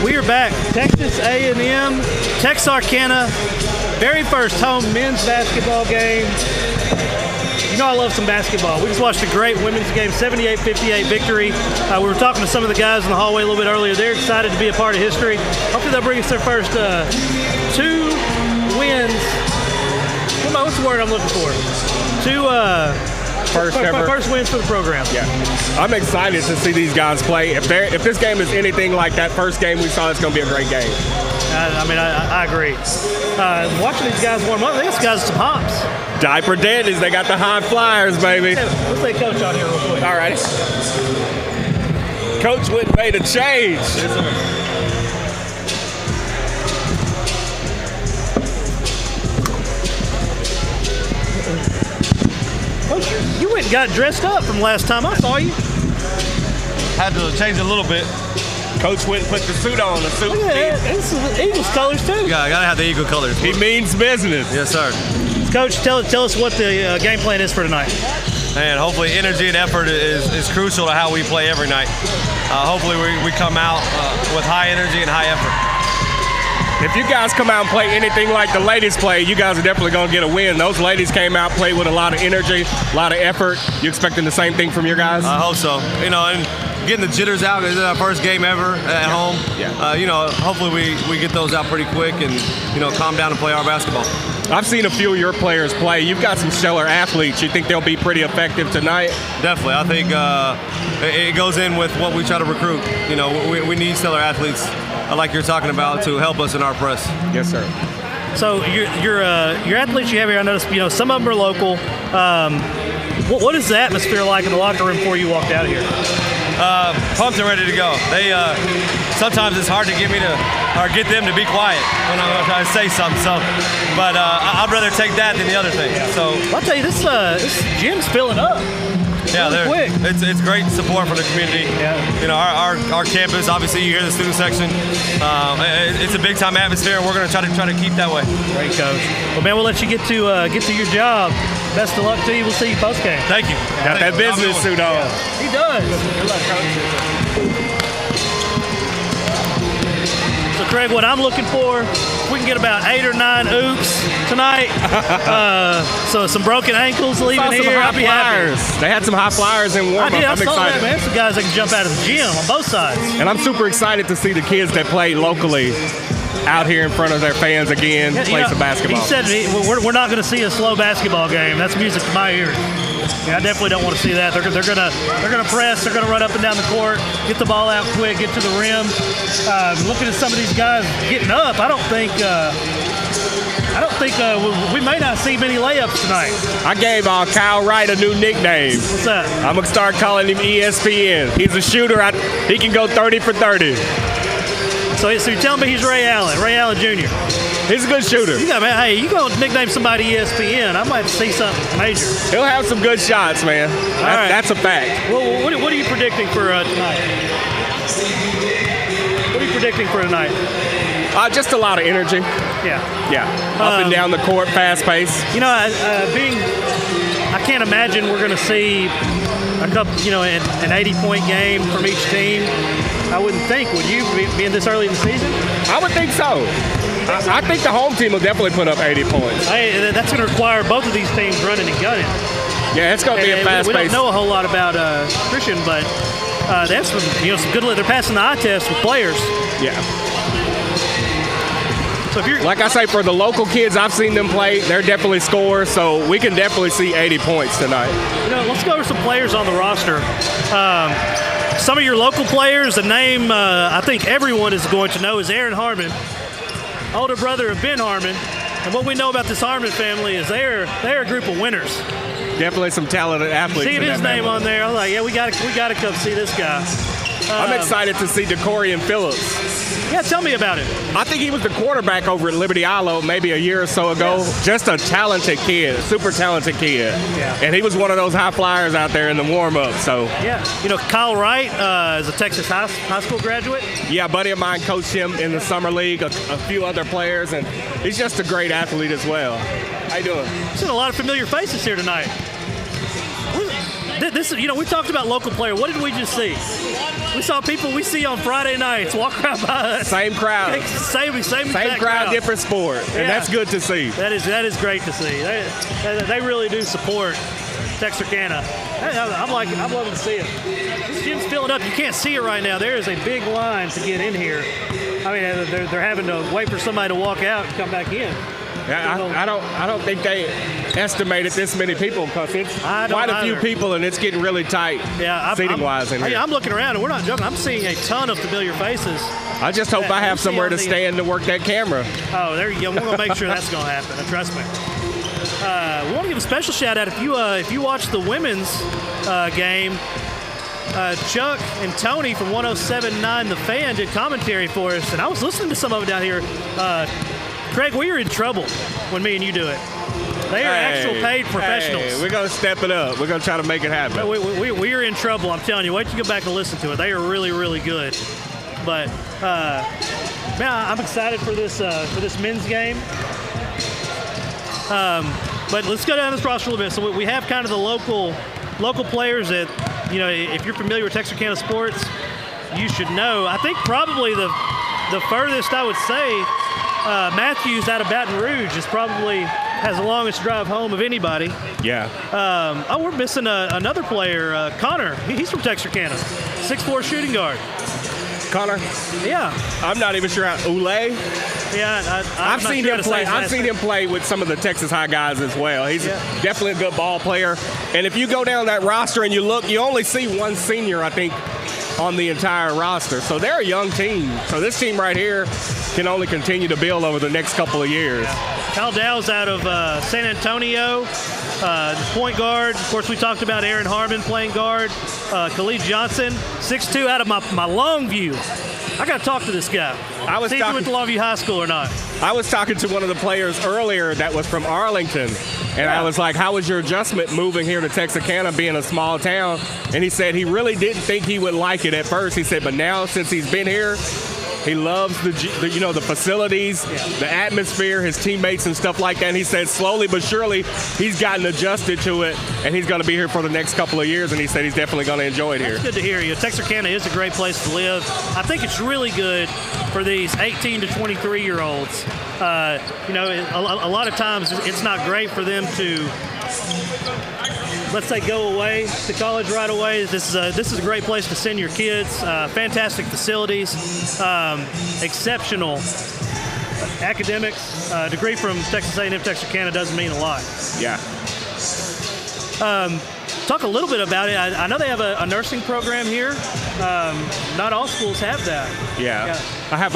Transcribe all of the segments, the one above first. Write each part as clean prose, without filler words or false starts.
we are back. Texas A&M, Texarkana, very first home men's basketball game. You know I love some basketball. We just watched a great women's game, 78-58 victory. We were talking to some of the guys in the hallway a little bit earlier. They're excited to be a part of history. Hopefully they'll bring us their first 2 wins. What's the word I'm looking for? First wins for the program. Yeah, I'm excited to see these guys play. If this game is anything like that first game we saw, it's going to be a great game. I agree. Watching these guys warm up, I think these guys are some hops. Diaper dandies, they got the high flyers, baby. Let's say Coach on here real quick. All right. Coach went and made a change. Yes, sir. Coach, you went and got dressed up from last time I saw you. Had to change a little bit. Coach went and put the suit on. The suit. Yeah, this is Eagles colors too. Yeah, I gotta have the Eagle colors. He means business. Yes, sir. Coach, tell us what the game plan is for tonight. And hopefully energy and effort is crucial to how we play every night. Hopefully we come out with high energy and high effort. If you guys come out and play anything like the ladies play, you guys are definitely going to get a win. Those ladies came out, played with a lot of energy, a lot of effort. You expecting the same thing from your guys? I hope so. You know, and getting the jitters out. This is our first game ever at home. Yeah. You know, hopefully we get those out pretty quick and, you know, calm down and play our basketball. I've seen a few of your players play. You've got some stellar athletes. You think they'll be pretty effective tonight? Definitely. I think it goes in with what we try to recruit. You know, we need stellar athletes like you're talking about to help us in our press. Yes, sir. So your athletes you have here, I noticed, you know, some of them are local. What is the atmosphere like in the locker room before you walked out of here? Pumped and ready to go. They sometimes it's hard to get them to be quiet when I'm trying to say something. So, but I'd rather take that than the other thing. So I'll tell you, this gym's filling up. Yeah, really quick. It's great support from the community. Yeah. You know, our campus. Obviously, you hear the student section. It's a big time atmosphere, and we're going to try to keep that way. Great, Coach. Well, man, we'll let you get to your job. Best of luck to you. We'll see you post game. Thank you. Got that business suit on. Yeah. He does. Good luck, Coach. So, Craig, what I'm looking for, we can get about 8 or 9 oops tonight. So some broken ankles leaving here. I'll be happy. They had some high flyers in warm-up. I I'm saw excited. that, man. Some guys that can jump out of the gym on both sides. And I'm super excited to see the kids that play locally out here in front of their fans again, play some basketball. He said we're not going to see a slow basketball game. That's music to my ears. Yeah, I definitely don't want to see that. They're gonna press. They're gonna run up and down the court, get the ball out quick, get to the rim. Looking at some of these guys getting up, I don't think we may not see many layups tonight. I gave Kyle Wright a new nickname. What's that? I'm gonna start calling him ESPN. He's a shooter. He can go 30 for 30. So you're telling me he's Ray Allen Jr. He's a good shooter. Hey, you go nickname somebody ESPN, I might see something major. He'll have some good shots, man. That's a fact. Well, what are you predicting for tonight? What are you predicting for tonight? Just a lot of energy. Yeah. Up and down the court, fast pace. You know, I can't imagine we're going to see a couple, you know, an 80-point game from each team. I wouldn't think. Would you, being this early in the season? I would think so. I think the home team will definitely put up 80 points. Hey, that's going to require both of these teams running and gunning. Yeah, it's going to be a fast pace. We don't know a whole lot about Christian, but they have some good. They're passing the eye test with players. Yeah. So if you're, like I say, for the local kids, I've seen them play. They're definitely scorers, so we can definitely see 80 points tonight. You know, let's go over some players on the roster. Some of your local players, the name I think everyone is going to know is Aaron Harmon, older brother of Ben Harmon. And what we know about this Harmon family is they're a group of winners. Definitely some talented athletes. Seeing his name on there, I was like, yeah, we got to come see this guy. I'm excited to see DeCorian Phillips. Yeah, tell me about it. I think he was the quarterback over at Liberty Islo maybe a year or so ago. Yes. Just a talented kid, super talented kid. Yeah. And he was one of those high flyers out there in the warm-up. So yeah, you know, Kyle Wright is a Texas high school graduate. Yeah, a buddy of mine coached him in the summer league, a few other players, and he's just a great athlete as well. How you doing? Seen a lot of familiar faces here tonight. this is, we talked about local player. What did we just see? We saw people we see on Friday nights walk around by us. Same crowd. Same crowd, different sport, and that's good to see. That is great to see. They really do support Texarkana. I'm loving to see it. This gym's filling up. You can't see it right now. There is a big line to get in here. I mean, they're having to wait for somebody to walk out and come back in. Yeah, I don't think they estimated this many people because it's quite a few people and it's getting really tight seating-wise in here. I'm looking around and we're not joking. I'm seeing a ton of familiar faces. I just hope I have somewhere to stand to work that camera. Oh, there you go. We're going to make sure that's going to happen. Trust me. We want to give a special shout out if you watch the women's game. Chuck and Tony from 107.9 The Fan did commentary for us, and I was listening to some of it down here. Craig, we are in trouble when me and you do it. They are actual paid professionals. Hey, we're going to step it up. We're going to try to make it happen. We are in trouble, I'm telling you. Wait till you go back and listen to it. They are really, really good. But, man, I'm excited for this men's game. But let's go down this roster a little bit. So we have kind of the local players that, if you're familiar with Texarkana sports, you should know. I think probably the furthest I would say, Matthews out of Baton Rouge has the longest drive home of anybody. Yeah. We're missing another player, Connor. He's from Texarkana, 6'4" shooting guard. Connor? Yeah. I'm not even sure how. Ule? Yeah, I've seen him play. I've seen him play with some of the Texas High guys as well. He's definitely a good ball player. And if you go down that roster and you look, you only see one senior, I think, on the entire roster. So they're a young team. So this team right here can only continue to build over the next couple of years. Yeah. Kyle Dow's out of San Antonio, point guard. Of course, we talked about Aaron Harmon playing guard. Khalid Johnson, 6'2", out of my Longview. I got to talk to this guy. See if he went to Longview High School or not. I was talking to one of the players earlier that was from Arlington, and I was like, how was your adjustment moving here to Texarkana, being a small town? And he said he really didn't think he would like it at first. He said, but now since he's been here, he loves the facilities, the atmosphere, his teammates and stuff like that. And he said slowly but surely he's gotten adjusted to it, and he's going to be here for the next couple of years. And he said he's definitely going to enjoy it here. That's good to hear. Texarkana is a great place to live. I think it's really good for these 18 to 23-year-olds. A lot of times it's not great for them to, let's say, go away to college right away. This is a great place to send your kids. Fantastic facilities, exceptional academics. Degree from Texas A&M Texarkana doesn't mean a lot. Yeah. Talk a little bit about it. I know they have a nursing program here. Not all schools have that. Yeah. I have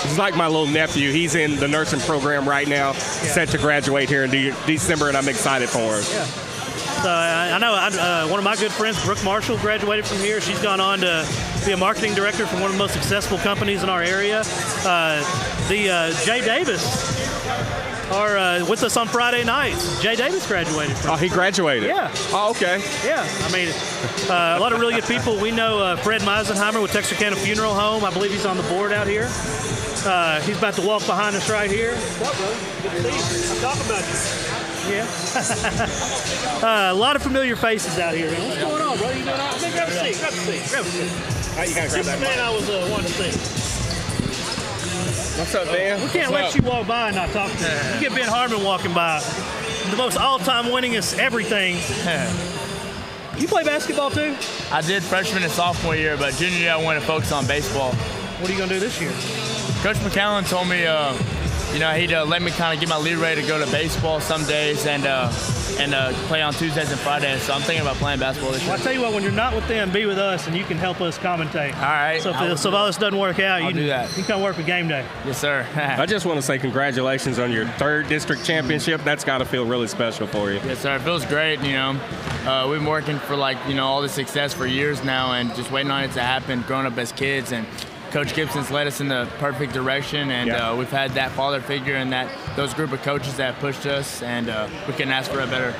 he's like my little nephew. He's in the nursing program right now, set to graduate here in December, and I'm excited for him. Yeah. So I know one of my good friends, Brooke Marshall, graduated from here. She's gone on to be a marketing director for one of the most successful companies in our area. Jay Davis are with us on Friday nights. Jay Davis graduated from he graduated? Yeah. Oh, okay. Yeah. I mean, a lot of really good people. We know Fred Meisenheimer with Texarkana Funeral Home. I believe he's on the board out here. He's about to walk behind us right here. What's up, brother? Good to see you. I'm talking about you. Yeah. A lot of familiar faces out here. What's going on, brother? You doing all right? Grab a seat. Grab a seat. You gotta grab that man I was wanting to see. What's up, man? We can't let you walk by and not talk to you. You get Ben Harmon walking by. The most all-time winningest everything. You play basketball too? I did freshman and sophomore year, but junior year I wanted to focus on baseball. What are you going to do this year? Coach McCallan told me, he'd let me kind of get my leeway to go to baseball some days and play on Tuesdays and Fridays. So I'm thinking about playing basketball this year. Well, I tell you what, when you're not with them, be with us, and you can help us commentate. All right. So if all this doesn't work out, you can come work with game day. Yes, sir. I just want to say congratulations on your 3rd district championship. That's got to feel really special for you. Yes, sir. It feels great. We've been working for all the success for years now, and just waiting on it to happen. Growing up as kids, and Coach Gibson's led us in the perfect direction, and we've had that father figure and those group of coaches that have pushed us, and we couldn't ask for a better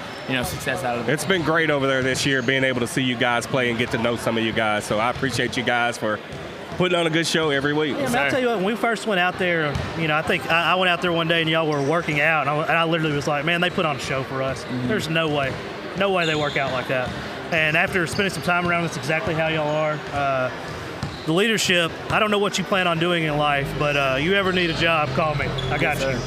success out of it. It's been great over there this year, being able to see you guys play and get to know some of you guys. So I appreciate you guys for putting on a good show every week. Yeah, I'll tell you what, when we first went out there, I think I went out there one day and y'all were working out, and I literally was like, man, they put on a show for us. Mm-hmm. There's no way. No way they work out like that. And after spending some time around, that's exactly how y'all are. The leadership, I don't know what you plan on doing in life, but you ever need a job, call me. I got you.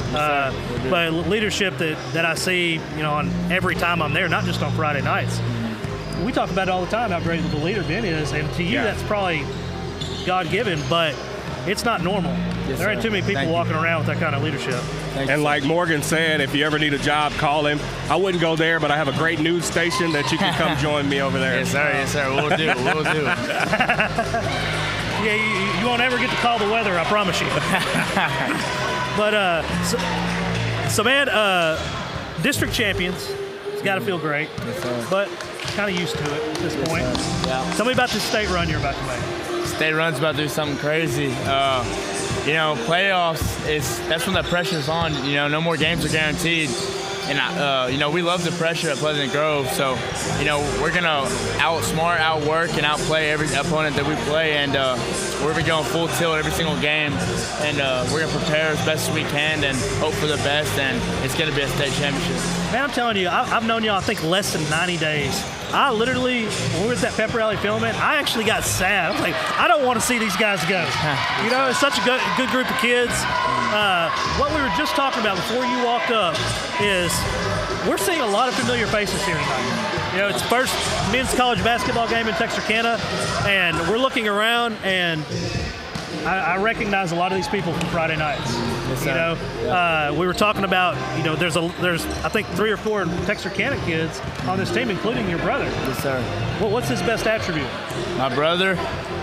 But leadership that I see, on every time I'm there, not just on Friday nights. We talk about it all the time, how great the leader Ben is, and to you, that's probably God-given, but it's not normal. There ain't too many people walking around with that kind of leadership. And like Morgan said, if you ever need a job, call him. I wouldn't go there, but I have a great news station that you can come join me over there. Yes, sir. Yes, sir. We'll do. Yeah, you won't ever get to call the weather, I promise you. But, so man, district champions, it's got to feel great. Yes, sir. But kind of used to it at this point. Yes, yeah. Tell me about this state run you're about to make. State run's about to do something crazy. Playoffs, that's when the pressure's on. No more games are guaranteed. And, we love the pressure at Pleasant Grove. So, we're going to outsmart, outwork, and outplay every opponent that we play. And we're going to be going full tilt every single game. And we're going to prepare as best as we can and hope for the best. And it's going to be a state championship. Man, I'm telling you, I've known y'all, I think, less than 90 days. I literally, when we were at that pep rally filming, I actually got sad. I was like, I don't want to see these guys go. It's such a good group of kids. What we were just talking about before you walked up is we're seeing a lot of familiar faces here tonight. It's the first men's college basketball game in Texarkana, and we're looking around, and I recognize a lot of these people from Friday nights. Yes, we were talking about, there's I think 3 or 4 Texarkana kids on this team, including your brother. Yes, sir. What's his best attribute? My brother,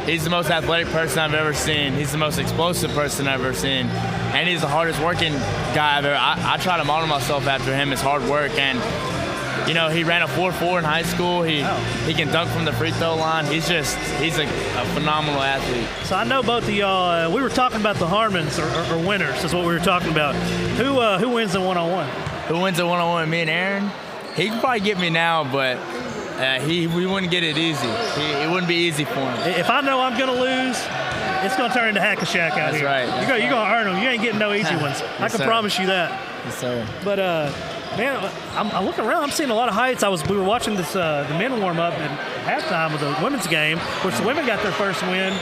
he's the most athletic person I've ever seen. He's the most explosive person I've ever seen. And he's the hardest working guy I've ever. I try to model myself after him. It's hard work. And, he ran a 4.4 in high school. He can dunk from the free throw line. He's a phenomenal athlete. So I know both of y'all, we were talking about the Harmons or winners is what we were talking about. Who wins the one-on-one? Who wins the one-on-one? Me and Aaron? He can probably get me now, but we wouldn't get it easy. It wouldn't be easy for him. If I know I'm going to lose, it's going to turn into Hack-a-Shack out here. That's right. You're going to earn them. You ain't getting no easy ones. Yes, I can promise you that. Yes, sir. But, man, I'm looking around. I'm seeing a lot of heights. We were watching the men warm up at halftime of the women's game, which the women got their first win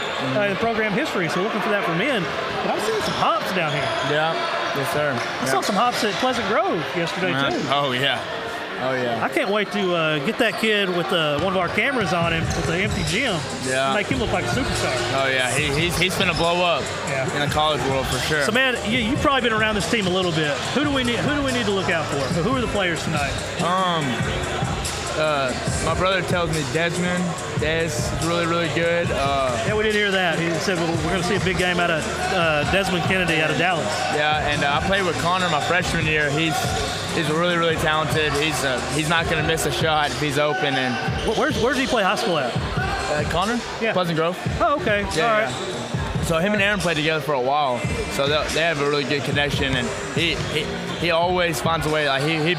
in program history. So looking for that for men. But I'm seeing some hops down here. Yeah. Yes, sir. I saw some hops at Pleasant Grove yesterday too. Oh yeah. Oh yeah. I can't wait to get that kid with one of our cameras on him with the empty gym. Yeah. Make him look like a superstar. Oh yeah. He's gonna blow up. Yeah. In the college world for sure. So man, you've probably been around this team a little bit. Who do we need to look out for? Who are the players tonight? My brother tells me Des is really, really good. Yeah, we did hear that. He said we're going to see a big game out of Desmond Kennedy out of Dallas. Yeah, and I played with Connor my freshman year. He's really, really talented. He's not going to miss a shot if he's open. And where did he play high school at? Connor? Yeah. Pleasant Grove. Oh, okay. Yeah, all right. Yeah. So him and Aaron played together for a while, so they have a really good connection. And he always finds a way. Like he's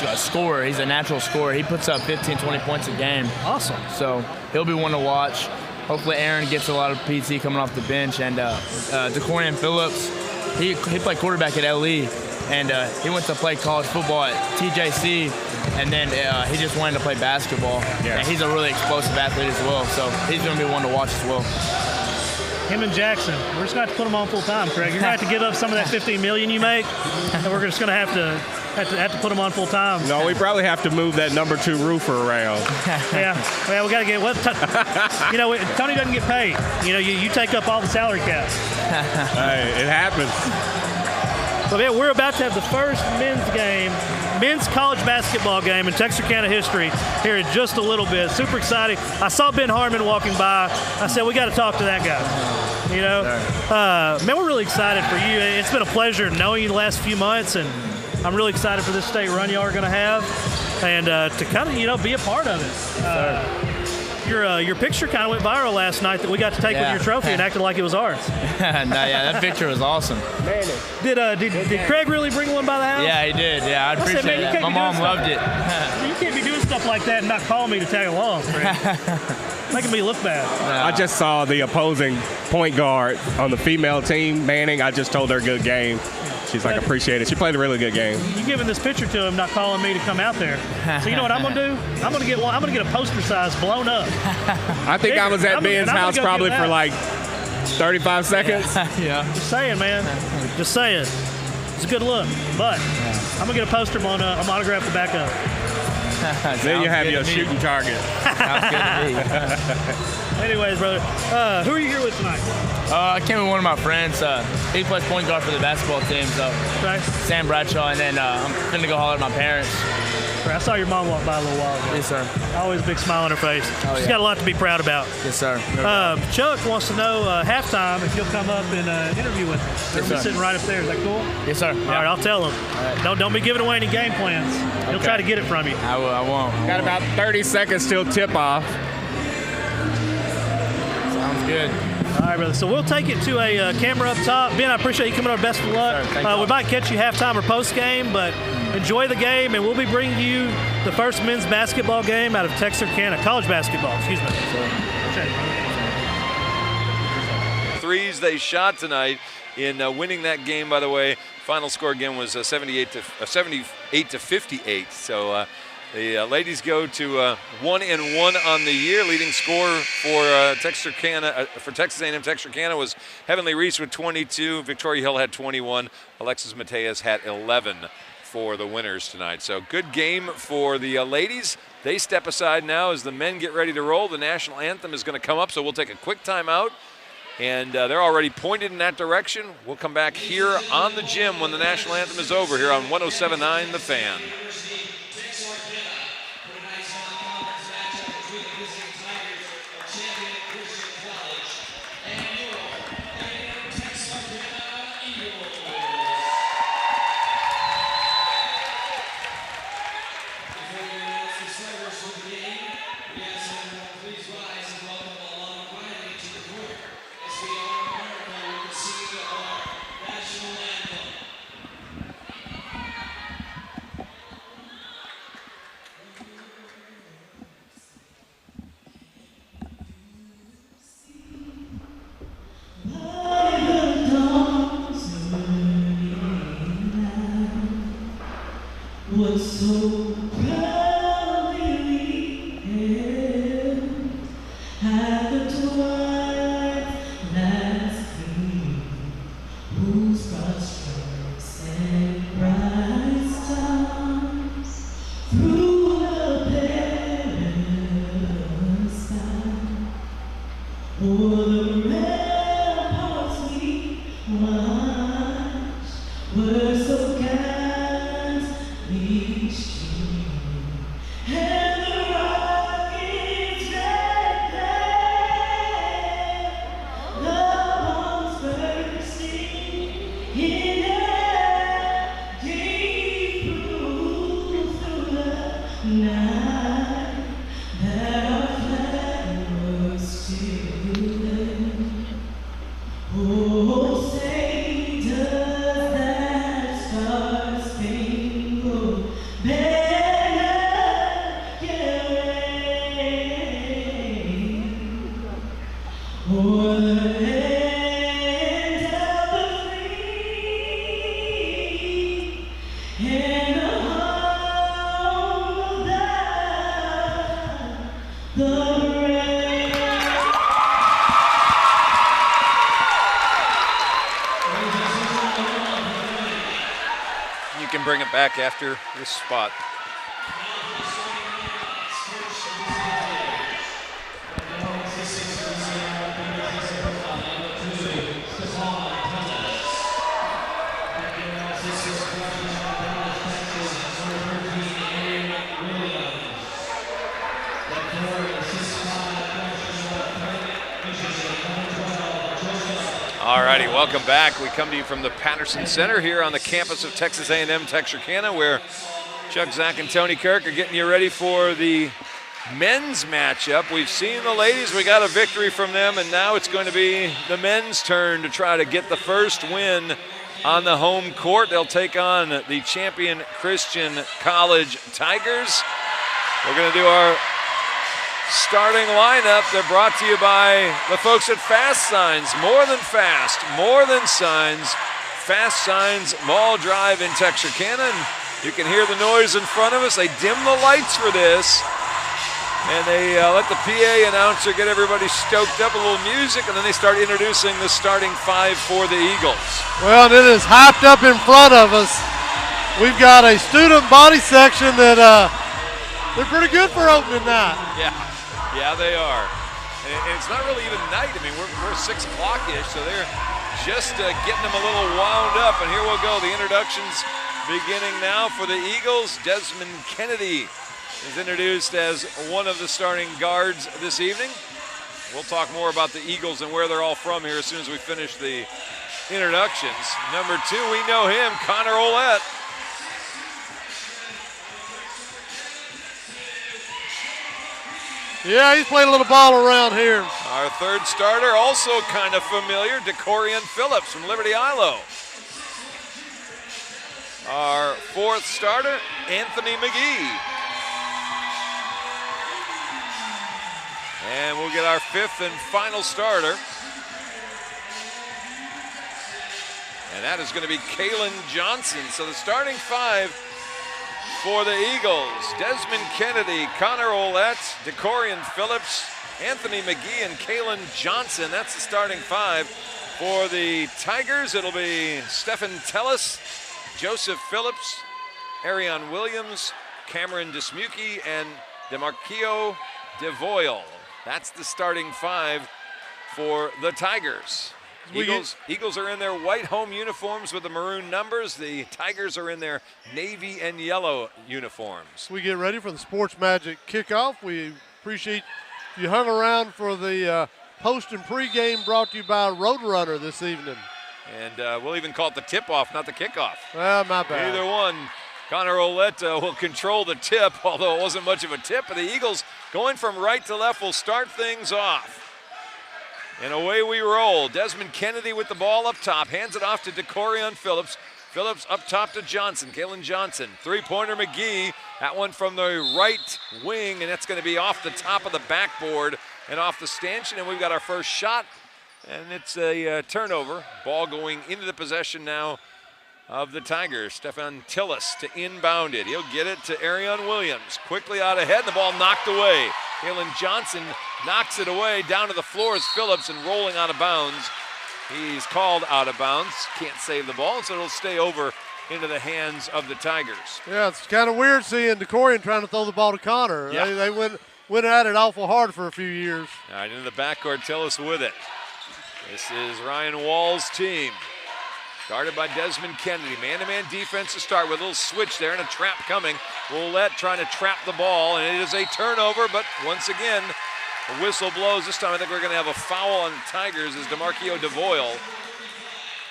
a scorer. He's a natural scorer. He puts up 15, 20 points a game. Awesome. So he'll be one to watch. Hopefully Aaron gets a lot of PT coming off the bench. And DeCorian Phillips, he played quarterback at LE, and he went to play college football at TJC, and then he just wanted to play basketball. Yeah. And he's a really explosive athlete as well, so he's going to be one to watch as well. Him and Jackson, we're just going to have to put them on full time, Craig. You're going to have to give up some of that $15 million you make, and we're just going to have to put them on full time. No, we probably have to move that number 2 roofer around. Yeah, well, we got to get. Tony doesn't get paid. You take up all the salary caps. Hey, it happens. So man, we're about to have the first men's college basketball game in Texarkana history here in just a little bit. Super exciting. I saw Ben Harmon walking by. I said, we got to talk to that guy. Man, we're really excited for you. It's been a pleasure knowing you the last few months, and I'm really excited for this state run y'all are going to have, and to kind of be a part of it. Your picture kind of went viral last night that we got to take with your trophy and acted like it was ours. That picture was awesome. Did Craig really bring one by the house? Yeah, he did. Yeah, I appreciate that. My mom loved it. You can't be doing stuff like that and not call me to tag along, Craig. Making me look bad. I just saw the opposing point guard on the female team, Manning. I just told her good game. She's like, appreciate it. She played a really good game. You giving this picture to him, not calling me to come out there. So you know what I'm gonna do? I'm gonna get a poster size blown up. I think I was at Ben's house probably for like 35 seconds. Yeah. Just saying, man. Just saying. It's a good look. But I'm gonna get a poster blown up. I'm gonna autograph the back up. Then you have your shooting target. Sounds good to me. Anyways, brother, who are you here with tonight? I came with one of my friends. He plays point guard for the basketball team, so Okay. Sam Bradshaw, and then I'm finna go holler at my parents. I saw your mom walk by a little while ago. Yes, sir. Always a big smile on her face. Oh, She's yeah. got a lot to be proud about. Yes, sir. Chuck wants to know halftime if you'll come up and interview with him. They're sir. sitting right up there. Is that cool? Yes, sir. All right, I'll tell him. right. Don't be giving away any game plans. He'll Okay. try to get it from you. I won't. Got about 30 seconds till tip off. Sounds good. All right, brother. So we'll take it to a camera up top. Ben, I appreciate you coming over. Best of luck. Sir, thank you. We might catch you halftime or post game, but enjoy the game, and we'll be bringing you the first men's basketball game out of Texarkana, college basketball. Excuse me. Okay. Threes they shot tonight in winning that game. By the way, final score again was 78 to 58. So the ladies go to 1-1 on the year. Leading scorer for Texarkana, for Texas A&M Texarkana was Heavenly Reese with 22. Victoria Hill had 21. Alexis Mateus had 11 for the winners tonight. So good game for the ladies. They step aside now as the men get ready to roll. The national anthem is going to come up, so we'll take a quick timeout. And they're already pointed in that direction. We'll come back here on the gym when the national anthem is over here on 107.9 The Fan. Bring it back after this spot. All righty, welcome back. We come to you from the Patterson Center here on the campus of Texas A&M Texarkana, where Chuck, Zach, and Tony Kirk are getting you ready for the men's matchup. We've seen the ladies, we got a victory from them, and now it's going to be the men's turn to try to get the first win on the home court. They'll take on the champion Christian College Tigers. We're going to do our starting lineup. They're brought to you by the folks at Fast Signs. More than fast, more than signs. Fast Signs Mall Drive in Texarkana. And you can hear the noise in front of us. They dim the lights for this. And they let the PA announcer get everybody stoked up, a little music, and then they start introducing the starting 5 for the Eagles. Well, and it is hyped up in front of us. We've got a student body section that they're pretty good for opening night. Yeah, they are. And it's not really even night. I mean, we're 6 o'clock-ish, so they're just getting them a little wound up. And here we'll go. The introductions beginning now for the Eagles. Desmond Kennedy is introduced as one of the starting guards this evening. We'll talk more about the Eagles and where they're all from here as soon as we finish the introductions. Number 2, we know him, Connor Olette. Yeah, he's played a little ball around here. Our 3rd starter, also kind of familiar, DeCorian Phillips from Liberty Ilo. Our 4th starter, Anthony McGee. And we'll get our 5th and final starter. And that is going to be Kalen Johnson. So the starting 5 for the Eagles: Desmond Kennedy, Connor Olette, DeCorian Phillips, Anthony McGee, and Kalen Johnson. That's the starting 5. For the Tigers, it'll be Stephen Tellis, Joseph Phillips, Arion Williams, Cameron Dismuke, and DeMarquio DeVoyle. That's the starting 5 for the Tigers. Eagles are in their white home uniforms with the maroon numbers. The Tigers are in their navy and yellow uniforms. We get ready for the Sports Magic kickoff. We appreciate you hung around for the post and pregame brought to you by Roadrunner this evening. And we'll even call it the tip-off, not the kickoff. Well, my bad. Either one. Connor Olette will control the tip, although it wasn't much of a tip. But the Eagles, going from right to left, will start things off. And away we roll. Desmond Kennedy with the ball up top. Hands it off to DeCorian Phillips. Phillips up top to Johnson, Kalen Johnson. 3-pointer McGee. That one from the right wing, and that's going to be off the top of the backboard and off the stanchion. And we've got our first shot, and it's a turnover. Ball going into the possession now of the Tigers. Stephen Tillis to inbound it. He'll get it to Arion Williams. Quickly out ahead, and the ball knocked away. Kalen Johnson knocks it away down to the floor as Phillips, and rolling out of bounds. He's called out of bounds. Can't save the ball, so it'll stay over into the hands of the Tigers. Yeah, it's kind of weird seeing DeCorian trying to throw the ball to Connor. Yeah. They went at it awful hard for a few years. All right, into the backcourt, Tillis with it. This is Ryan Wall's team. Guarded by Desmond Kennedy. Man-to-man defense to start with. A little switch there and a trap coming. Ouellette trying to trap the ball, and it is a turnover, but once again, the whistle blows. This time I think we're going to have a foul on the Tigers as DeMarquio DeVoyle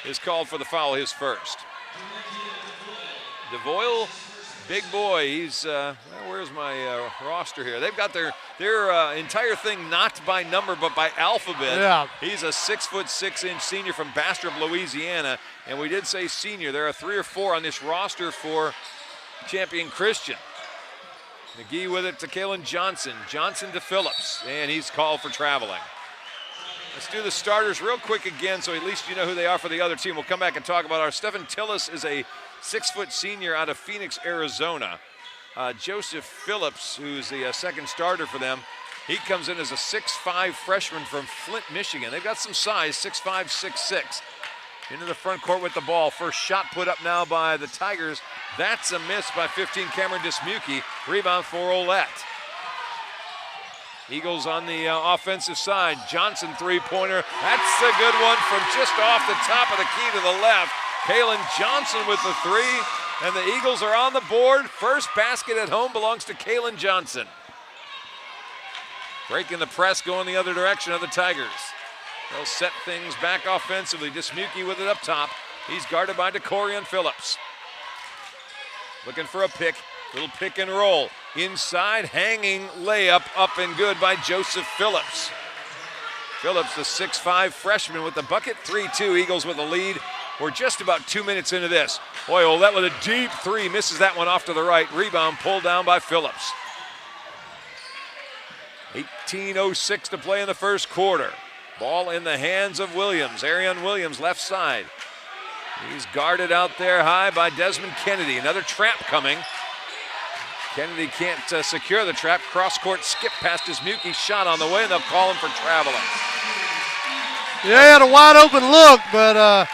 is called for the foul, his first. DeVoyle, big boy. He's, where's my roster here? They've got their entire thing not by number but by alphabet. Yeah. He's a 6'6" senior from Bastrop, Louisiana. And we did say senior. There are 3 or 4 on this roster for Champion Christian. McGee with it to Kalen Johnson. Johnson to Phillips, and he's called for traveling. Let's do the starters real quick again so at least you know who they are for the other team. We'll come back and talk about our Stephen Tillis is a 6-foot senior out of Phoenix, Arizona. Joseph Phillips, who's the second starter for them, he comes in as a 6'5" freshman from Flint, Michigan. They've got some size, 6'5", 6'6". Into the front court with the ball. First shot put up now by the Tigers. That's a miss by 15, Cameron Dismuke. Rebound for Ouellette. Eagles on the offensive side. Johnson, 3-pointer. That's a good one from just off the top of the key to the left. Kalen Johnson with the 3, and the Eagles are on the board. First basket at home belongs to Kalen Johnson. Breaking the press, going the other direction of the Tigers. They'll set things back offensively. Dismuke with it up top. He's guarded by DeCorian Phillips. Looking for a pick. Little pick and roll. Inside, hanging layup up and good by Joseph Phillips. Phillips, the 6'5" freshman with the bucket. 3-2, Eagles with a lead. We're just about 2 minutes into this. Boy, Ouellette with a deep 3. Misses that one off to the right. Rebound pulled down by Phillips. 18:06 to play in the first quarter. Ball in the hands of Williams. Arion Williams, left side. He's guarded out there high by Desmond Kennedy. Another trap coming. Kennedy can't secure the trap. Cross-court skip past his Muki shot on the way, and they'll call him for traveling. Yeah, he had a wide open look, but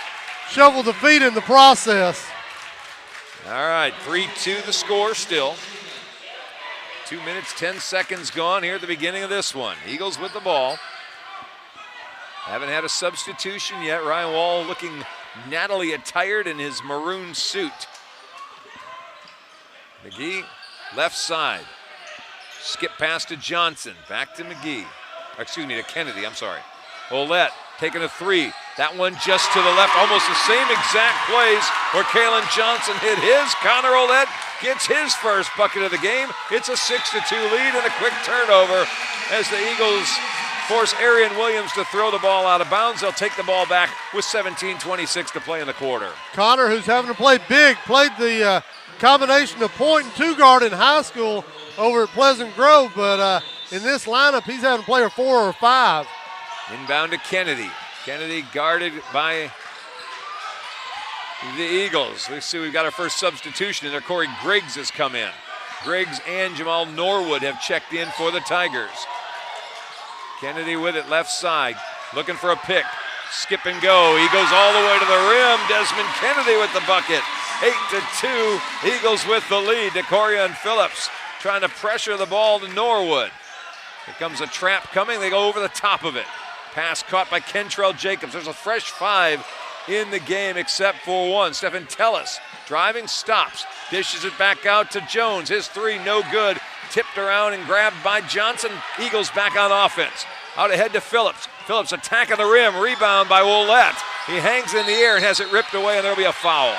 shoveled the feet in the process. All right, 3-2 the score still. 2 minutes, 10 seconds gone here at the beginning of this one. Eagles with the ball. Haven't had a substitution yet. Ryan Wall looking nattily attired in his maroon suit. McGee, left side. Skip pass to Johnson. Back to McGee. Excuse me, to Kennedy, I'm sorry. Ouellette taking a three. That one just to the left. Almost the same exact plays where Kalen Johnson hit his. Connor Ouellette gets his first bucket of the game. It's a 6-2 lead and a quick turnover as the Eagles force Arian Williams to throw the ball out of bounds. They'll take the ball back with 17:26 to play in the quarter. Connor, who's having to play big, played the combination of point and two guard in high school over at Pleasant Grove, but in this lineup, he's having to play a 4 or 5. Inbound to Kennedy. Kennedy guarded by the Eagles. Let's see, we've got our first substitution in there. Corey Griggs has come in. Griggs and Jamal Norwood have checked in for the Tigers. Kennedy with it left side, looking for a pick. Skip and go. He goes all the way to the rim. Desmond Kennedy with the bucket. 8-2. Eagles with the lead. DeCorian Phillips trying to pressure the ball to Norwood. Here comes a trap coming. They go over the top of it. Pass caught by Kentrell Jacobs. There's a fresh 5 in the game except for one. Stephen Tellis driving, stops, dishes it back out to Jones. His 3 no good. Tipped around and grabbed by Johnson. Eagles back on offense. Out ahead to Phillips. Phillips attacking the rim. Rebound by Ouellette. He hangs in the air and has it ripped away, and there'll be a foul.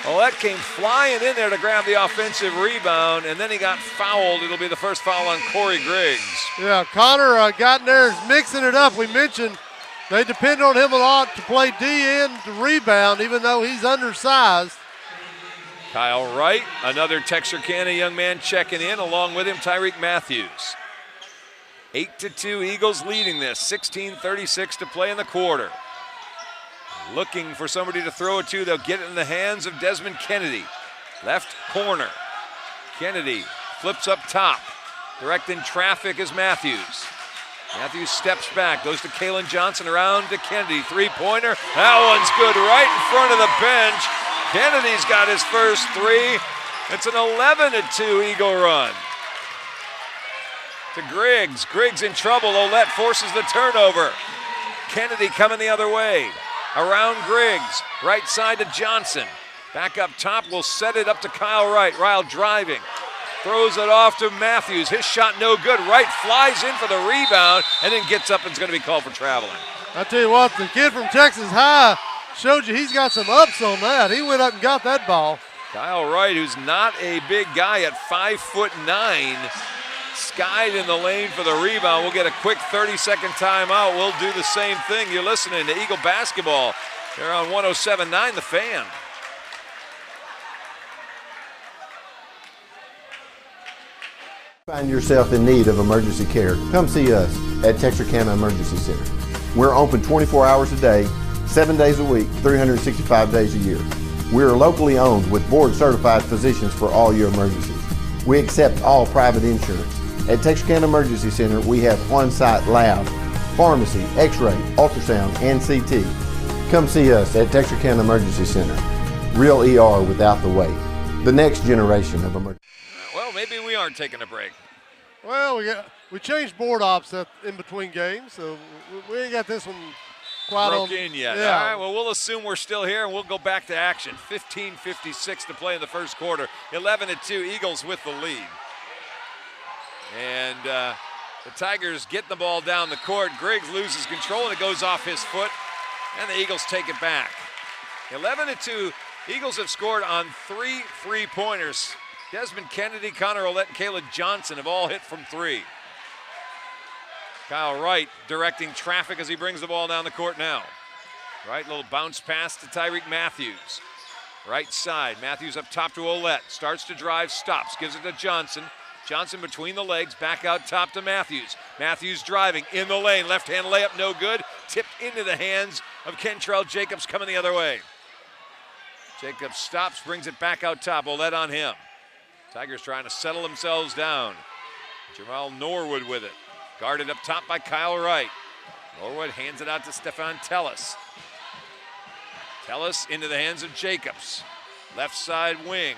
Ouellette came flying in there to grab the offensive rebound, and then he got fouled. It'll be the first foul on Corey Griggs. Yeah, Connor got in there mixing it up. We mentioned they depend on him a lot to play D and to rebound, even though he's undersized. Kyle Wright, another Texarkana young man checking in, along with him Tyreek Matthews. 8-2, Eagles leading this. 16:36 to play in the quarter. Looking for somebody to throw it to. They'll get it in the hands of Desmond Kennedy. Left corner. Kennedy flips up top. Directing traffic is Matthews. Matthews steps back, goes to Kalen Johnson, around to Kennedy. Three-pointer. That one's good right in front of the bench. Kennedy's got his first 3. It's an 11-2 Eagle run. To Griggs. Griggs in trouble. Ouellette forces the turnover. Kennedy coming the other way. Around Griggs. Right side to Johnson. Back up top. Will set it up to Kyle Wright. Ryle driving. Throws it off to Matthews. His shot no good. Wright flies in for the rebound and then gets up and is going to be called for traveling. I tell you what, the kid from Texas High showed you he's got some ups on that. He went up and got that ball. Kyle Wright, who's not a big guy at 5'9", skied in the lane for the rebound. We'll get a quick 30-second timeout. We'll do the same thing. You're listening to Eagle Basketball. They're on 107.9 The Fan. Find yourself in need of emergency care, come see us at Texarkana Emergency Center. We're open 24 hours a day, 7 days a week, 365 days a year. We are locally owned with board-certified physicians for all your emergencies. We accept all private insurance. At Texarkana Emergency Center, we have on-site lab, pharmacy, x-ray, ultrasound, and CT. Come see us at Texarkana Emergency Center. Real ER without the wait. The next generation of emergency. Well, maybe we aren't taking a break. Well, we changed board ops in between games, so we ain't got this one quite broke in yet. Yeah. All right, well, we'll assume we're still here, and we'll go back to action. 15:56 to play in the first quarter. 11-2, Eagles with the lead. And the Tigers get the ball down the court. Griggs loses control, and it goes off his foot, and the Eagles take it back. 11-2, Eagles have scored on 3 3-pointers. Desmond Kennedy, Connor Ouellette, and Caleb Johnson have all hit from 3. Kyle Wright directing traffic as he brings the ball down the court now. Right, little bounce pass to Tyreek Matthews. Right side, Matthews up top to Ouellette. Starts to drive, stops, gives it to Johnson. Johnson between the legs, back out top to Matthews. Matthews driving in the lane, left-hand layup, no good. Tipped into the hands of Kentrell Jacobs coming the other way. Jacobs stops, brings it back out top. Ouellette on him. Tigers trying to settle themselves down. Jamal Norwood with it. Guarded up top by Kyle Wright. Norwood hands it out to Stefan Tellis. Tellis into the hands of Jacobs. Left side wing.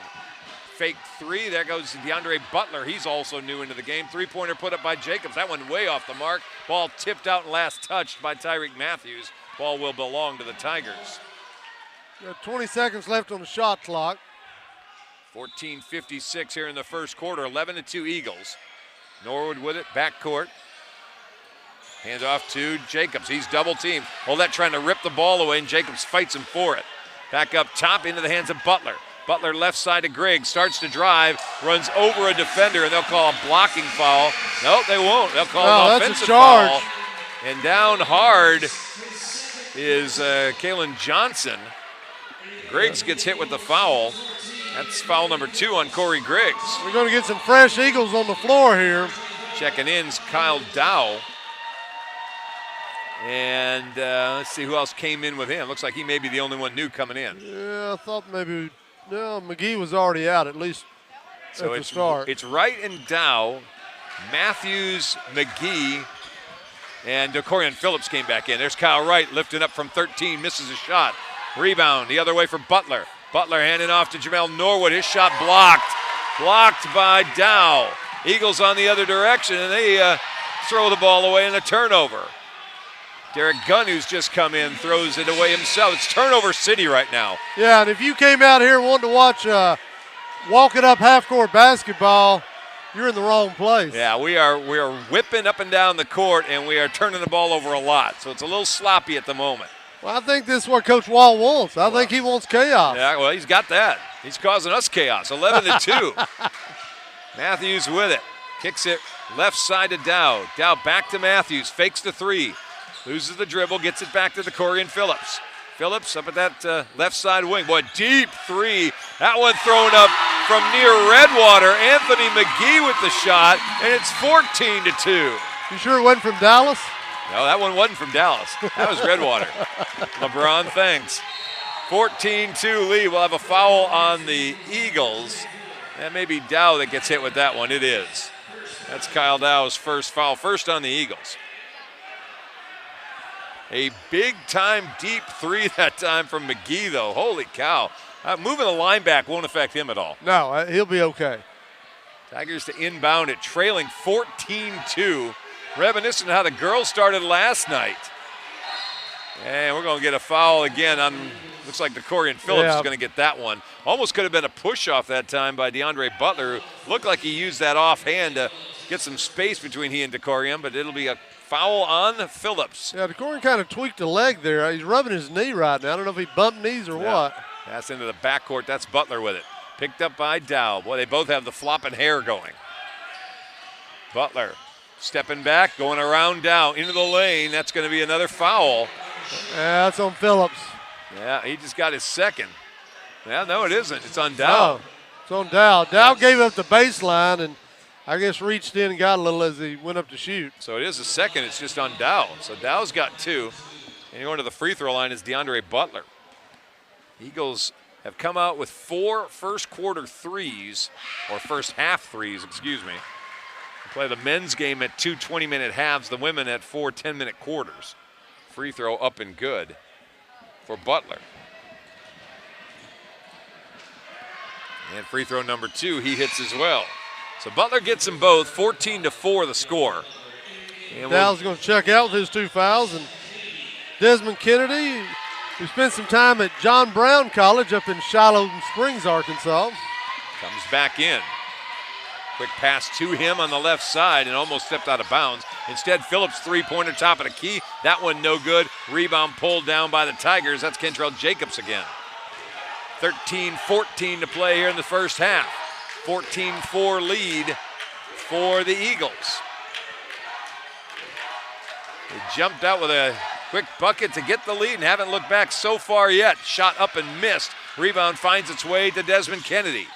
Fake three. There goes DeAndre Butler. He's also new into the game. Three-pointer put up by Jacobs. That one way off the mark. Ball tipped out and last touched by Tyreek Matthews. Ball will belong to the Tigers. 20 seconds left on the shot clock. 14:56 here in the first quarter. 11-2 Eagles. Norwood with it, backcourt. Hands off to Jacobs. He's double teamed. Ouellette trying to rip the ball away, and Jacobs fights him for it. Back up top into the hands of Butler. Butler left side to Griggs, starts to drive, runs over a defender, and they'll call a blocking foul. Nope, they won't. They'll call an offensive foul. And down hard is Kalen Johnson. Griggs gets hit with the foul. That's foul number 2 on Corey Griggs. We're going to get some fresh Eagles on the floor here. Checking in's Kyle Dow. And let's see who else came in with him. Looks like he may be the only one new coming in. Yeah, I thought maybe McGee was already out at least at the start. It's Wright and Dow, Matthews, McGee, and Decorian Phillips came back in. There's Kyle Wright lifting up from 13, misses a shot. Rebound the other way for Butler. Butler handing off to Jamal Norwood. His shot blocked. Blocked by Dow. Eagles on the other direction, and they throw the ball away in a turnover. Derek Gunn, who's just come in, throws it away himself. It's turnover city right now. Yeah, and if you came out here wanting to watch walking up half-court basketball, you're in the wrong place. Yeah, we are whipping up and down the court, and we are turning the ball over a lot. So it's a little sloppy at the moment. Well, I think this is what Coach Wall wants. I think he wants chaos. Yeah, well, he's got that. He's causing us chaos. 11-2. Matthews with it. Kicks it left side to Dow. Dow back to Matthews. Fakes the three. Loses the dribble. Gets it back to Decorian Phillips. Phillips up at that left side wing. Boy, deep three. That one thrown up from near Redwater. Anthony McGee with the shot, and it's 14-2. You sure it wasn't from Dallas? No, that one wasn't from Dallas. That was Redwater. LeBron, thanks. 14-2 lead. We'll have a foul on the Eagles. That may be Dow that gets hit with that one. It is. That's Kyle Dow's first foul. First on the Eagles. A big-time deep three that time from McGee, though. Holy cow. Moving the line back won't affect him at all. No, he'll be okay. Tigers to inbound it, trailing 14-2. Reminiscent of how the girls started last night. And we're going to get a foul again on, looks like Decorian Phillips is going to get that one. Almost could have been a push-off that time by DeAndre Butler, who looked like he used that offhand to get some space between he and Decorian, but it'll be a foul on Phillips. Yeah, Decorian kind of tweaked a leg there. He's rubbing his knee right now. I don't know if he bumped knees or what. Pass into the backcourt. That's Butler with it. Picked up by Dow. Boy, they both have the flopping hair going. Butler stepping back, going around Dow into the lane. That's going to be another foul. Yeah, that's on Phillips. Yeah, he just got his second. Yeah, no, it isn't. It's on Dow. Oh, it's on Dow. Dow gave up the baseline and I guess reached in and got a little as he went up to shoot. So it is a second. It's just on Dow. So Dow's got 2. And going to the free throw line is DeAndre Butler. Eagles have come out with 4 first quarter threes, or first half threes, excuse me. They play the men's game at 2 20-minute halves, the women at 4 10-minute quarters. Free throw up and good for Butler. And free throw number 2, he hits as well. So Butler gets them both, 14-4 the score. And Dow's going to check out with his 2 fouls. And Desmond Kennedy, who spent some time at John Brown College up in Shiloh Springs, Arkansas, comes back in. Quick pass to him on the left side and almost stepped out of bounds. Instead, Phillips three-pointer top of the key. That one no good. Rebound pulled down by the Tigers. That's Kentrell Jacobs again. 13-14 to play here in the first half. 14-4 lead for the Eagles. They jumped out with a quick bucket to get the lead and haven't looked back so far yet. Shot up and missed. Rebound finds its way to Desmond Kennedy.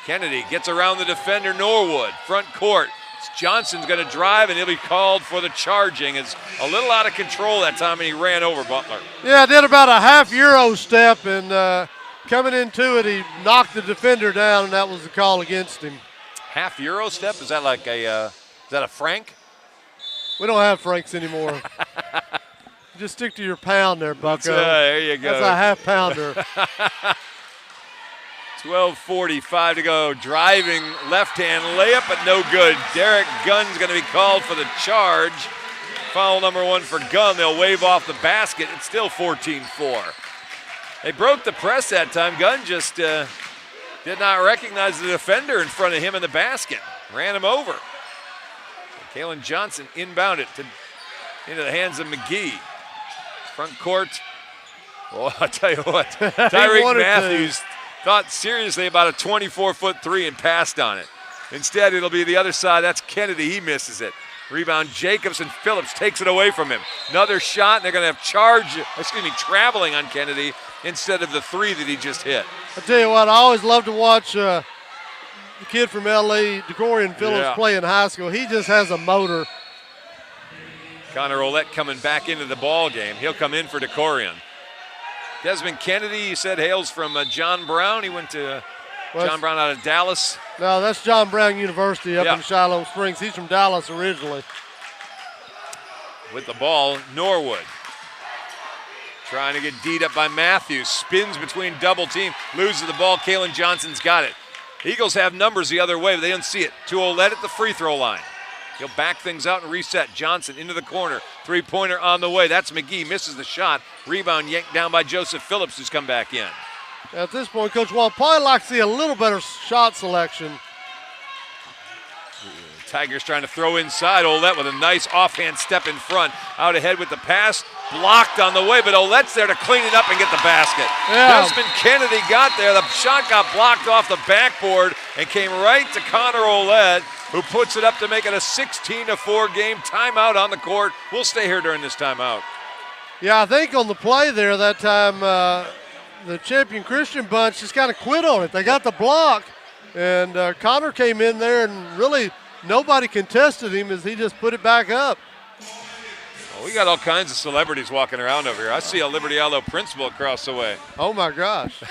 Kennedy gets around the defender Norwood. Front court. Johnson's going to drive, and he'll be called for the charging. It's a little out of control that time, and he ran over Butler. Yeah, did about a half Euro step, and coming into it, he knocked the defender down, and that was the call against him. Half Euro step? Is that like is that a franc? We don't have francs anymore. Just stick to your pound there, Bucko. There you go. That's a half pounder. 12:45 to go. Driving left-hand layup, but no good. Derek Gunn's going to be called for the charge. Foul number 1 for Gunn. They'll wave off the basket. It's still 14-4. They broke the press that time. Gunn just did not recognize the defender in front of him in the basket. Ran him over. Kalen Johnson inbounded into the hands of McGee. Front court. Well, I'll tell you what, Tyreek Matthews thought seriously about a 24-foot three and passed on it. Instead, it'll be the other side. That's Kennedy. He misses it. Rebound, Jacobs, and Phillips takes it away from him. Another shot, and they're going to have traveling on Kennedy instead of the three that he just hit. I'll tell you what, I always love to watch the kid from L.A., DeCorian Phillips, play in high school. He just has a motor. Connor Olette coming back into the ball game. He'll come in for DeCorian. Desmond Kennedy, you said, hails from John Brown. He went to John Brown out of Dallas. No, that's John Brown University up in Shiloh Springs. He's from Dallas originally. With the ball, Norwood. Trying to get D'd up by Matthews. Spins between double team. Loses the ball. Kalen Johnson's got it. Eagles have numbers the other way, but they don't see it. To Olette at the free throw line. He'll back things out and reset. Johnson into the corner. Three-pointer on the way. That's McGee. Misses the shot. Rebound yanked down by Joseph Phillips, who's come back in. At this point, Coach Wall probably like to see a little better shot selection. Tigers trying to throw inside. Olette with a nice offhand step in front. Out ahead with the pass. Blocked on the way, but Olette's there to clean it up and get the basket. Yeah. Desmond Kennedy got there. The shot got blocked off the backboard and came right to Connor Olette, who puts it up to make it a 16-4 game. Timeout on the court. We'll stay here during this timeout. Yeah, I think on the play there that time, the Champion Christian bunch just kind of quit on it. They got the block, and Connor came in there and really nobody contested him as he just put it back up. Well, we got all kinds of celebrities walking around over here. I see a Liberty Allo principal across the way. Oh, my gosh.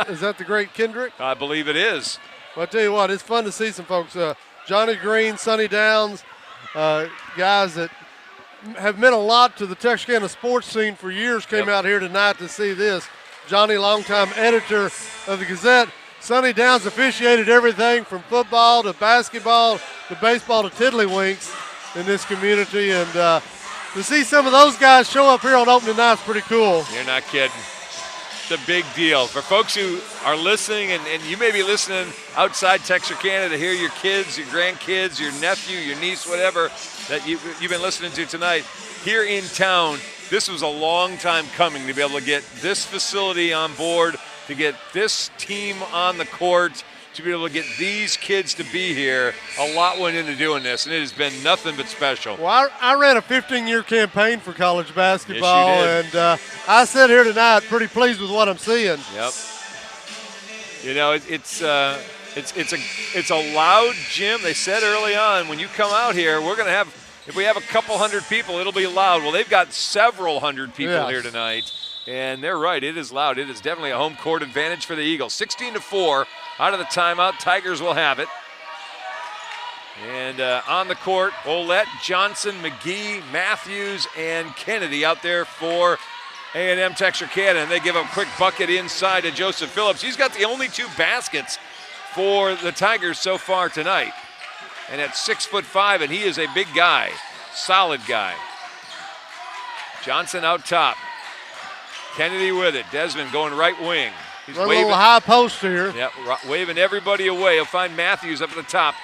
Is that the great Kendrick? I believe it is. Well, I tell you what, it's fun to see some folks. Johnny Green, Sonny Downs, guys that have meant a lot to the Texarkana sports scene for years came out here tonight to see this. Johnny, longtime editor of the Gazette. Sonny Downs officiated everything from football to basketball to baseball to tiddlywinks in this community. And to see some of those guys show up here on opening night is pretty cool. You're not kidding. It's a big deal. For folks who are listening, and you may be listening outside Texarkana to hear your kids, your grandkids, your nephew, your niece, whatever, that you've been listening to tonight, here in town, this was a long time coming to be able to get this facility on board, to get this team on the court, to be able to get these kids to be here. A lot went into doing this, and it has been nothing but special. Well, I ran a 15-year campaign for college basketball, yes, you did. and I sit here tonight pretty pleased with what I'm seeing. Yep. You know, it's a loud gym. They said early on, when you come out here, we're going to have, if we have a couple hundred people, it'll be loud. Well, they've got several hundred people here tonight. And they're right, it is loud. It is definitely a home court advantage for the Eagles. 16-4 out of the timeout. Tigers will have it. And on the court, Olette, Johnson, McGee, Matthews, and Kennedy out there for A&M Texarkana. And they give a quick bucket inside to Joseph Phillips. He's got the only 2 baskets for the Tigers so far tonight. And at 6'5", and he is a big guy, solid guy. Johnson out top. Kennedy with it. Desmond going right wing. He's waving. A little high post here. Yep, waving everybody away. He'll find Matthews up at the top.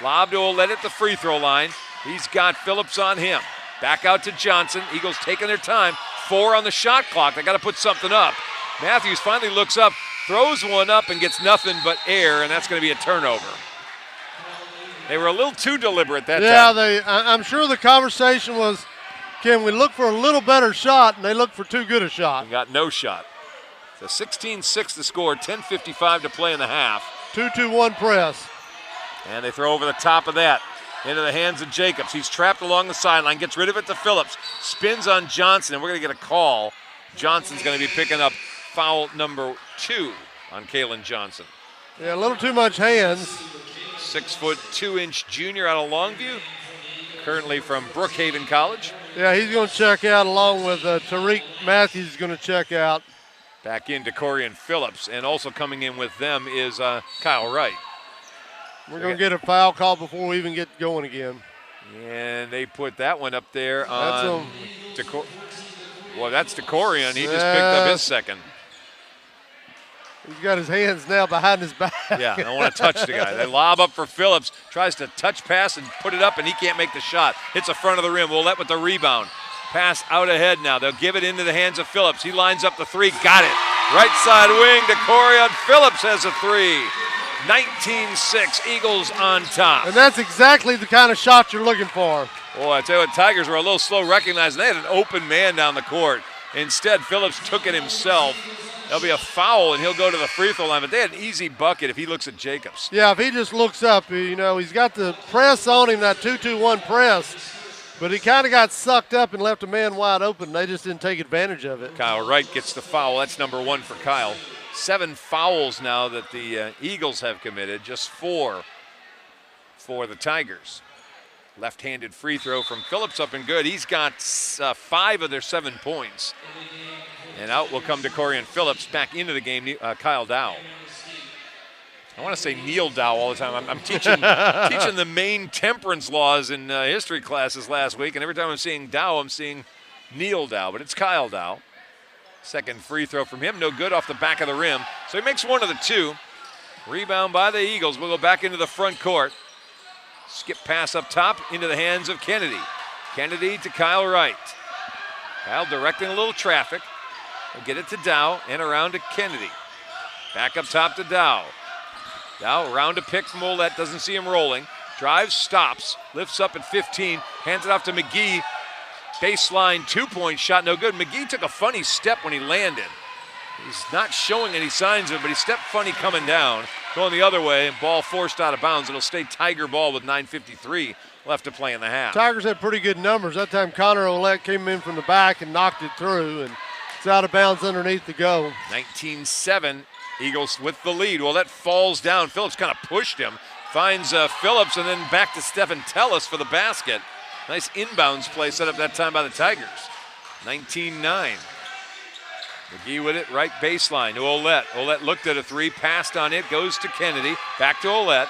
Lob to Olette at the free throw line. He's got Phillips on him. Back out to Johnson. Eagles taking their time. 4 on the shot clock. They got to put something up. Matthews finally looks up, throws one up, and gets nothing but air, and that's going to be a turnover. They were a little too deliberate that time. Yeah, I'm sure the conversation was, can we look for a little better shot? And they looked for too good a shot. Got no shot. So 16-6 the score, 10:55 to play in the half. 2-2-1 press. And they throw over the top of that. Into the hands of Jacobs. He's trapped along the sideline, gets rid of it to Phillips, spins on Johnson, and we're going to get a call. Johnson's going to be picking up foul number 2 on Kalen Johnson. Yeah, a little too much hands. 6'2" junior out of Longview, currently from Brookhaven College. Yeah, he's going to check out along with Tariq Matthews is going to check out. Back into Corian Phillips, and also coming in with them is Kyle Wright. We're going to get a foul call before we even get going again. And they put that one up there on well, that's Corian. He just picked up his second. He's got his hands now behind his back. Yeah, I don't want to touch the guy. They lob up for Phillips, tries to touch pass and put it up, and he can't make the shot. Hits the front of the rim. Willett with the rebound. Pass out ahead now. They'll give it into the hands of Phillips. He lines up the 3. Got it. Right side wing to Corian Phillips has a 3. 19-6, Eagles on top. And that's exactly the kind of shot you're looking for. Boy, I tell you what, Tigers were a little slow recognizing they had an open man down the court. Instead, Phillips took it himself. There'll be a foul, and he'll go to the free throw line. But they had an easy bucket if he looks at Jacobs. Yeah, if he just looks up, you know, he's got the press on him, that 2-2-1 press. But he kind of got sucked up and left a man wide open. They just didn't take advantage of it. Kyle Wright gets the foul. That's number 1 for Kyle. 7 fouls now that the Eagles have committed, just 4 for the Tigers. Left-handed free throw from Phillips up and good. He's got 5 of their 7 points. And out will come to Corian Phillips. Back into the game, Kyle Dow. I want to say Neil Dow all the time. I'm teaching the Maine temperance laws in history classes last week, and every time I'm seeing Dow, I'm seeing Neil Dow, but it's Kyle Dow. Second free throw from him, no good off the back of the rim. So he makes 1 of the 2. Rebound by the Eagles. We'll go back into the front court. Skip pass up top into the hands of Kennedy. Kennedy to Kyle Wright. Kyle directing a little traffic. We'll get it to Dow and around to Kennedy. Back up top to Dow. Dow around to pick from Willett. Doesn't see him rolling. Drives, stops, lifts up at 15, hands it off to McGee. Baseline 2-point shot, no good. McGee took a funny step when he landed. He's not showing any signs of it, but he stepped funny coming down. Going the other way, ball forced out of bounds. It'll stay Tiger ball with 9:53 left to play in the half. Tigers had pretty good numbers. That time Connor Ouellette came in from the back and knocked it through, and it's out of bounds underneath the goal. 19-7, Eagles with the lead. Well, that falls down. Phillips kind of pushed him. Finds Phillips and then back to Stephen Tellis for the basket. Nice inbounds play set up that time by the Tigers. 19-9. McGee with it, right baseline to Ouellette. Ouellette looked at a 3, passed on it, goes to Kennedy. Back to Ouellette.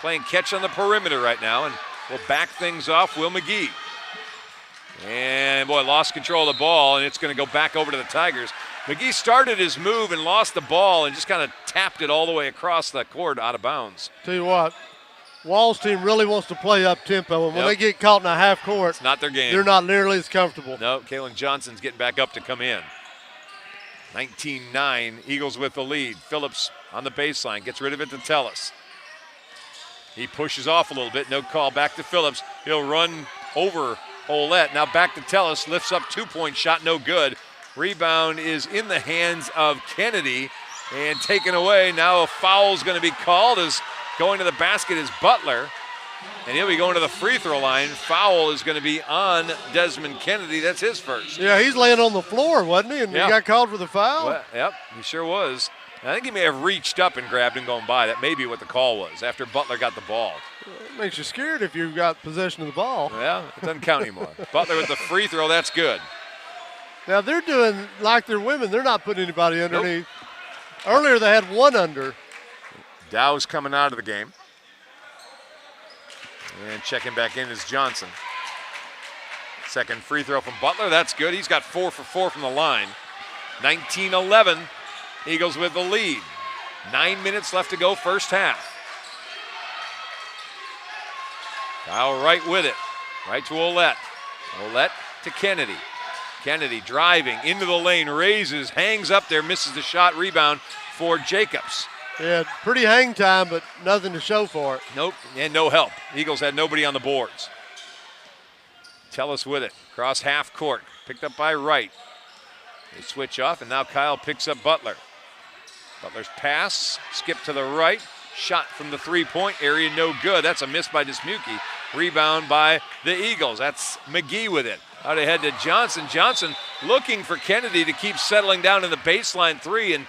Playing catch on the perimeter right now, and will back things off Will McGee. And boy, lost control of the ball, and it's going to go back over to the Tigers. McGee started his move and lost the ball and just kind of tapped it all the way across the court out of bounds. Tell you what, Wall's team really wants to play up tempo, and when they get caught in a half court, it's not their game. They're not nearly as comfortable. No, Kalen Johnson's getting back up to come in. 19-9, Eagles with the lead. Phillips on the baseline, gets rid of it to Tellis. He pushes off a little bit, no call, back to Phillips. He'll run over Ouellette, now back to Tellis, lifts up 2-point shot, no good. Rebound is in the hands of Kennedy and taken away. Now a foul's going to be called as going to the basket is Butler. And he'll be going to the free throw line. Foul is going to be on Desmond Kennedy. That's his first. Yeah, he's laying on the floor, wasn't he? And he got called for the foul? Well, yep, he sure was. I think he may have reached up and grabbed him going by. That may be what the call was after Butler got the ball. It makes you scared if you've got possession of the ball. Yeah, it doesn't count anymore. Butler with the free throw, that's good. Now they're doing like they're women. They're not putting anybody underneath. Nope. Earlier they had 1 under. Dow's coming out of the game. And checking back in is Johnson. Second free throw from Butler, that's good. He's got 4 for 4 from the line. 19-11, Eagles with the lead. 9 minutes left to go, first half. Kyle Wright with it, right to Ouellette. Ouellette to Kennedy. Kennedy driving into the lane, raises, hangs up there, misses the shot, rebound for Jacobs. Yeah, pretty hang time, but nothing to show for it. Nope, and no help. Eagles had nobody on the boards. Tellis with it, across half court, picked up by Wright. They switch off, and now Kyle picks up Butler. Butler's pass, skip to the right, shot from the 3-point area, no good. That's a miss by Dismuke. Rebound by the Eagles. That's McGee with it. Out ahead to Johnson. Johnson looking for Kennedy to keep settling down in the baseline three, and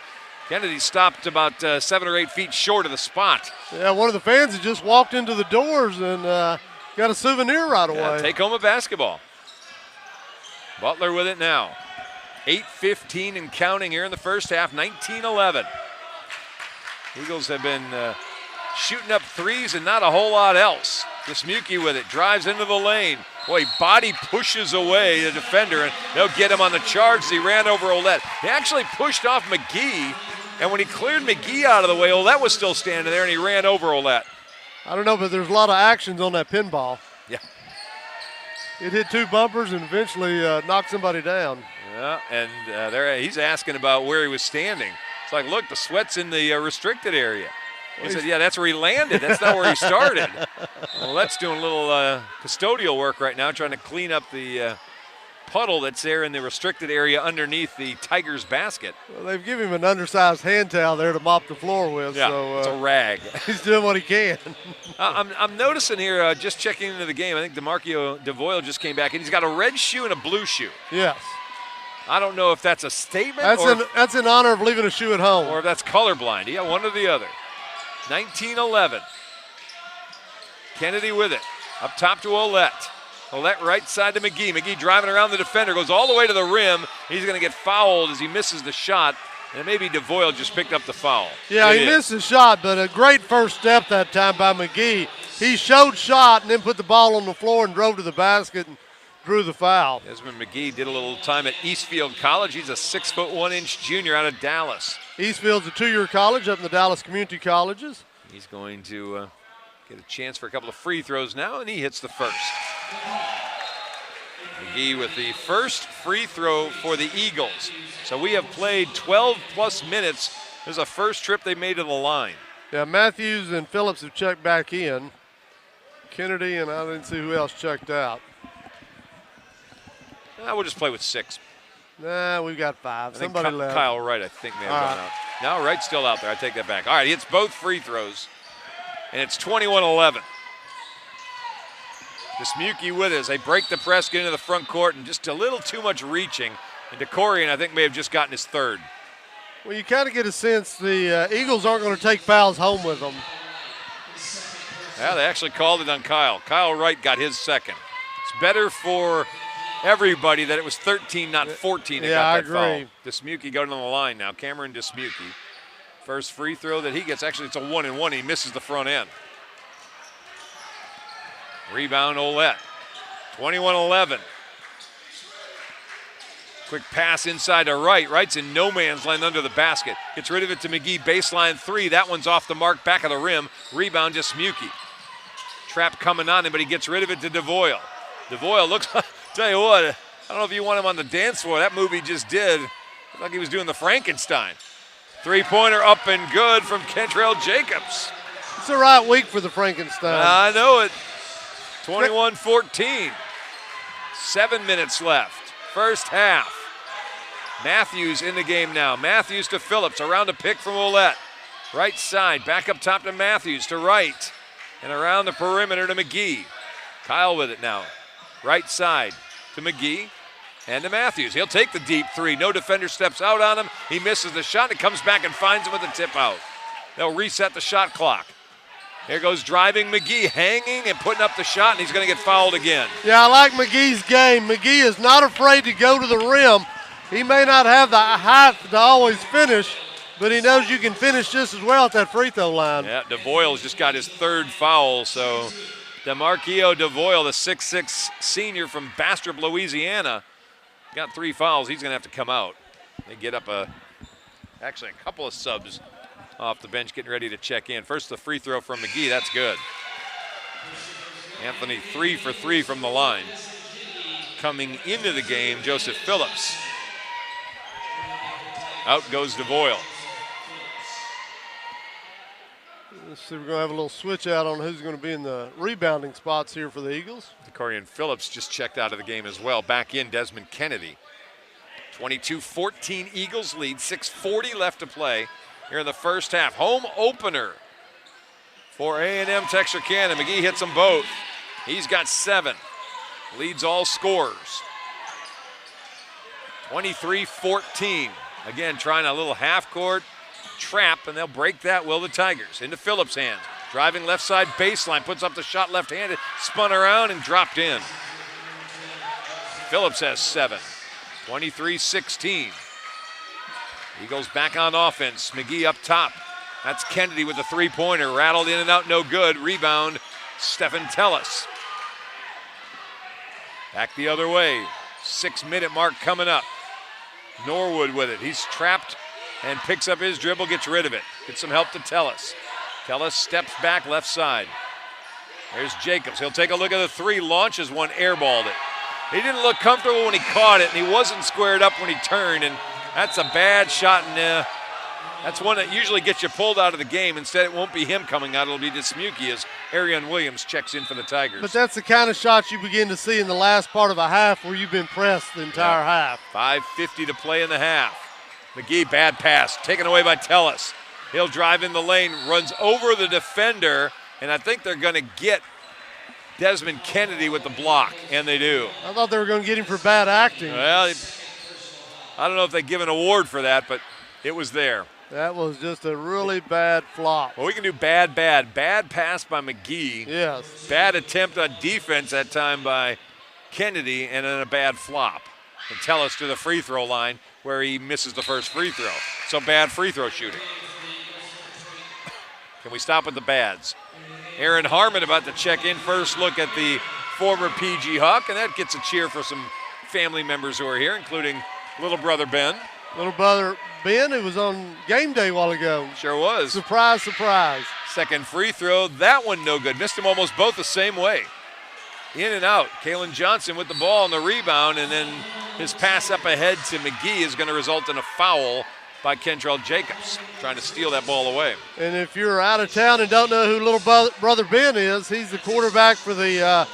Kennedy stopped about 7 or 8 feet short of the spot. Yeah, one of the fans had just walked into the doors and got a souvenir right away. Yeah, take home a basketball. Butler with it now. 8:15 and counting here in the first half, 19-11. Eagles have been shooting up threes and not a whole lot else. Dismuke with it, drives into the lane. Boy, body pushes away the defender, and they'll get him on the charge as he ran over Ouellette. He actually pushed off McGee, and when he cleared McGee out of the way, Ouellette was still standing there, and he ran over Ouellette. I don't know, but there's a lot of actions on that pinball. Yeah. It hit 2 bumpers and eventually knocked somebody down. Yeah, and there he's asking about where he was standing. It's like, look, the sweat's in the restricted area. He said, yeah, that's where he landed. That's not where he started. Well, that's doing a little custodial work right now, trying to clean up the puddle that's there in the restricted area underneath the Tigers basket. Well, they've given him an undersized hand towel there to mop the floor with. Yeah, so, it's a rag. He's doing what he can. I'm noticing here, just checking into the game, I think DeMarco DeVoyle just came back, and he's got a red shoe and a blue shoe. Yes. I don't know if that's a statement that's in honor of leaving a shoe at home. or if that's colorblind. Yeah, one or the other. 19-11. Kennedy with it. Up top to Ouellette. Ouellette right side to McGee. McGee driving around the defender, goes all the way to the rim. He's going to get fouled as he misses the shot. And maybe DeVoyle just picked up the foul. Yeah, he missed the shot, but a great first step that time by McGee. He showed shot and then put the ball on the floor and drove to the basket and drew the foul. Desmond McGee did a little time at Eastfield College. He's a 6'1" junior out of Dallas. Eastfield's a 2-year college up in the Dallas Community Colleges. He's going to get a chance for a couple of free throws now, and he hits the first. McGee with the first free throw for the Eagles. So we have played 12-plus minutes. This is the first trip they made to the line. Yeah, Matthews and Phillips have checked back in. Kennedy and I didn't see who else checked out. We'll just play with 6. Nah, we've got 5. Somebody left. Kyle Wright, I think, may have gone out. No, Wright's still out there. I take that back. All right, he hits both free throws, and it's 21-11. Dismuke with it as they break the press, get into the front court, and just a little too much reaching. And DeCorian, I think, may have just gotten his third. Well, you kind of get a sense the Eagles aren't going to take fouls home with them. Yeah, they actually called it on Kyle. Kyle Wright got his second. It's better for everybody that it was 13, not 14 that got that foul. Dismuke going on the line now. Cameron Dismuke. First free throw that he gets. Actually, it's a 1-and-1. He misses the front end. Rebound Ouellette. 21-11. Quick pass inside to Wright. Wright's in no man's land under the basket. Gets rid of it to McGee. Baseline 3. That one's off the mark, back of the rim. Rebound Dismuke. Trap coming on him, but he gets rid of it to DeVoyle. DeVoyle looks like, tell you what, I don't know if you want him on the dance floor. That move he just did, looked like he was doing the Frankenstein. Three-pointer up and good from Kentrell Jacobs. It's the right week for the Frankenstein. I know it. 21-14. 7 minutes left. First half. Matthews in the game now. Matthews to Phillips. Around a pick from Ouellette. Right side. Back up top to Matthews to Wright. And around the perimeter to McGee. Kyle with it now. Right side to McGee and to Matthews. He'll take the deep 3. No defender steps out on him. He misses the shot and comes back and finds him with a tip out. They'll reset the shot clock. Here goes driving McGee, hanging and putting up the shot, and he's going to get fouled again. Yeah, I like McGee's game. McGee is not afraid to go to the rim. He may not have the height to always finish, but he knows you can finish just as well at that free throw line. Yeah, DeVoyle's just got his 3rd foul, so DeMarco DeVoyle, the 6'6" senior from Bastrop, Louisiana, got 3 fouls. He's going to have to come out. They get up actually a couple of subs off the bench getting ready to check in. First, the free throw from McGee. That's good. Anthony 3 for 3 from the line. Coming into the game, Joseph Phillips. Out goes DeVoyle. Let's see, we're going to have a little switch out on who's going to be in the rebounding spots here for the Eagles. Corian Phillips just checked out of the game as well. Back in Desmond Kennedy. 22-14 Eagles lead. 6:40 left to play here in the first half. Home opener for A&M Texarkana. McGee hits them both. He's got 7. Leads all scorers. 23-14. Again, trying a little half-court trap, and they'll break that, will the Tigers. Into Phillips' hands. Driving left side baseline, puts up the shot left-handed, spun around and dropped in. Phillips has 7. 23-16. Eagles back on offense. McGee up top. That's Kennedy with the three-pointer. Rattled in and out, no good. Rebound, Stephen Tellis. Back the other way. 6-minute mark coming up. Norwood with it. He's trapped and picks up his dribble, gets rid of it. Gets some help to Tellis. Tellis steps back left side. There's Jacobs. He'll take a look at the 3, launches one, airballed it. He didn't look comfortable when he caught it, and he wasn't squared up when he turned, and that's a bad shot, and that's one that usually gets you pulled out of the game. Instead, it won't be him coming out. It'll be Dismuke as Arian Williams checks in for the Tigers. But that's the kind of shots you begin to see in the last part of a half where you've been pressed the entire half. 5:50 to play in the half. McGee, bad pass, taken away by Tellis. He'll drive in the lane, runs over the defender, and I think they're going to get Desmond Kennedy with the block, and they do. I thought they were going to get him for bad acting. Well, I don't know if they give an award for that, but it was there. That was just a really bad flop. Well, we can do bad, bad. Bad pass by McGee. Yes. Bad attempt on defense that time by Kennedy, and then a bad flop. And Tellis to the free throw line where he misses the first free throw. So bad free throw shooting. Can we stop with the bads? Aaron Harmon about to check in. First look at the former PG Hawk, and that gets a cheer for some family members who are here, including little brother Ben. Little brother Ben, who was on game day a while ago. Sure was. Surprise, surprise. Second free throw, that one no good. Missed them almost both the same way. In and out. Kalen Johnson with the ball on the rebound, and then his pass up ahead to McGee is going to result in a foul by Kentrell Jacobs, trying to steal that ball away. And if you're out of town and don't know who little brother Ben is, he's the quarterback for the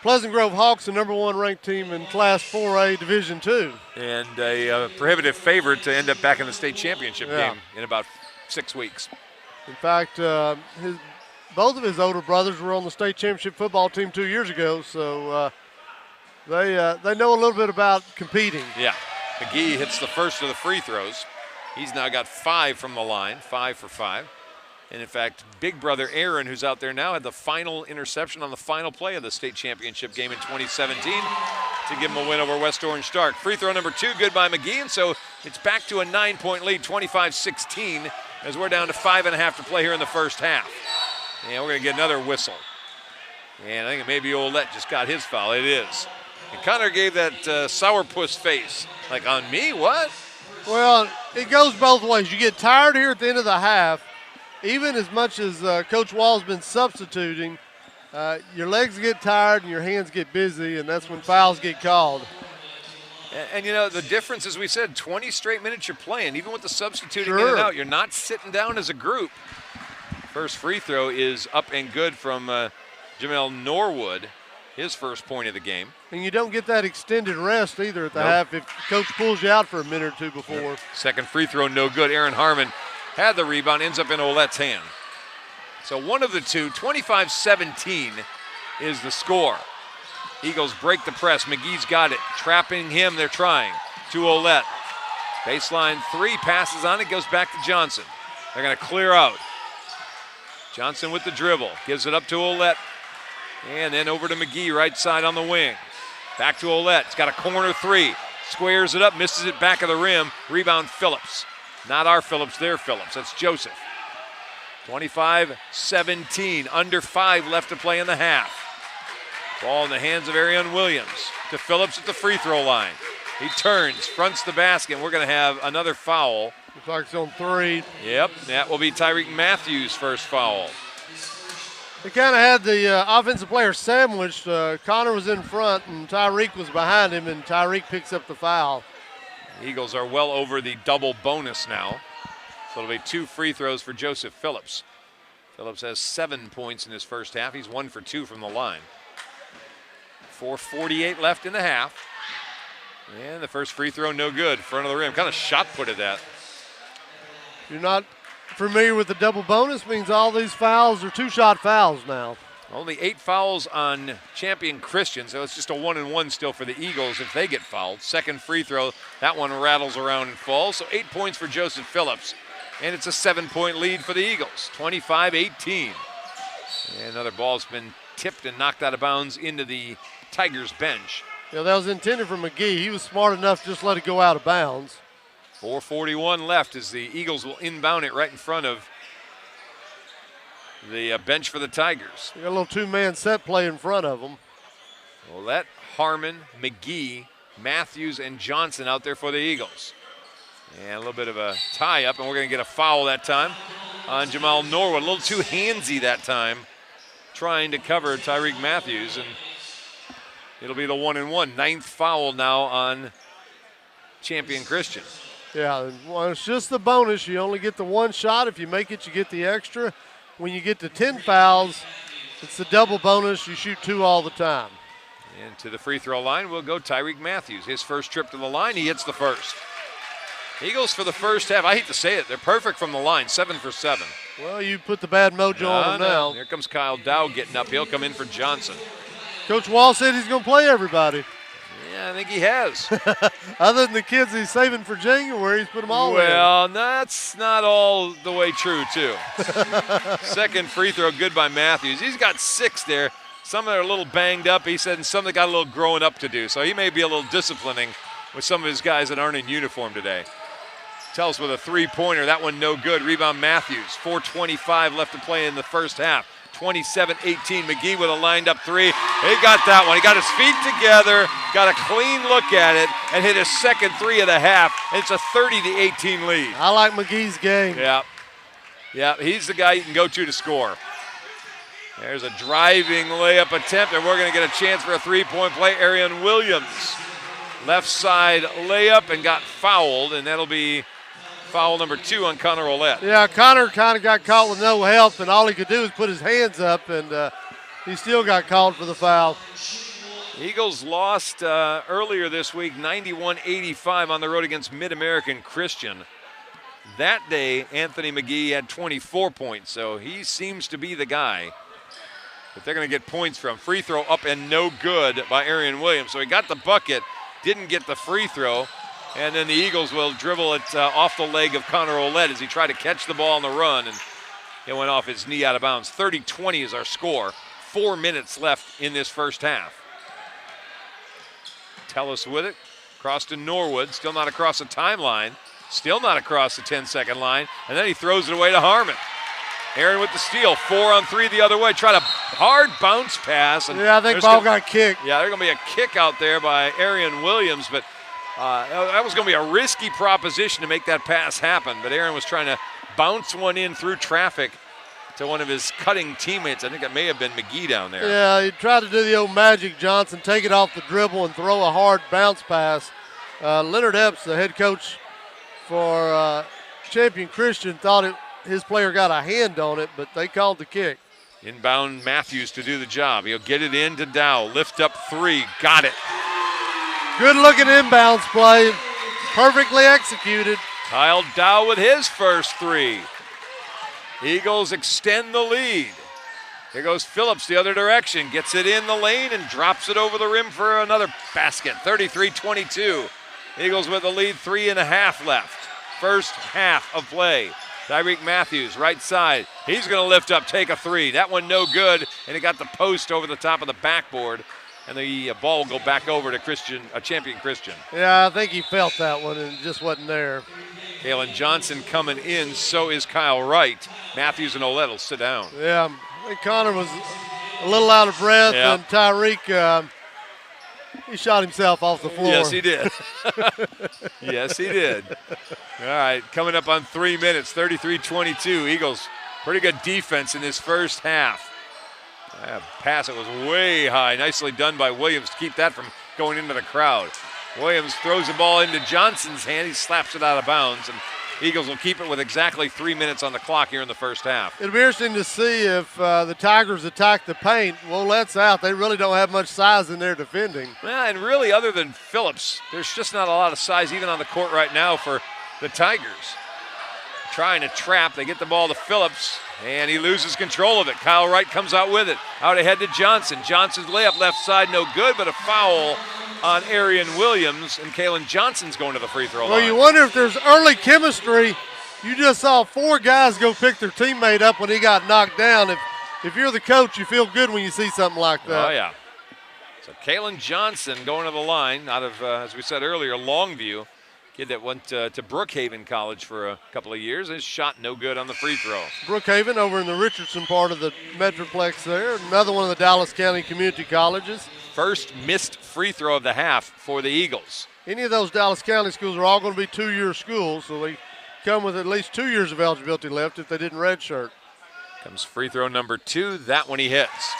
Pleasant Grove Hawks, the #1 ranked team in Class 4A Division II. And a prohibitive favorite to end up back in the state championship game in about 6 weeks. In fact, both of his older brothers were on the state championship football team 2 years ago, so they know a little bit about competing. Yeah, McGee hits the first of the free throws. He's now got 5 from the line, 5 for 5. And in fact, big brother Aaron, who's out there now, had the final interception on the final play of the state championship game in 2017 to give him a win over West Orange Stark. Free throw number 2, good by McGee, and so it's back to a 9-point lead, 25-16, as we're down to 5.5 to play here in the first half. And we're going to get another whistle. And I think maybe Olette just got his foul. It is. And Connor gave that sourpuss face. Like, on me? What? Well, it goes both ways. You get tired here at the end of the half. Even as much as Coach Wall's been substituting, your legs get tired and your hands get busy, and that's when fouls get called. And you know, the difference, as we said, 20 straight minutes you're playing. Even with the substituting in and out, you're not sitting down as a group. First free throw is up and good from Jamel Norwood, his first point of the game. And you don't get that extended rest either at the half if Coach pulls you out for a minute or two before. Yep. Second free throw, no good. Aaron Harmon had the rebound, ends up in Olette's hand. So one of the two, 25-17 is the score. Eagles break the press. McGee's got it. Trapping him, they're trying. To Olette. Baseline 3, passes on it, goes back to Johnson. They're going to clear out. Johnson with the dribble, gives it up to Olette. And then over to McGee, right side on the wing. Back to Olette, he's got a corner 3. Squares it up, misses it back of the rim. Rebound Phillips. Not our Phillips, their Phillips. That's Joseph. 25-17, under 5 left to play in the half. Ball in the hands of Arian Williams to Phillips at the free throw line. He turns, fronts the basket, and we're going to have another foul. Looks like it's on 3. Yep, that will be Tyreek Matthews' first foul. They kind of had the offensive player sandwiched. Connor was in front, and Tyreek was behind him, and Tyreek picks up the foul. Eagles are well over the double bonus now. So it'll be 2 free throws for Joseph Phillips. Phillips has 7 points in his first half. He's 1 for 2 from the line. 4:48 left in the half. And the first free throw, no good. Front of the rim. Kind of shot put at that. You're not familiar with the double bonus, means all these fouls are 2-shot fouls now. Only 8 fouls on Champion Christian, so it's just a 1-and-1 still for the Eagles if they get fouled. Second free throw, that one rattles around and falls. So 8 points for Joseph Phillips, and it's a 7-point lead for the Eagles, 25-18. And another ball's been tipped and knocked out of bounds into the Tigers bench. Yeah, that was intended for McGee. He was smart enough to just let it go out of bounds. 4:41 left as the Eagles will inbound it right in front of the bench for the Tigers. You got a little two-man set play in front of them. Ouellette, Harmon, McGee, Matthews, and Johnson out there for the Eagles. And a little bit of a tie-up, and we're going to get a foul that time on Jamal Norwood. A little too handsy that time, trying to cover Tyreek Matthews, and it'll be the 1-and-1. 9th foul now on Champion Christian. Yeah, well, it's just the bonus. You only get the one shot. If you make it, you get the extra. When you get to 10 fouls, it's the double bonus. You shoot 2 all the time. And to the free throw line will go Tyreek Matthews. His first trip to the line, he hits the first. Eagles for the first half, I hate to say it, they're perfect from the line, 7 for 7. Well, you put the bad mojo on them now. Here comes Kyle Dow getting up. He'll come in for Johnson. Coach Wall said he's going to play everybody. Yeah, I think he has. Other than the kids he's saving for January, he's put them all in. Well, that's not all the way true, too. Second free throw, good by Matthews. He's got 6 there. Some are a little banged up, he said, and some that got a little growing up to do. So he may be a little disciplining with some of his guys that aren't in uniform today. Tells with a 3-pointer. That one no good. Rebound Matthews. 4:25 left to play in the first half. 27-18. McGee with a lined up 3. He got that one. He got his feet together, got a clean look at it, and hit his second 3 of the half. It's a 30-18 lead. I like McGee's game. Yeah, he's the guy you can go to score. There's a driving layup attempt, and we're going to get a chance for a 3-point play. Arian Williams, left side layup, and got fouled, and that'll be foul number 2 on Connor Ouellette. Yeah, Connor kind of got caught with no help, and all he could do was put his hands up, and he still got called for the foul. Eagles lost earlier this week, 91-85 on the road against Mid-American Christian. That day, Anthony McGee had 24 points, so he seems to be the guy that they're going to get points from. Free throw up and no good by Arian Williams. So he got the bucket, didn't get the free throw, and then the Eagles will dribble it off the leg of Connor Ouellette as he tried to catch the ball on the run, and it went off his knee out of bounds. 30-20 is our score. 4 minutes left in this first half. Tellis with it, across to Norwood, still not across the timeline, still not across the 10-second line, and then he throws it away to Harmon. Aaron with the steal, 4 on 3 the other way, try to hard bounce pass. And yeah, I think ball got kicked. Yeah, there's going to be a kick out there by Arian Williams, but that was going to be a risky proposition to make that pass happen, but Aaron was trying to bounce one in through traffic to one of his cutting teammates. I think it may have been McGee down there. Yeah, he tried to do the old Magic Johnson, take it off the dribble and throw a hard bounce pass. Leonard Epps, the head coach for Champion Christian, thought his player got a hand on it, but they called the kick. Inbound Matthews to do the job. He'll get it in to Dow. Lift up 3. Got it. Good looking inbounds play. Perfectly executed. Kyle Dow with his first 3. Eagles extend the lead. Here goes Phillips the other direction. Gets it in the lane and drops it over the rim for another basket. 33-22. Eagles with the lead, 3.5 left. First half of play. Tyreek Matthews, right side. He's going to lift up, take a 3. That one no good, and he got the post over the top of the backboard, and the ball will go back over to Champion Christian. Yeah, I think he felt that one and just wasn't there. Kalen Johnson coming in, so is Kyle Wright. Matthews and Ouellette will sit down. Yeah, I think Connor was a little out of breath, yeah. And Tyreek, he shot himself off the floor. Yes, he did. Yes, he did. All right, coming up on 3 minutes, 33-22. Eagles, pretty good defense in this first half. That pass, it was way high. Nicely done by Williams to keep that from going into the crowd. Williams throws the ball into Johnson's hand. He slaps it out of bounds, and Eagles will keep it with exactly 3 minutes on the clock here in the first half. It'll be interesting to see if the Tigers attack the paint. Well, that's out. They really don't have much size in their defending. Well, and really, other than Phillips, there's just not a lot of size even on the court right now for the Tigers. trying to trap. They get the ball to Phillips, and he loses control of it. Kyle Wright comes out with it. Out ahead to Johnson. Johnson's layup left side, no good, but a foul on Arian Williams, and Kalen Johnson's going to the free throw line. Well, you wonder if there's early chemistry. You just saw 4 guys go pick their teammate up when he got knocked down. If you're the coach, you feel good when you see something like that. Oh, yeah. So Kalen Johnson going to the line out of, as we said earlier, Longview. Kid that went to Brookhaven College for a couple of years. His shot no good on the free throw. Brookhaven over in the Richardson part of the Metroplex there. Another one of the Dallas County community colleges. First missed free throw of the half for the Eagles. Any of those Dallas County schools are all going to be 2-year schools, so they come with at least 2 years of eligibility left if they didn't redshirt. Comes free throw number 2. That one he hits.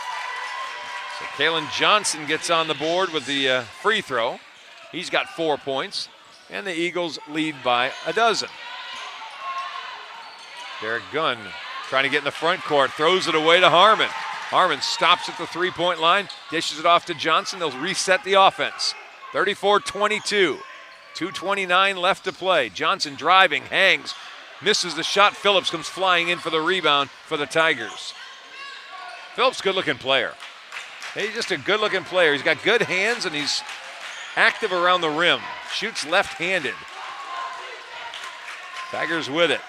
So Kalen Johnson gets on the board with the free throw. He's got 4 points, and the Eagles lead by a dozen. Derek Gunn trying to get in the front court, throws it away to Harmon. Harmon stops at the three-point line, dishes it off to Johnson. They'll reset the offense. 34-22. 2:29 left to play. Johnson driving, hangs, misses the shot. Phillips comes flying in for the rebound for the Tigers. Phillips, good-looking player. He's just a good-looking player. He's got good hands, and he's active around the rim. Shoots left-handed. Tigers with it.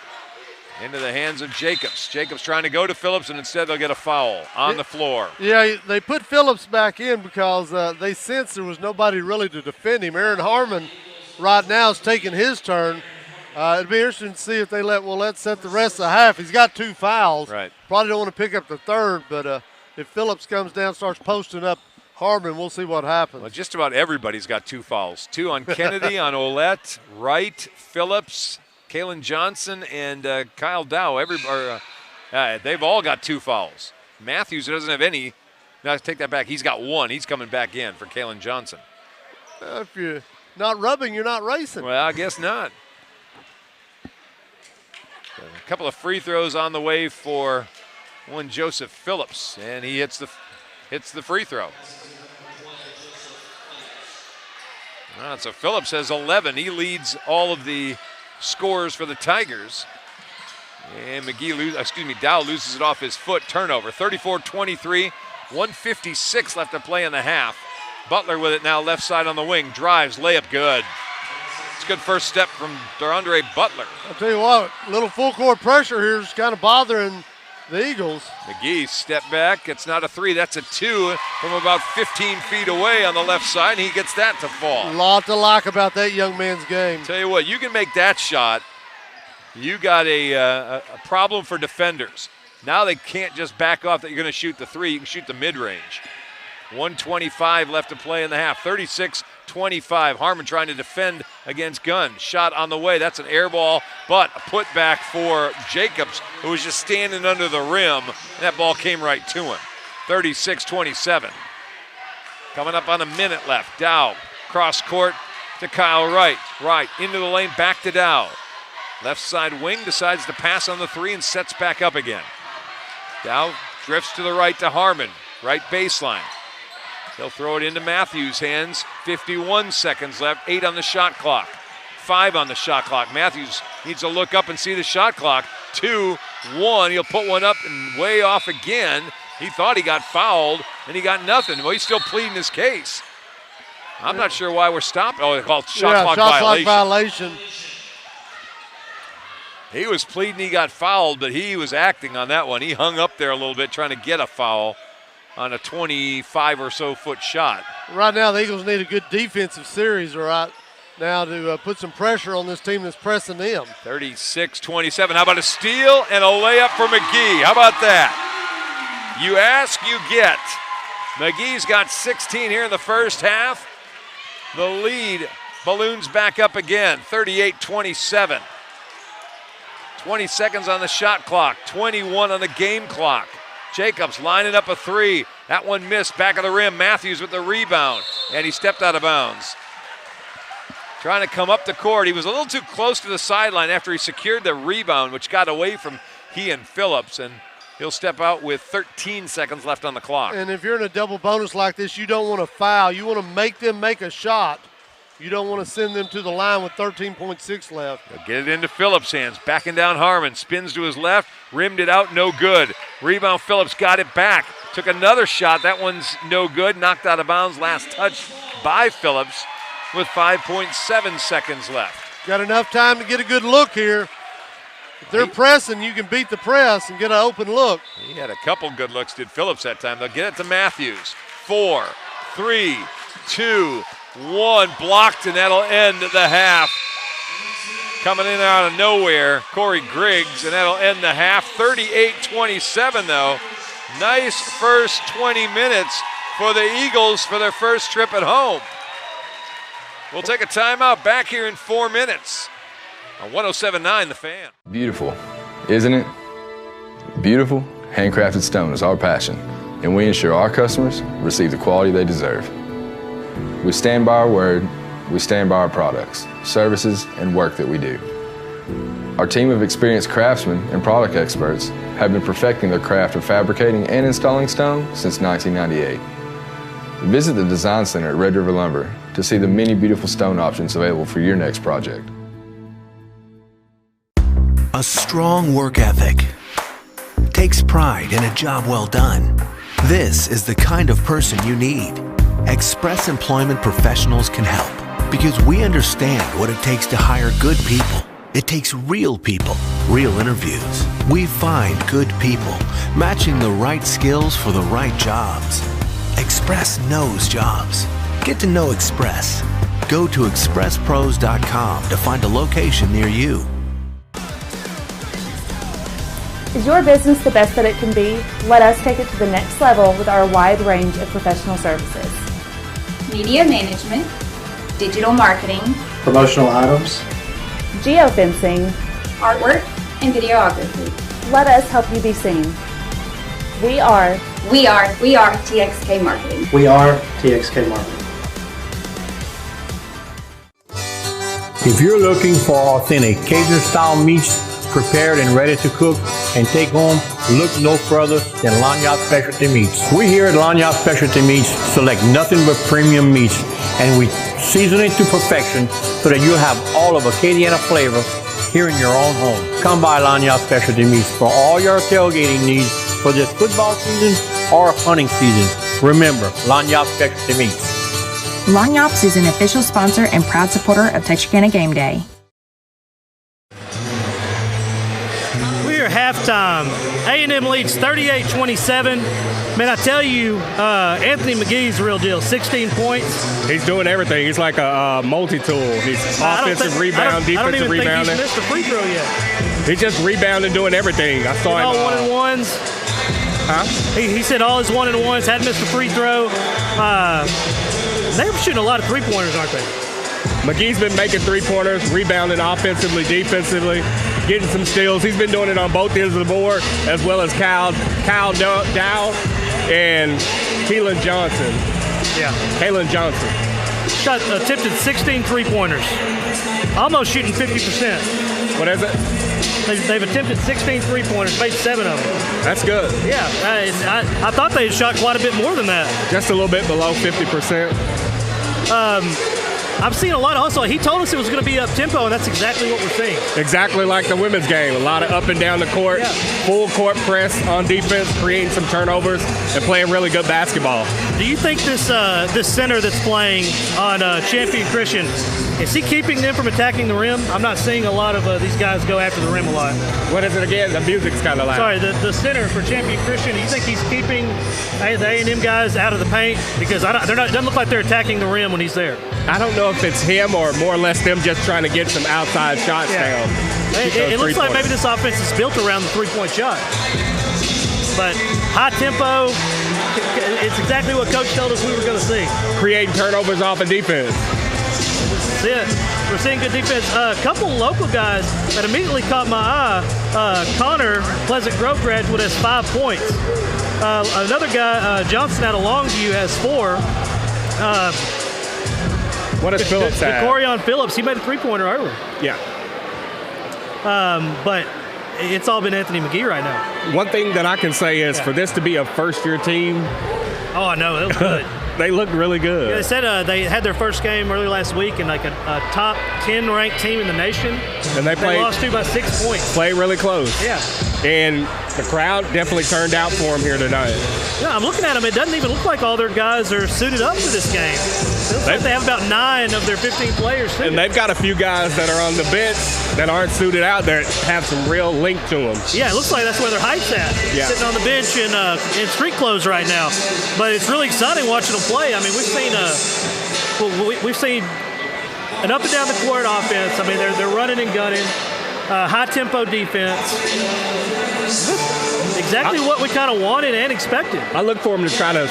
Into the hands of Jacobs. Jacobs trying to go to Phillips, and instead they'll get a foul on the floor. Yeah, they put Phillips back in because they sensed there was nobody really to defend him. Aaron Harmon right now is taking his turn. It'd be interesting to see if they let set the rest of the half. He's got 2 fouls. Right. Probably don't want to pick up the third, but if Phillips comes down, starts posting up Harmon, we'll see what happens. Well, just about everybody's got 2 fouls. 2 on Kennedy, on Ouellette, Wright, Phillips, Kalen Johnson, and Kyle Dow. They've all got 2 fouls. Matthews doesn't have any. Now, take that back. He's got 1. He's coming back in for Kalen Johnson. If you're not rubbing, you're not racing. Well, I guess not. A couple of free throws on the way for one Joseph Phillips, and he hits the free throw. So Phillips has 11. He leads all of the scores for the Tigers. And Dow loses it off his foot. Turnover. 34-23. 1:56 left to play in the half. Butler with it now, left side on the wing. Drives, layup, good. It's a good first step from DeAndre Butler. I'll tell you what, a little full court pressure here is kind of bothering the Eagles. McGee step back. It's not a 3. That's a 2 from about 15 feet away on the left side. And he gets that to fall. A lot to like about that young man's game. Tell you what, you can make that shot. You got a problem for defenders. Now they can't just back off that you're going to shoot the 3. You can shoot the mid-range. 1:25 left to play in the half. 36-25. Harmon trying to defend against Gunn. Shot on the way. That's an air ball, but a putback for Jacobs, who was just standing under the rim. And that ball came right to him. 36-27. Coming up on a minute left. Dow, cross court to Kyle Wright. Wright into the lane, back to Dow. Left side wing, decides to pass on the 3 and sets back up again. Dow drifts to the right to Harmon. Right baseline. He'll throw it into Matthews' hands. 51 seconds left. 8 on the shot clock. 5 on the shot clock. Matthews needs to look up and see the shot clock. 2, 1. He'll put one up and way off again. He thought he got fouled, and he got nothing. Well, he's still pleading his case. I'm not sure why we're stopping. Oh, they called shot clock violation. He was pleading he got fouled, but he was acting on that one. He hung up there a little bit trying to get a foul on a 25 or so foot shot. Right now, the Eagles need a good defensive series right now to put some pressure on this team that's pressing them. 36-27. How about a steal and a layup for McGee? How about that? You ask, you get. McGee's got 16 here in the first half. The lead balloons back up again, 38-27. 20 seconds on the shot clock, 21 on the game clock. Jacobs lining up a 3. That one missed, back of the rim. Matthews with the rebound, and he stepped out of bounds. Trying to come up the court. He was a little too close to the sideline after he secured the rebound, which got away from he and Phillips, and he'll step out with 13 seconds left on the clock. And if you're in a double bonus like this, you don't want to foul. You want to make them make a shot. You don't want to send them to the line with 13.6 left. They'll get it into Phillips' hands. Backing down Harmon. Spins to his left. Rimmed it out. No good. Rebound Phillips got it back. Took another shot. That one's no good. Knocked out of bounds. Last touch by Phillips with 5.7 seconds left. Got enough time to get a good look here. If they're pressing, you can beat the press and get an open look. He had a couple good looks, did Phillips that time. They'll get it to Matthews. 4, 3, 2, 1. Blocked, and that'll end the half. Coming in out of nowhere, Corey Griggs, and that'll end the half. 38-27, though. Nice first 20 minutes for the Eagles for their first trip at home. We'll take a timeout. Back here in 4 minutes on 107.9 The Fan. Beautiful, isn't it? Beautiful, handcrafted stone is our passion, and we ensure our customers receive the quality they deserve. We stand by our word, we stand by our products, services, and work that we do. Our team of experienced craftsmen and product experts have been perfecting their craft of fabricating and installing stone since 1998. Visit the Design Center at Red River Lumber to see the many beautiful stone options available for your next project. A strong work ethic takes pride in a job well done. This is the kind of person you need. Express Employment Professionals can help because we understand what it takes to hire good people. It takes real people, real interviews. We find good people, matching the right skills for the right jobs. Express knows jobs. Get to know Express. Go to expresspros.com to find a location near you. Is your business the best that it can be? Let us take it to the next level with our wide range of professional services. Media management, digital marketing, promotional items, geofencing, artwork, and videography. Let us help you be seen. We are TXK Marketing. We are TXK Marketing. If you're looking for authentic Cajun-style meats prepared and ready to cook and take home, look no further than Lanyard Specialty Meats. We here at Lanyard Specialty Meats select nothing but premium meats, and we season it to perfection so that you'll have all of Acadiana flavor here in your own home. Come by Lanyard Specialty Meats for all your tailgating needs for this football season or hunting season. Remember, Lanyard Specialty Meats. Lanyards is an official sponsor and proud supporter of Texarkana Game Day. We're halftime. A&M leads 38-27. Man, I tell you, Anthony McGee's the real deal. 16 points. He's doing everything. He's like a multi-tool. He's offensive rebound, defensive rebounding. I don't even think he's missed a free throw yet. He's just rebounding, doing everything. I saw him. All one-and-ones. Huh? He said all his one-and-ones, hadn't missed a free throw. They're shooting a lot of three-pointers, aren't they? McGee's been making three-pointers, rebounding offensively, defensively, getting some steals. He's been doing it on both ends of the board, as well as Kyle Dow and Keelan Johnson. Yeah. Kalen Johnson. Shot attempted 16 three-pointers. Almost shooting 50%. What is it? They've attempted 16 three-pointers, made 7 of them. That's good. Yeah, I thought they had shot quite a bit more than that. Just a little bit below 50%. I've seen a lot of hustle. He told us it was going to be up-tempo, and that's exactly what we're seeing. Exactly like the women's game. A lot of up and down the court, full court press on defense, creating some turnovers, and playing really good basketball. Do you think this center that's playing on Champion Christian, is he keeping them from attacking the rim? I'm not seeing a lot of these guys go after the rim a lot. What is it again? The music's kind of loud. Sorry, the center for Champion Christian, do you think he's keeping the A&M guys out of the paint? Because it doesn't look like they're attacking the rim when he's there. I don't know if it's him or more or less them just trying to get some outside shots down. It looks like maybe this offense is built around the three-point shot. But high tempo, it's exactly what Coach told us we were going to see. Creating turnovers off of defense. That's it. We're seeing good defense. A couple local guys that immediately caught my eye. Connor, Pleasant Grove graduate, has 5 points. Another guy, Johnson out of Longview, has 4. What does Phillips have? Corian Phillips, he made a three-pointer earlier. Yeah. But it's all been Anthony McGee right now. One thing that I can say is for this to be a first-year team. Oh, I know. That was good. they looked really good. Yeah, they said they had their first game early last week in like a top 10 ranked team in the nation. And they lost to by 6 points. Played really close. Yeah. And the crowd definitely turned out for them here tonight. Yeah, I'm looking at them. It doesn't even look like all their guys are suited up for this game. It looks like they have about 9 of their 15 players suited. And they've got a few guys that are on the bench that aren't suited out there have some real link to them. Yeah, it looks like that's where their height's at. Yeah. Sitting on the bench in street clothes right now. But it's really exciting watching them play. I mean, we've seen an up and down the court offense. I mean, they're running and gunning. High tempo defense. Exactly what we kind of wanted and expected. I look for them to try to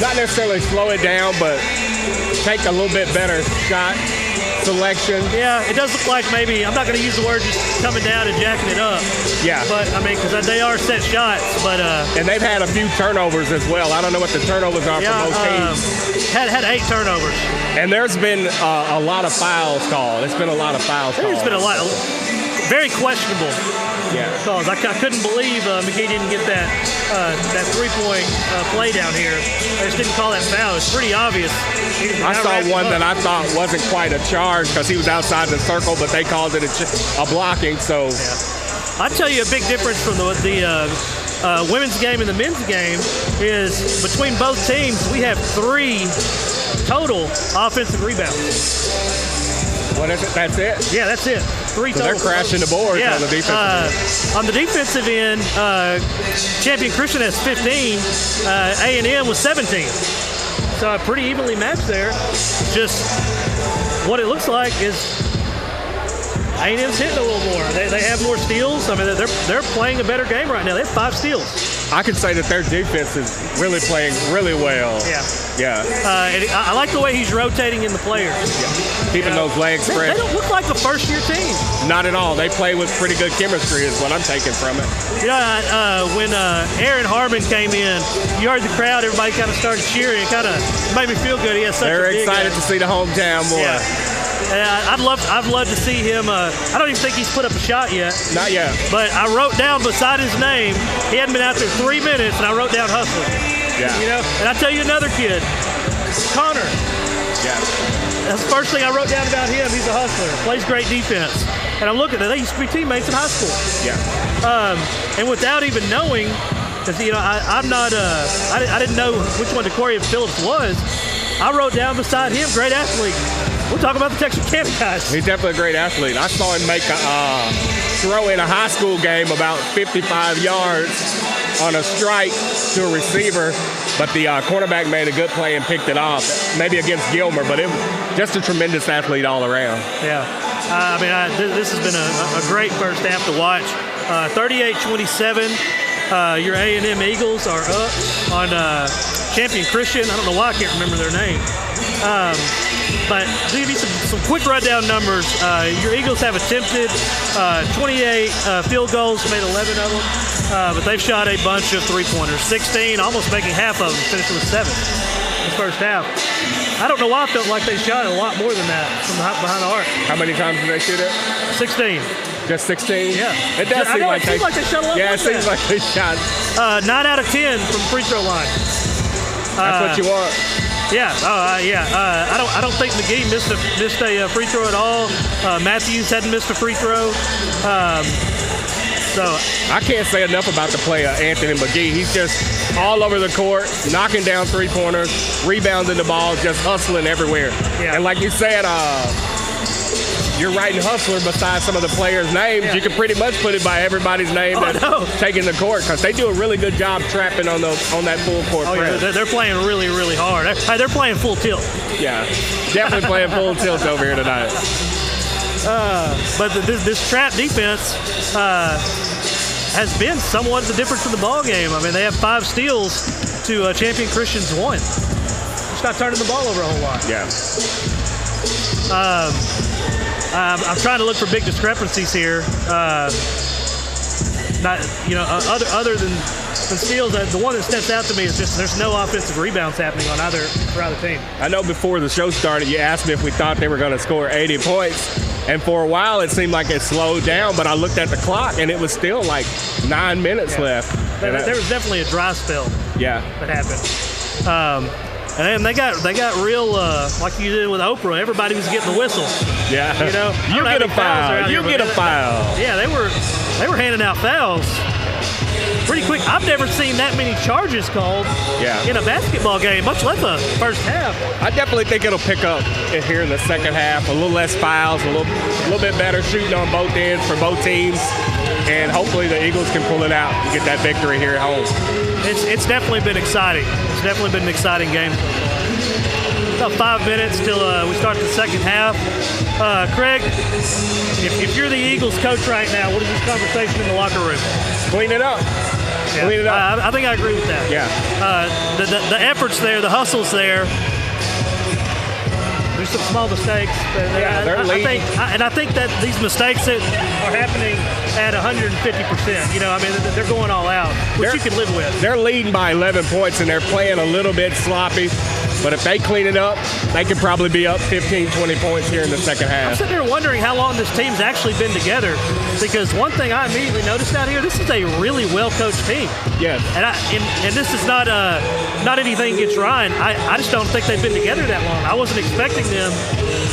not necessarily slow it down, but take a little bit better shot selection. Yeah, it does look like maybe, I'm not going to use the word just coming down and jacking it up. Yeah. But, I mean, because they are set shots. But and they've had a few turnovers as well. I don't know what the turnovers are for most teams. Had 8 turnovers. And there's been a lot of fouls called. It's been a lot of fouls called. There's been a lot. Very questionable. Yeah. Calls. I couldn't believe McGee didn't get that three-point play down here. They just didn't call that foul. It's pretty obvious. I saw one that I thought wasn't quite a charge because he was outside the circle, but they called it a blocking. So yeah. I'd tell you a big difference from the women's game and the men's game is between both teams, we have 3 total offensive rebounds. What is it? That's it? Yeah, that's it. 3 total. They're crashing the boards on the defensive end. On the defensive end, Champion Christian has 15. A&M was 17. So pretty evenly matched there. Just what it looks like is A&M's hitting a little more. They have more steals. I mean, they're playing a better game right now. They have 5 steals. I can say that their defense is really playing really well. Yeah. Yeah. And I like the way he's rotating in the players. Yeah. Keeping those legs fresh. They don't look like a first-year team. Not at all. They play with pretty good chemistry is what I'm taking from it. When Aaron Harmon came in, you heard the crowd, everybody kind of started cheering. It kind of made me feel good. He has such They're excited to see the hometown boy. Yeah. I'd love to see him. I don't even think he's put up a shot yet. Not yet. But I wrote down beside his name, he hadn't been out there 3 minutes, and I wrote down hustler. Yeah. You know, and I tell you another kid, Connor. Yeah. That's the first thing I wrote down about him. He's a hustler. Plays great defense. And I'm looking at they used to be teammates in high school. Yeah. And without even knowing, because I'm not. I didn't know which one Decoria Phillips was. I wrote down beside him, great athlete. We'll talk about the Texarkana guys. He's definitely a great athlete. I saw him make a throw in a high school game about 55 yards on a strike to a receiver, but the cornerback made a good play and picked it off, maybe against Gilmer, but it was just a tremendous athlete all around. Yeah. This has been a great first half to watch. 38-27. Your A&M Eagles are up on Champion Christian. I don't know why I can't remember their name. But to give you some quick rundown numbers, your Eagles have attempted 28 field goals, made 11 of them, but they've shot a bunch of three-pointers, 16, almost making half of them, finishing with 7 in the first half. I don't know why I felt like they shot a lot more than that from behind the arc. How many times did they shoot it? 16. Just 16? Yeah. It does seem like they shot a lot. Yeah, it seems like they shot. 9 out of 10 from free throw line. That's what you want. Yeah, I don't think McGee missed a free throw at all. Matthews hadn't missed a free throw. So I can't say enough about the play of Anthony McGee. He's just all over the court, knocking down three-pointers, rebounding the ball, just hustling everywhere. Yeah. And like you said, you're writing hustler beside some of the players' names. Yeah. You can pretty much put it by everybody's name that's taking the court because they do a really good job trapping on that full court press. Yeah, they're playing really, really hard. They're playing full tilt. Yeah, definitely playing full tilt over here tonight. But this trap defense has been somewhat the difference in the ball game. I mean, they have 5 steals to Champion Christian's 1. Just not turning the ball over a whole lot. Yeah. I'm trying to look for big discrepancies here. Other than steals, the one that steps out to me is just there's no offensive rebounds happening on either team. I know before the show started, you asked me if we thought they were going to score 80 points. And for a while, it seemed like it slowed down, but I looked at the clock, and it was still like 9 minutes left. There was definitely a dry spell that happened. And they got real, like you did with Oprah. Everybody was getting the whistle. Yeah. You know, You get a foul. You get a foul. Yeah, they were handing out fouls pretty quick. I've never seen that many charges called in a basketball game, much less the first half. I definitely think it'll pick up here in the second half. A little less fouls, a little bit better shooting on both ends for both teams, and hopefully the Eagles can pull it out and get that victory here at home. It's definitely been exciting. It's definitely been an exciting game. About 5 minutes till we start the second half. Craig, if you're the Eagles coach right now, what is this conversation in the locker room? Clean it up. Yeah. Clean it up. I think I agree with that. Yeah. The effort's there, the hustle's there. There's some small mistakes. But I think that these mistakes that are happening at 150%. You know, I mean, they're going all out, which you can live with. They're leading by 11 points, and they're playing a little bit sloppy. But if they clean it up, they could probably be up 15, 20 points here in the second half. I'm sitting there wondering how long this team's actually been together, because one thing I immediately noticed out here, this is a really well-coached team. Yeah. And this is not anything against Ryan. I just don't think they've been together that long. I wasn't expecting them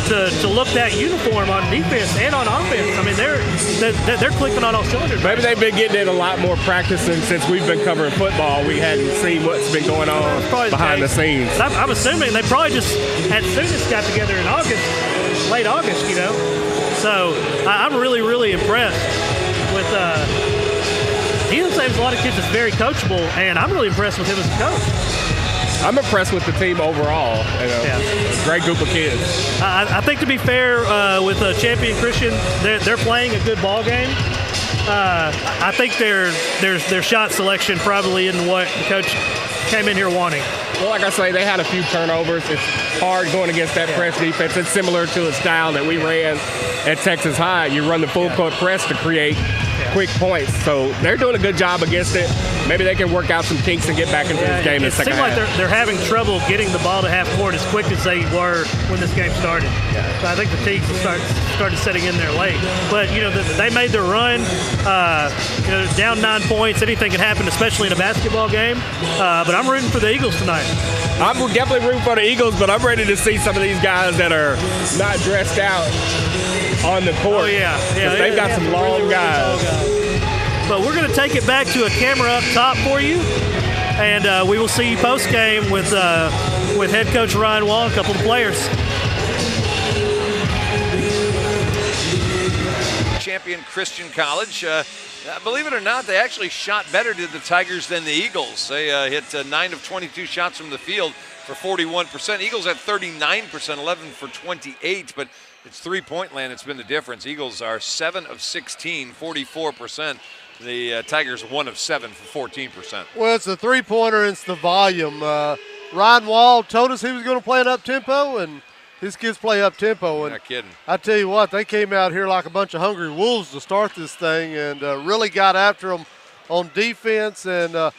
to look that uniform on defense and on offense. I mean, they're clicking on all cylinders. Maybe they've been getting in a lot more practicing since we've been covering football. We hadn't seen what's been going on behind the scenes. I'm assuming they probably just at soonest got together in August, late August, you know. So I'm really, really impressed with. He saves a lot of kids that's very coachable, and I'm really impressed with him as a coach. I'm impressed with the team overall. You know, great group of kids. I think, to be fair, with Champion Christian, they're playing a good ball game. I think their shot selection probably isn't what the coach came in here wanting. Well, like I say, they had a few turnovers. It's hard going against that press defense. It's similar to a style that we ran at Texas High. You run the full court press to create quick points. So they're doing a good job against it. Maybe they can work out some kinks and get back into this game in the second half. It seems like they're having trouble getting the ball to half court as quick as they were when this game started. Yeah. So I think the teams started setting in there late. But, you know, they made their run. You know, down 9 points. Anything can happen, especially in a basketball game. But I'm rooting for the Eagles tonight. I'm definitely rooting for the Eagles, but I'm ready to see some of these guys that are not dressed out on the court. Oh, yeah. They've got some long guys. But we're going to take it back to a camera up top for you, and we will see you post-game with head coach Ryan Wall and a couple of players. Champion Christian College. Believe it or not, they actually shot better to the Tigers than the Eagles. They hit 9 of 22 shots from the field for 41%. Eagles had 39%, 11 for 28, but it's three-point land that's been the difference. Eagles are 7 of 16, 44%. The Tigers 1 of 7 for 14%. Well, it's the three-pointer, it's the volume. Ryan Wall told us he was going to play an up-tempo, and his kids play up-tempo. And not kidding. I tell you what, they came out here like a bunch of hungry wolves to start this thing and really got after them on defense and on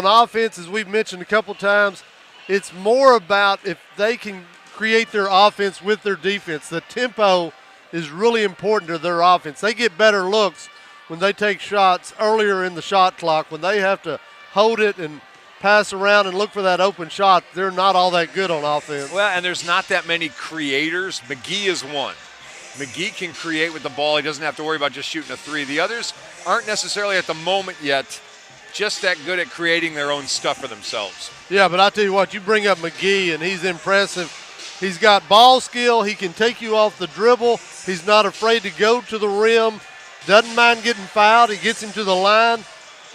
offense, as we've mentioned a couple times. It's more about if they can create their offense with their defense. The tempo is really important to their offense. They get better looks when they take shots earlier in the shot clock. When they have to hold it and pass around and look for that open shot, they're not all that good on offense. Well, and there's not that many creators. McGee is one. McGee can create with the ball. He doesn't have to worry about just shooting a three. The others aren't necessarily at the moment yet just that good at creating their own stuff for themselves. Yeah, but I tell you what, you bring up McGee, and he's impressive. He's got ball skill. He can take you off the dribble. He's not afraid to go to the rim. Doesn't mind getting fouled. He gets him to the line.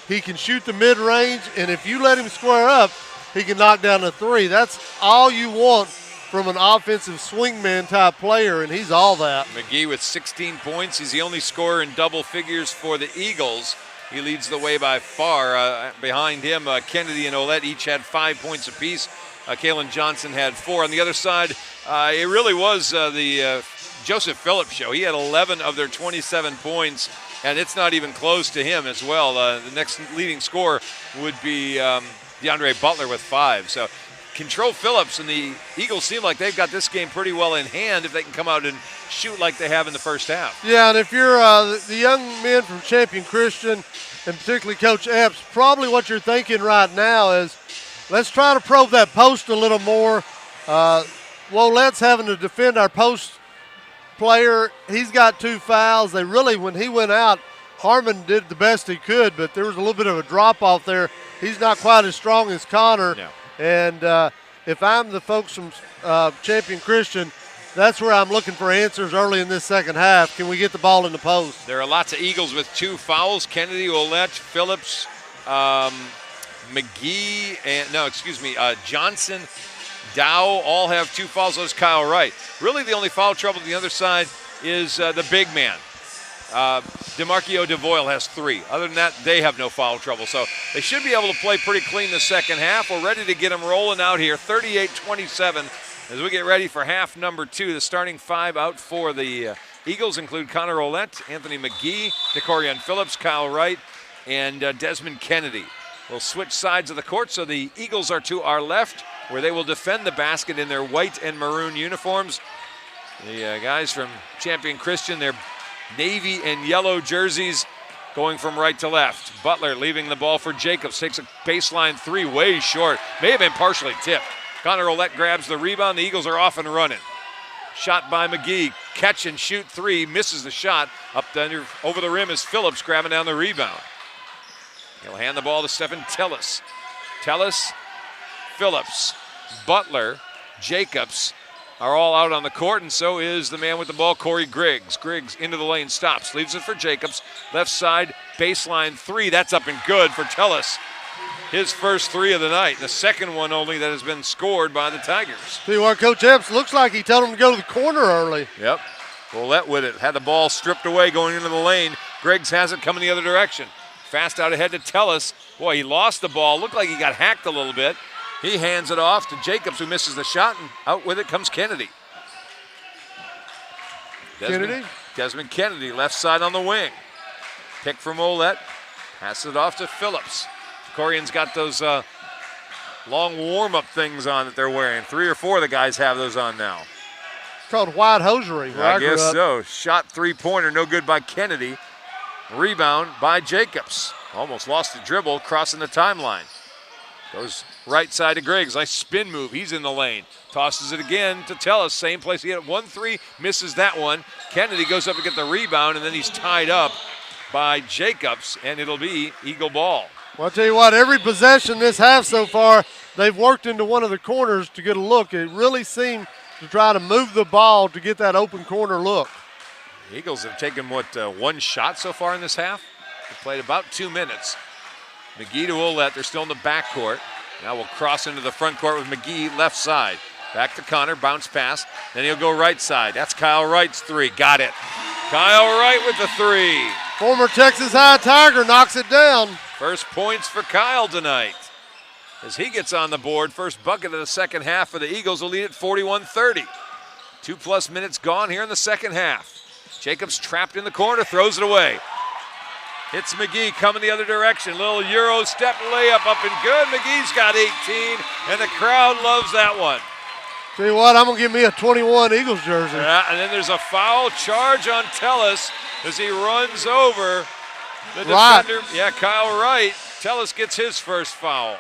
He can shoot the mid-range, and if you let him square up, he can knock down a three. That's all you want from an offensive swingman type player, and he's all that. McGee with 16 points. He's the only scorer in double figures for the Eagles. He leads the way by far. Behind him, Kennedy and Olette each had 5 points apiece. Kalen Johnson had 4. On the other side, it really was the Joseph Phillips show. He had 11 of their 27 points, and it's not even close to him as well. The next leading scorer would be DeAndre Butler with 5. So control Phillips, and the Eagles seem like they've got this game pretty well in hand if they can come out and shoot like they have in the first half. Yeah, and if you're the young men from Champion Christian, and particularly Coach Epps, probably what you're thinking right now is, Let's try to probe that post a little more. Wolet's having to defend our post player. He's got 2 fouls. They really, when he went out, Harmon did the best he could, but there was a little bit of a drop-off there. He's not quite as strong as Connor. No. And if I'm the folks from Champion Christian, that's where I'm looking for answers early in this second half. Can we get the ball in the post? There are lots of Eagles with 2 fouls. Kennedy, Ouellette, Phillips, McGee, and Johnson, Dow all have 2 fouls. Those Kyle Wright. Really the only foul trouble on the other side is the big man. DeMarquio DeVoyle has 3. Other than that, they have no foul trouble. So they should be able to play pretty clean the second half. We're ready to get them rolling out here. 38-27 as we get ready for half number 2. The starting 5 out for the Eagles include Connor Ouellette, Anthony McGee, DeCorian Phillips, Kyle Wright, and Desmond Kennedy. We'll switch sides of the court, so the Eagles are to our left, where they will defend the basket in their white and maroon uniforms. The guys from Champion Christian, their navy and yellow jerseys, going from right to left. Butler leaving the ball for Jacobs, takes a baseline 3, way short. May have been partially tipped. Connor Ouellette grabs the rebound. The Eagles are off and running. Shot by McGee, catch and shoot 3, misses the shot. Up under, over the rim is Phillips grabbing down the rebound. He'll hand the ball to Stephen Tellis. Tellis, Phillips, Butler, Jacobs are all out on the court, and so is the man with the ball, Corey Griggs. Griggs into the lane, stops, leaves it for Jacobs. Left side, baseline 3, that's up and good for Tellis. His first 3 of the night, the second one only that has been scored by the Tigers. See what Coach Epps looks like he told him to go to the corner early. Yep. Ouellette with it, had the ball stripped away going into the lane. Griggs has it coming the other direction. Fast out ahead to Tellis. Boy, he lost the ball. Looked like he got hacked a little bit. He hands it off to Jacobs, who misses the shot, and out with it comes Kennedy. Desmond Kennedy, left side on the wing. Pick from Ouellette. Passes it off to Phillips. Corian's got those long warm-up things on that they're wearing. 3 or 4 of the guys have those on now. It's called white hosiery. I guess so. Shot 3-pointer, no good by Kennedy. Rebound by Jacobs. Almost lost the dribble, crossing the timeline. Goes right side to Griggs. Nice spin move. He's in the lane. Tosses it again to Tellis. Same place he had it. 1-3. Misses that one. Kennedy goes up to get the rebound, and then he's tied up by Jacobs, and it'll be Eagle ball. Well, I'll tell you what, every possession this half so far, they've worked into one of the corners to get a look. It really seemed to try to move the ball to get that open corner look. The Eagles have taken, 1 shot so far in this half? They played about 2 minutes. McGee to Ouellette, they're still in the backcourt. Now we'll cross into the front court with McGee left side. Back to Connor, bounce pass. Then he'll go right side. That's Kyle Wright's 3. Got it. Kyle Wright with the 3. Former Texas High Tiger knocks it down. First points for Kyle tonight. As he gets on the board, first bucket of the second half for the Eagles will lead at 41-30. 2+ minutes gone here in the second half. Jacobs trapped in the corner, throws it away. Hits McGee coming the other direction. Little Euro step layup up and good. McGee's got 18, and the crowd loves that one. Tell you what, I'm going to give me a 21 Eagles jersey. Yeah, and then there's a foul charge on Tellis as he runs over the defender. Yeah, Kyle Wright. Tellis gets his first foul.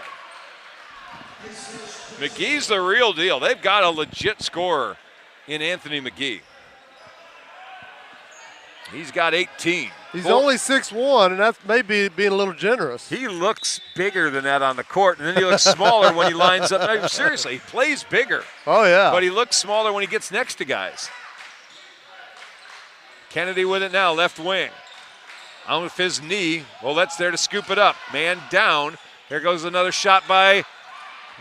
McGee's the real deal. They've got a legit scorer in Anthony McGee. He's got 18. He's only 6'1", and that's maybe being a little generous. He looks bigger than that on the court, and then he looks smaller when he lines up. No, seriously, he plays bigger. Oh, yeah. But he looks smaller when he gets next to guys. Kennedy with it now, left wing. On with his knee. Well, that's there to scoop it up. Man down. Here goes another shot by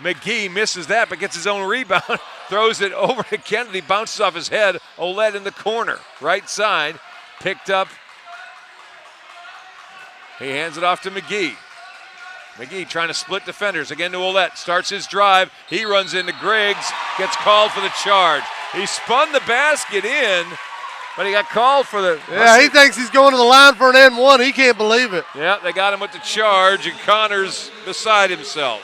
McGee. Misses that, but gets his own rebound. Throws it over to Kennedy. Bounces off his head. Ouellette in the corner. Right side. Picked up. He hands it off to McGee. McGee trying to split defenders. Again to Ouellette. Starts his drive. He runs into Griggs. Gets called for the charge. He spun the basket in, but he got called for the... Yeah, he thinks he's going to the line for an N1. He can't believe it. Yeah, they got him with the charge, and Connor's beside himself.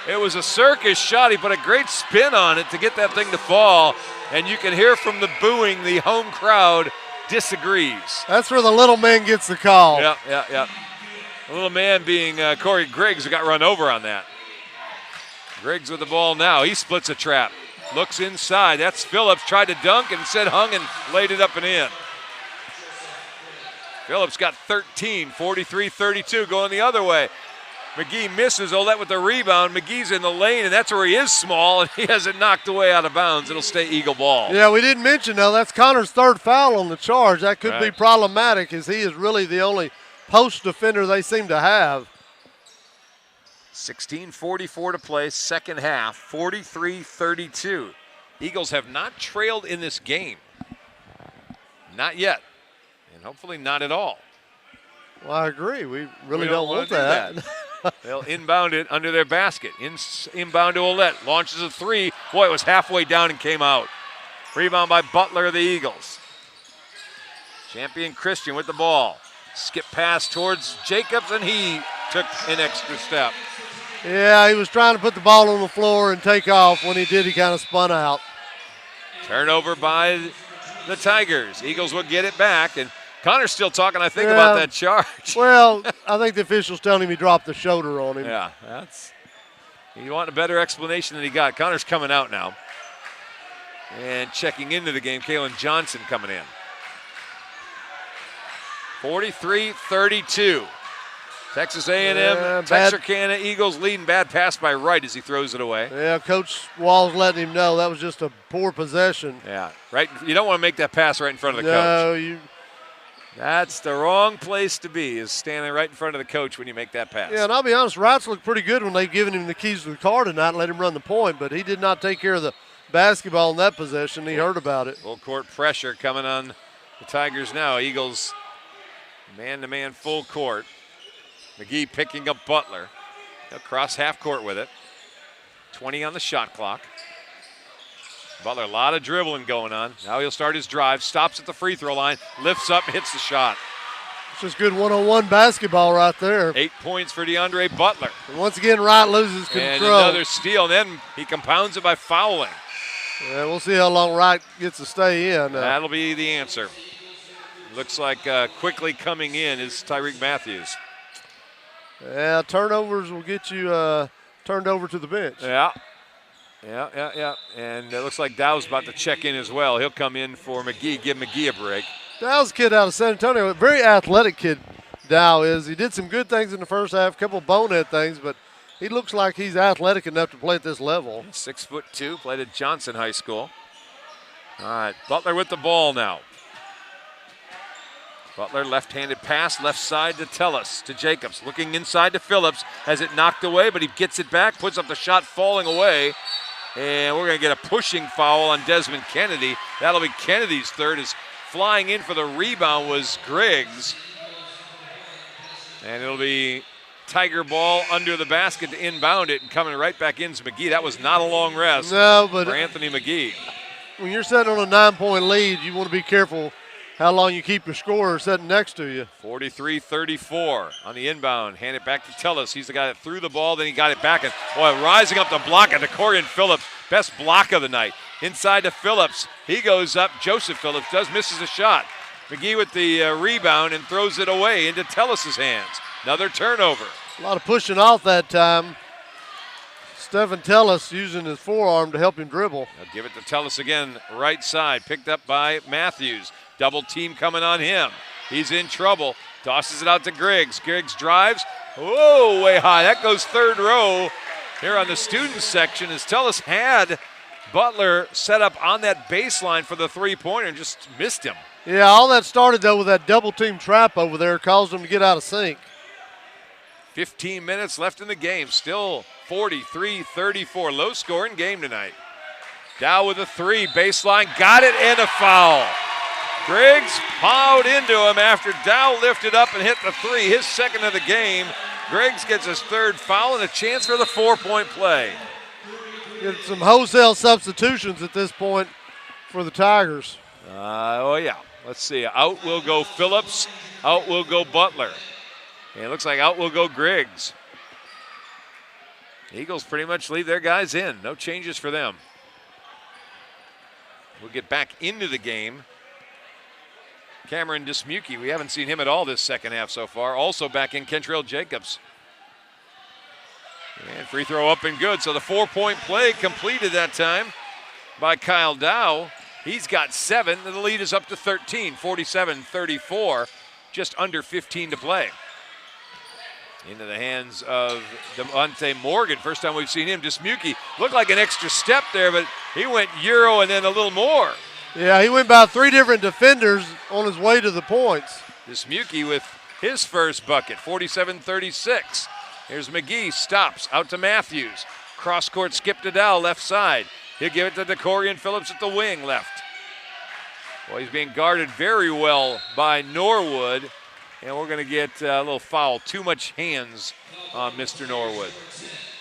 It was a circus shot. He put a great spin on it to get that thing to fall, and you can hear from the booing, the home crowd disagrees. That's where the little man gets the call. Yeah. The little man being Corey Griggs, who got run over on that. Griggs with the ball now. He splits a trap. Looks inside. That's Phillips. Tried to dunk and instead hung and laid it up and in. Phillips got 13, 43-32 going the other way. McGee misses. Olette with the rebound. McGee's in the lane, and that's where he is small, and he has it knocked away out of bounds. It'll stay Eagle ball. Yeah, we didn't mention, though, that's Connor's third foul on the charge. That could be problematic, as he is really the only post defender they seem to have. 16:44 to play, second half, 43-32. Eagles have not trailed in this game. Not yet, and hopefully not at all. Well, I agree. We really don't want that. They'll inbound it under their basket. Inbound to Olette. Launches a three. Boy, it was halfway down and came out. Rebound by Butler of the Eagles. Champion Christian with the ball. Skip pass towards Jacobs, and he took an extra step. Yeah, he was trying to put the ball on the floor and take off. When he did, he kind of spun out. Turnover by the Tigers. Eagles will get it back, and Connor's still talking, I think, about that charge. Well, I think the official's telling him he dropped the shoulder on him. Yeah, you want a better explanation than he got. Connor's coming out now. And checking into the game, Kalen Johnson coming in. 43-32. Texas A&M, Texarkana Eagles leading. Bad pass by Wright as he throws it away. Yeah, Coach Wall's letting him know that was just a poor possession. Yeah, right. You don't want to make that pass right in front of the coach. That's the wrong place to be, is standing right in front of the coach when you make that pass. Yeah, and I'll be honest, Wright's looked pretty good when they've given him the keys to the car tonight and let him run the point, but he did not take care of the basketball in that possession. He heard about it. Full court pressure coming on the Tigers now. Eagles man-to-man full court. McGee picking up Butler. He'll cross half court with it. 20 on the shot clock. Butler, a lot of dribbling going on. Now he'll start his drive, stops at the free throw line, lifts up, hits the shot. It's just good one-on-one basketball right there. 8 points for DeAndre Butler. And once again, Wright loses control. And another steal, and then he compounds it by fouling. Yeah, we'll see how long Wright gets to stay in. That'll be the answer. Looks like quickly coming in is Tyreek Matthews. Yeah, turnovers will get you turned over to the bench. Yeah. And it looks like Dow's about to check in as well. He'll come in for McGee, give McGee a break. Dow's a kid out of San Antonio. A very athletic kid, Dow is. He did some good things in the first half, a couple of bonehead things, but he looks like he's athletic enough to play at this level. 6'2", played at Johnson High School. All right, Butler with the ball now. Butler, left-handed pass, left side to Tellis, to Jacobs. Looking inside to Phillips, has it knocked away, but he gets it back, puts up the shot, falling away. And we're going to get a pushing foul on Desmond Kennedy. That'll be Kennedy's third, as flying in for the rebound was Griggs. And it'll be Tiger ball under the basket to inbound it, and coming right back in is McGee. That was not a long rest for Anthony McGee. When you're sitting on a 9-point lead, you want to be careful how long you keep your scorer sitting next to you. 43-34 on the inbound. Hand it back to Tellis. He's the guy that threw the ball, then he got it back. And boy, rising up the block to Corian Phillips. Best block of the night. Inside to Phillips. He goes up. Joseph Phillips misses a shot. McGee with the rebound and throws it away into Tellis' hands. Another turnover. A lot of pushing off that time. Stephen Tellis using his forearm to help him dribble. I'll give it to Tellis again, right side. Picked up by Matthews. Double team coming on him. He's in trouble. Tosses it out to Griggs. Griggs drives. Whoa, way high. That goes third row here on the student section, as Tellis had Butler set up on that baseline for the three-pointer and just missed him. Yeah, all that started, though, with that double-team trap over there, caused him to get out of sync. 15 minutes left in the game. Still 43-34. Low-scoring game tonight. Dow with a three. Baseline. Got it, and a foul. Griggs plowed into him after Dow lifted up and hit the three, his second of the game. Griggs gets his third foul and a chance for the 4-point play. Get some wholesale substitutions at this point for the Tigers. Oh, yeah. Let's see. Out will go Phillips. Out will go Butler. And it looks like out will go Griggs. Eagles pretty much leave their guys in. No changes for them. We'll get back into the game. Cameron Dismuke, we haven't seen him at all this second half so far. Also back in Kentrell Jacobs. And free throw up and good. So the 4-point play completed that time by Kyle Dow. He's got 7. The lead is up to 13, 47-34. Just under 15 to play. Into the hands of Devontae Morgan. First time we've seen him. Dismuke looked like an extra step there, but he went Euro and then a little more. Yeah, he went by 3 different defenders on his way to the points. Dismuke with his first bucket, 47-36. Here's McGee, stops, out to Matthews. Cross-court skip to Dow, left side. He'll give it to DeCorian Phillips at the wing, left. Well, he's being guarded very well by Norwood, and we're going to get a little foul. Too much hands on Mr. Norwood.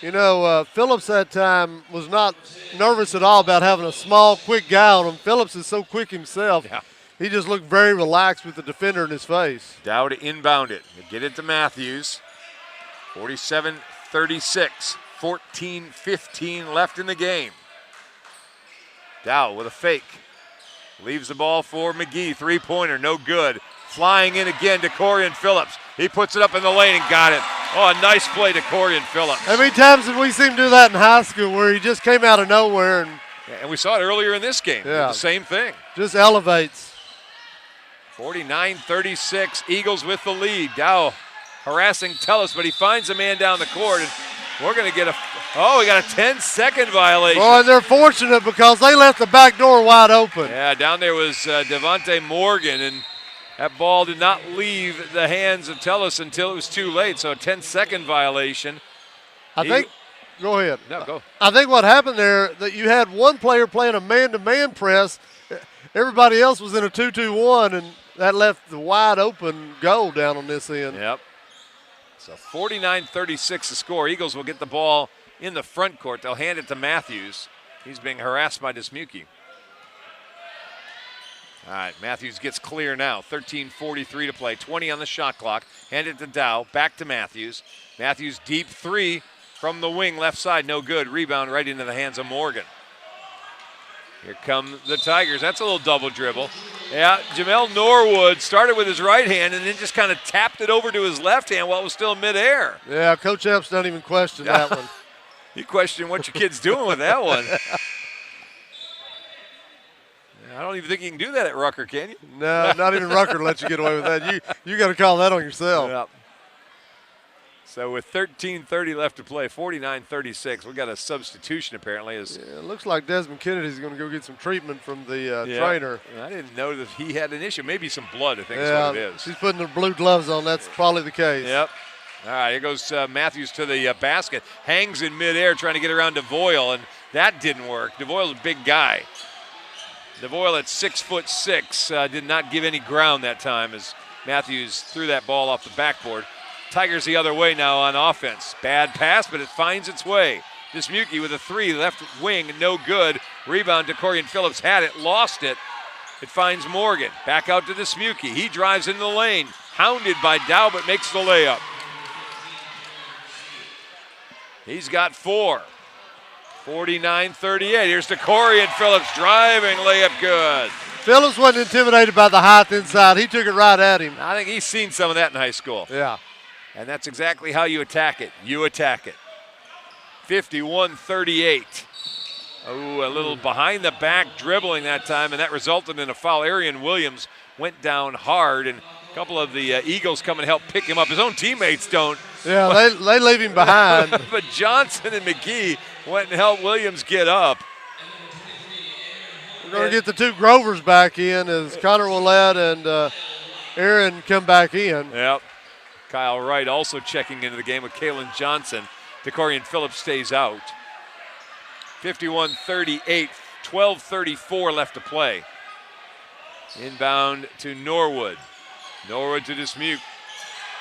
You know, Phillips that time was not nervous at all about having a small, quick guy on him. Phillips is so quick himself. Yeah. He just looked very relaxed with the defender in his face. Dow to inbound it. Get it to Matthews. 47-36. 14-15 left in the game. Dow with a fake. Leaves the ball for McGee. Three-pointer, no good. Flying in again to Corian Phillips. He puts it up in the lane and got it. Oh, a nice play to Corian Phillips. How many times have we seen him do that in high school where he just came out of nowhere? And we saw it earlier in this game. Yeah. The same thing. Just elevates. 49-36, Eagles with the lead. Dow harassing Tellis, but he finds a man down the court. And we're going to get we got a 10-second violation. Boy, and they're fortunate because they left the back door wide open. Yeah, down there was Devontae Morgan, and that ball did not leave the hands of Tellis until it was too late. So a 10-second violation. Go ahead. No, go. I think what happened there, that you had one player playing a man-to-man press. Everybody else was in a 2-2-1, and that left the wide open goal down on this end. Yep. So 49-36 the score. Eagles will get the ball in the front court. They'll hand it to Matthews. He's being harassed by Dismuke. All right, Matthews gets clear now. 13:43 to play. 20 on the shot clock. Hand it to Dow. Back to Matthews. Matthews deep three from the wing left side. No good. Rebound right into the hands of Morgan. Here come the Tigers. That's a little double dribble. Yeah, Jamel Norwood started with his right hand and then just kind of tapped it over to his left hand while it was still midair. Yeah, Coach Epps doesn't even question that one. You question what your kid's doing with that one. I don't even think you can do that at Rucker, can you? No, not even Rucker lets you get away with that. You got to call that on yourself. Yep. So with 13:30 left to play, 49-36, we got a substitution apparently. It looks like Desmond Kennedy's going to go get some treatment from the trainer. I didn't know that he had an issue. Maybe some blood, I think is what it is. She's putting the blue gloves on. That's probably the case. Yep. All right, here goes Matthews to the basket. Hangs in midair trying to get around DeVoyle, and that didn't work. DeVoyle's a big guy. DeVoyle at 6'6", did not give any ground that time as Matthews threw that ball off the backboard. Tigers the other way now on offense. Bad pass, but it finds its way. Dismuke with a three, left wing, no good. Rebound to Corian Phillips, had it, lost it. It finds Morgan. Back out to Dismuke. He drives into the lane. Hounded by Dow, but makes the layup. He's got 4. 49-38. Here's to Corian Phillips, driving, layup good. Phillips wasn't intimidated by the height inside. He took it right at him. I think he's seen some of that in high school. Yeah. And that's exactly how you attack it. You attack it. 51-38. Oh, a little behind the back dribbling that time, and that resulted in a foul. Arian Williams went down hard, and a couple of the Eagles come and help pick him up. His own teammates don't. Yeah, they leave him behind. But Johnson and McGee went and helped Williams get up. We're going to get the two Grovers back in as Connor Willett and Aaron come back in. Yep. Kyle Wright also checking into the game with Kalen Johnson. DeCorian Phillips stays out. 51-38, 12:34 left to play. Inbound to Norwood. Norwood to Dismuke.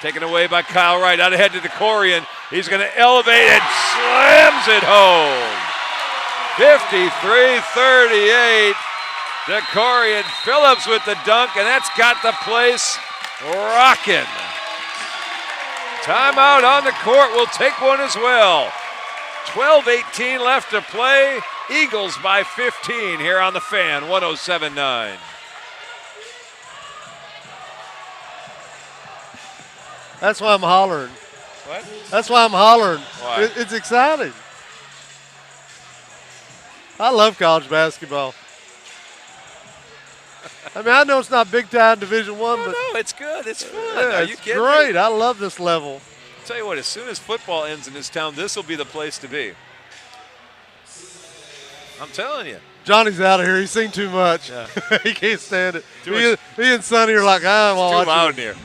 Taken away by Kyle Wright. Out ahead to DeCorian. He's going to elevate and slams it home. 53-38. DeCorian Phillips with the dunk, and that's got the place rocking. Timeout on the court. We'll take one as well. 12:18 left to play. Eagles by 15 here on the Fan, 107.9. That's why I'm hollering. What? That's why I'm hollering. Why? It's exciting. I love college basketball. I mean, I know it's not big time Division I, but no, it's good. It's fun. yeah, Are you it's kidding great. me? I love this level. I'll tell you what, as soon as football ends in this town, this will be the place to be. I'm telling you. Johnny's out of here. He's seen too much. Yeah. He can't stand it. Too much. He and Sonny are like, I'm Too loud in here.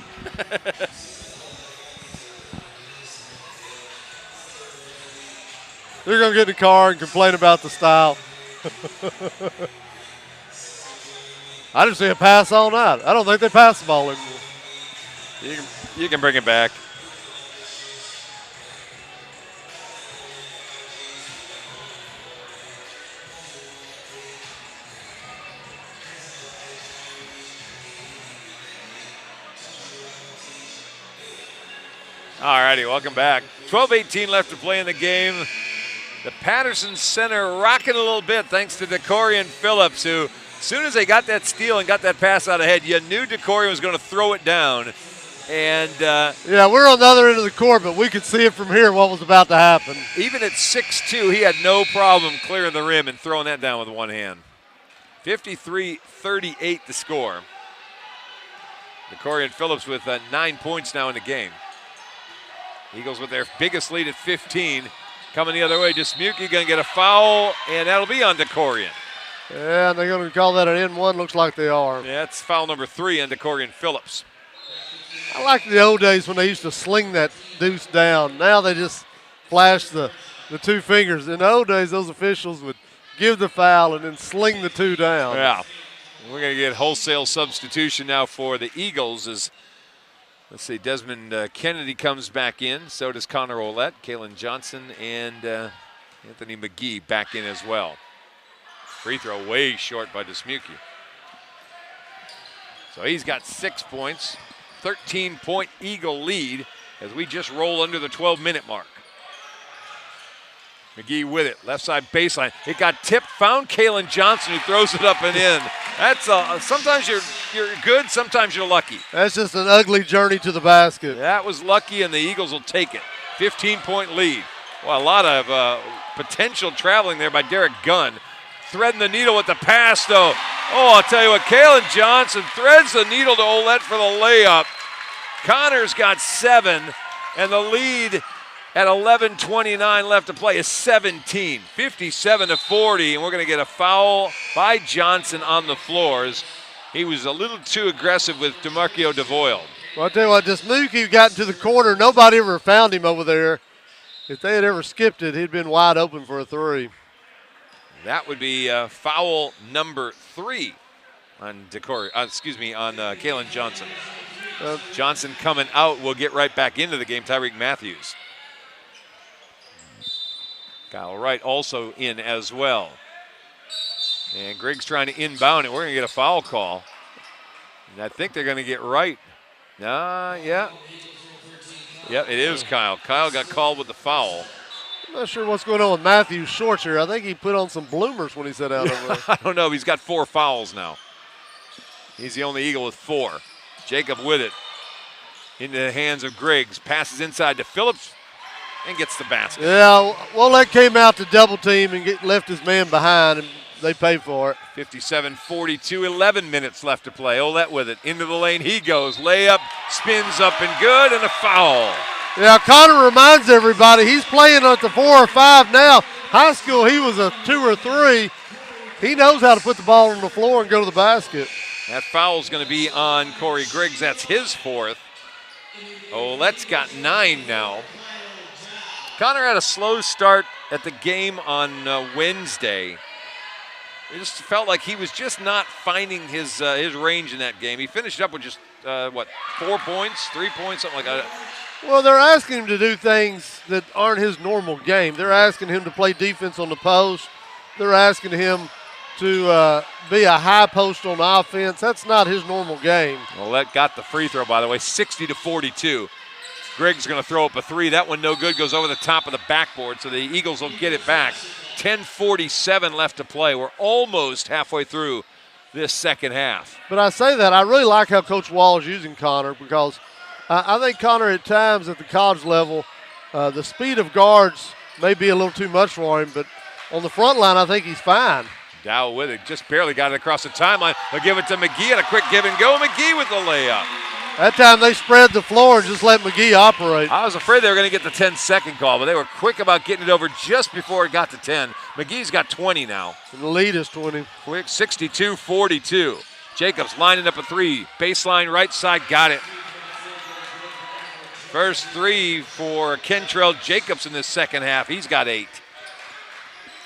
They're going to get in the car and complain about the style. I didn't see a pass all night. I don't think they pass the ball anymore. You can bring it back. All righty, welcome back. 12:18 left to play in the game. The Patterson Center rocking a little bit thanks to DeCorian Phillips, who as soon as they got that steal and got that pass out ahead, you knew DeCorian was going to throw it down. And yeah, we're on the other end of the court, but we could see it from here what was about to happen. Even at 6'2", he had no problem clearing the rim and throwing that down with one hand. 53-38 the score. DeCorian Phillips with 9 points now in the game. Eagles with their biggest lead at 15. Coming the other way, Dismuke going to get a foul, and that'll be on DeCorian. Yeah, and they're going to call that an N1. Looks like they are. Yeah, that's foul number 3 on DeCorian Phillips. I like the old days when they used to sling that deuce down. Now they just flash the two fingers. In the old days, those officials would give the foul and then sling the two down. Yeah. We're going to get wholesale substitution now for the Eagles as, let's see, Desmond Kennedy comes back in. So does Connor Ouellette, Kalen Johnson, and Anthony McGee back in as well. Free throw way short by Dismuke. So he's got 6 points. 13-point Eagle lead as we just roll under the 12-minute mark. McGee with it, left side baseline. It got tipped, found Kalen Johnson who throws it up and in. That's sometimes you're good, sometimes you're lucky. That's just an ugly journey to the basket. That was lucky, and the Eagles will take it. 15-point lead. Well, a lot of potential traveling there by Derek Gunn. Threading the needle with the pass, though. Oh, I'll tell you what, Kalen Johnson threads the needle to Ouellette for the layup. Connor's got 7, and the lead at 11:29 left to play is 17, 57-40, and we're going to get a foul by Johnson on the floors. He was a little too aggressive with DeMarco DeVoyle. Well, I'll tell you what, Dismuke got into the corner. Nobody ever found him over there. If they had ever skipped it, he'd been wide open for a three. That would be foul number 3 on Kalen Johnson. Johnson coming out will get right back into the game, Tyreek Matthews. Kyle Wright also in as well. And Griggs trying to inbound it. We're going to get a foul call. And I think they're going to get Wright. Yeah. Yep, it is Kyle. Kyle got called with the foul. I'm not sure what's going on with Matthews' shorts here. I think he put on some bloomers when he sat out over there. I don't know. He's got 4 fouls now. He's the only Eagle with 4. Jacob with it into the hands of Griggs. Passes inside to Phillips and gets the basket. Yeah, Ouellette came out to double team and left his man behind, and they paid for it. 57-42, 11 minutes left to play. Ouellette with it. Into the lane he goes. Layup, spins up and good, and a foul. Yeah, Connor reminds everybody he's playing at the 4 or 5 now. High school, he was a 2 or 3. He knows how to put the ball on the floor and go to the basket. That foul's going to be on Corey Griggs. That's his 4th. Ouellette's got 9 now. Connor had a slow start at the game on Wednesday. It just felt like he was just not finding his range in that game. He finished up with just, 4 points, 3 points, something like that. Well, they're asking him to do things that aren't his normal game. They're asking him to play defense on the post. They're asking him to be a high post on offense. That's not his normal game. Ouellette got the free throw, by the way, 60-42. Griggs going to throw up a 3. That one no good, goes over the top of the backboard, so the Eagles will get it back. 10:47 left to play. We're almost halfway through this second half. But I say that, I really like how Coach Wall is using Connor because I think Connor at times at the college level The speed of guards may be a little too much for him, but on the front line, I think he's fine. Dow with it, just barely got it across the timeline. They'll give it to McGee and a quick give and go. McGee with the layup. That time they spread the floor and just let McGee operate. I was afraid they were going to get the 10-second call, but they were quick about getting it over just before it got to 10. McGee's got 20 now. And the lead is 20. Quick, 62-42. Jacobs lining up a three. Baseline right side, got it. First three for Kentrell Jacobs in this second half. He's got 8.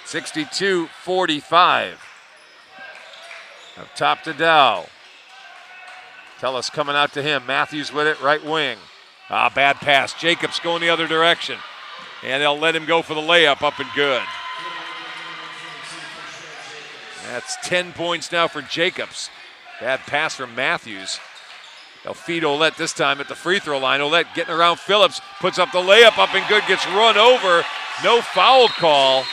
62-45. Up top to Dow. Tellis coming out to him. Matthews with it, right wing. Bad pass. Jacobs going the other direction. And they'll let him go for the layup, up and good. That's 10 points now for Jacobs. Bad pass from Matthews. They'll feed Olette this time at the free throw line. Olette getting around Phillips, puts up the layup, up and good, gets run over. No foul call.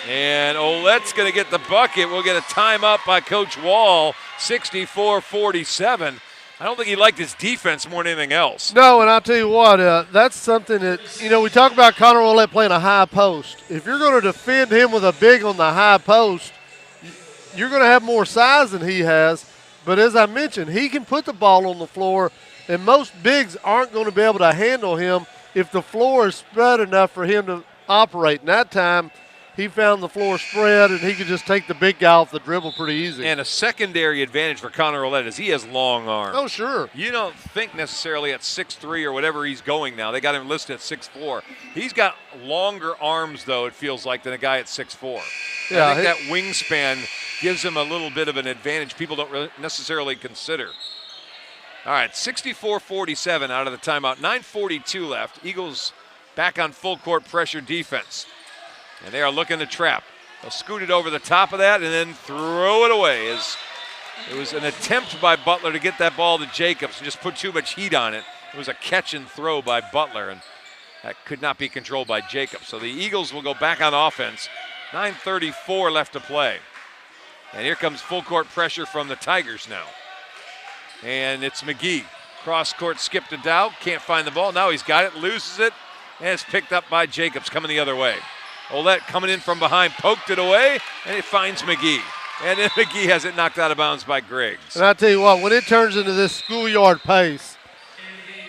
And Olette's going to get the bucket. We'll get a timeout by Coach Wall, 64-47. I don't think he liked his defense more than anything else. No, and I'll tell you what, that's something that, we talk about Connor Olette playing a high post. If you're going to defend him with a big on the high post, you're going to have more size than he has. But as I mentioned, he can put the ball on the floor, and most bigs aren't going to be able to handle him if the floor is spread enough for him to operate. And that time, he found the floor spread, and he could just take the big guy off the dribble pretty easy. And a secondary advantage for Connor Olette is he has long arms. Oh, sure. You don't think necessarily at 6'3" or whatever he's going now. They got him listed at 6'4". He's got longer arms, though, it feels like, than a guy at 6'4". Yeah, I think that wingspan gives him a little bit of an advantage people don't really necessarily consider. All right, 64-47 out of the timeout. 9:42 left. Eagles back on full court pressure defense. And they are looking to trap. They'll scoot it over the top of that and then throw it away. It was an attempt by Butler to get that ball to Jacobs and just put too much heat on it. It was a catch and throw by Butler, and that could not be controlled by Jacobs. So the Eagles will go back on offense. 9:34 left to play. And here comes full court pressure from the Tigers now. And it's McGee. Cross court skip to Dow. Can't find the ball. Now he's got it, loses it, and it's picked up by Jacobs coming the other way. Olette coming in from behind, poked it away, and it finds McGee. And then McGee has it knocked out of bounds by Griggs. And I tell you what, when it turns into this schoolyard pace,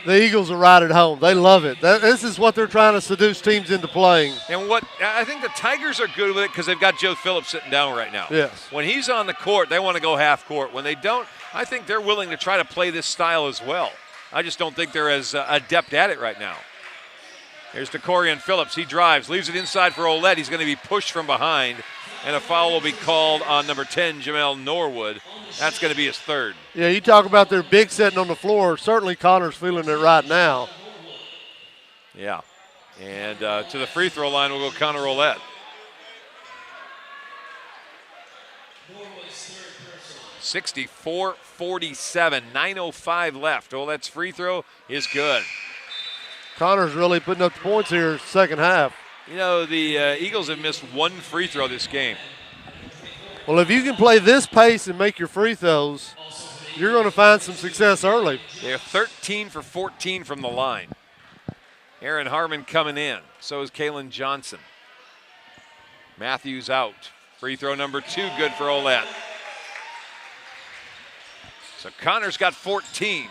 the Eagles are right at home. They love it. This is what they're trying to seduce teams into playing. And what I think the Tigers are good with it because they've got Joe Phillips sitting down right now. Yes. When he's on the court, they want to go half court. When they don't, I think they're willing to try to play this style as well. I just don't think they're as adept at it right now. Here's Decorian Phillips. He drives, leaves it inside for Olette. He's going to be pushed from behind, and a foul will be called on number 10, Jamel Norwood. That's going to be his third. Yeah, you talk about their big sitting on the floor. Certainly Connor's feeling it right now. Yeah. And to the free throw line will go Connor Olette. (64-47), 9:05 left. Olette's free throw is good. Connor's really putting up the points here second half. You know, the Eagles have missed one free throw this game. Well, if you can play this pace and make your free throws, you're going to find some success early. They're 13 for 14 from the line. Aaron Harmon coming in. So is Kalen Johnson. Matthews out. Free throw number 2, good for Olette. So Connor's got 14.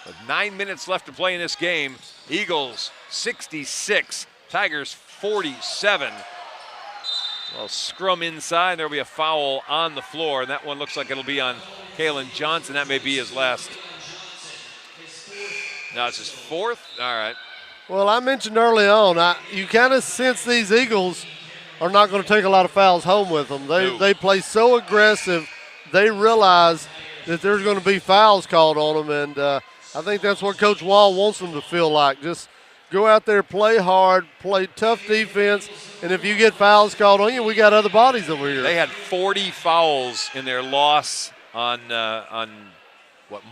With 9 minutes left to play in this game, Eagles 66, Tigers 47. Well, scrum inside, there'll be a foul on the floor, and that one looks like it'll be on Kalen Johnson. That may be his last. No, it's his fourth? All right. Well, I mentioned early on, you kind of sense these Eagles are not going to take a lot of fouls home with them. They play so aggressive, they realize that there's going to be fouls called on them, and I think that's what Coach Wall wants them to feel like. Just go out there, play hard, play tough defense, and if you get fouls called on you, we got other bodies over here. They had 40 fouls in their loss on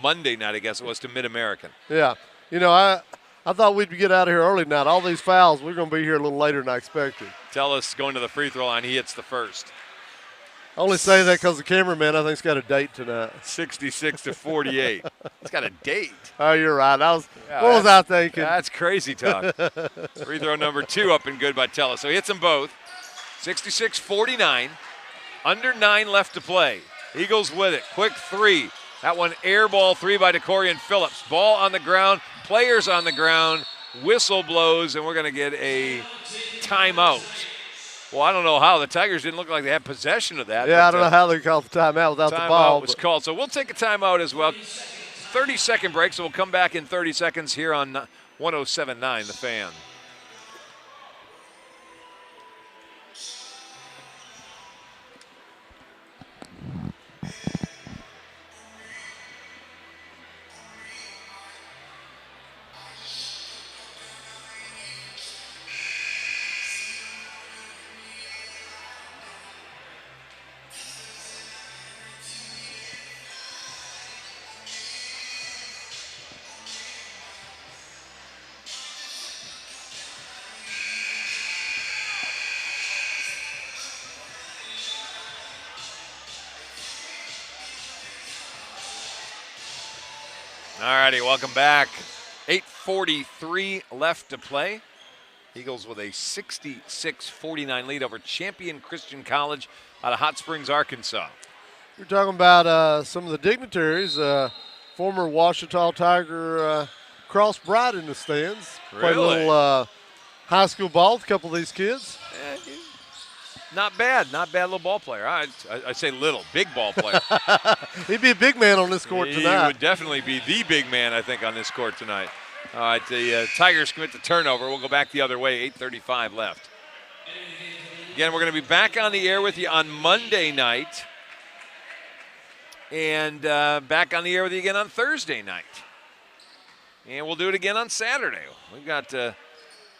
Monday night, I guess it was, to Mid-American. Yeah. You know, I thought we'd get out of here early tonight. All these fouls, we're going to be here a little later than I expected. Tellis going to the free throw line. He hits the first. Only say that because the cameraman, I think, has got a date tonight. 66-48. He's got a date. Oh, you're right. What was I thinking? That's crazy talk. Free throw number 2 up and good by Tella. So he hits them both. 66-49. Under 9 left to play. Eagles with it. Quick 3. That one air ball 3 by DeCorian Phillips. Ball on the ground. Players on the ground. Whistle blows, and we're going to get a timeout. Well, I don't know how. The Tigers didn't look like they had possession of that. Yeah, I don't know how they called the timeout without the ball. Timeout was called. So we'll take a timeout as well. 30-second break, so we'll come back in 30 seconds here on 107.9 The Fan. All righty, welcome back. 8:43 left to play. Eagles with a 66-49 lead over Champion Christian College out of Hot Springs, Arkansas. We're talking about some of the dignitaries. Former Ouachita Tiger Cross Bright in the stands. Really? Played a little high school ball with a couple of these kids. Not bad little ball player. I say little, big ball player. He'd be a big man on this court tonight. He would definitely be the big man, I think, on this court tonight. All right, the Tigers commit the turnover. We'll go back the other way, 8:35 left. Again, we're going to be back on the air with you on Monday night and back on the air with you again on Thursday night. And we'll do it again on Saturday. We've got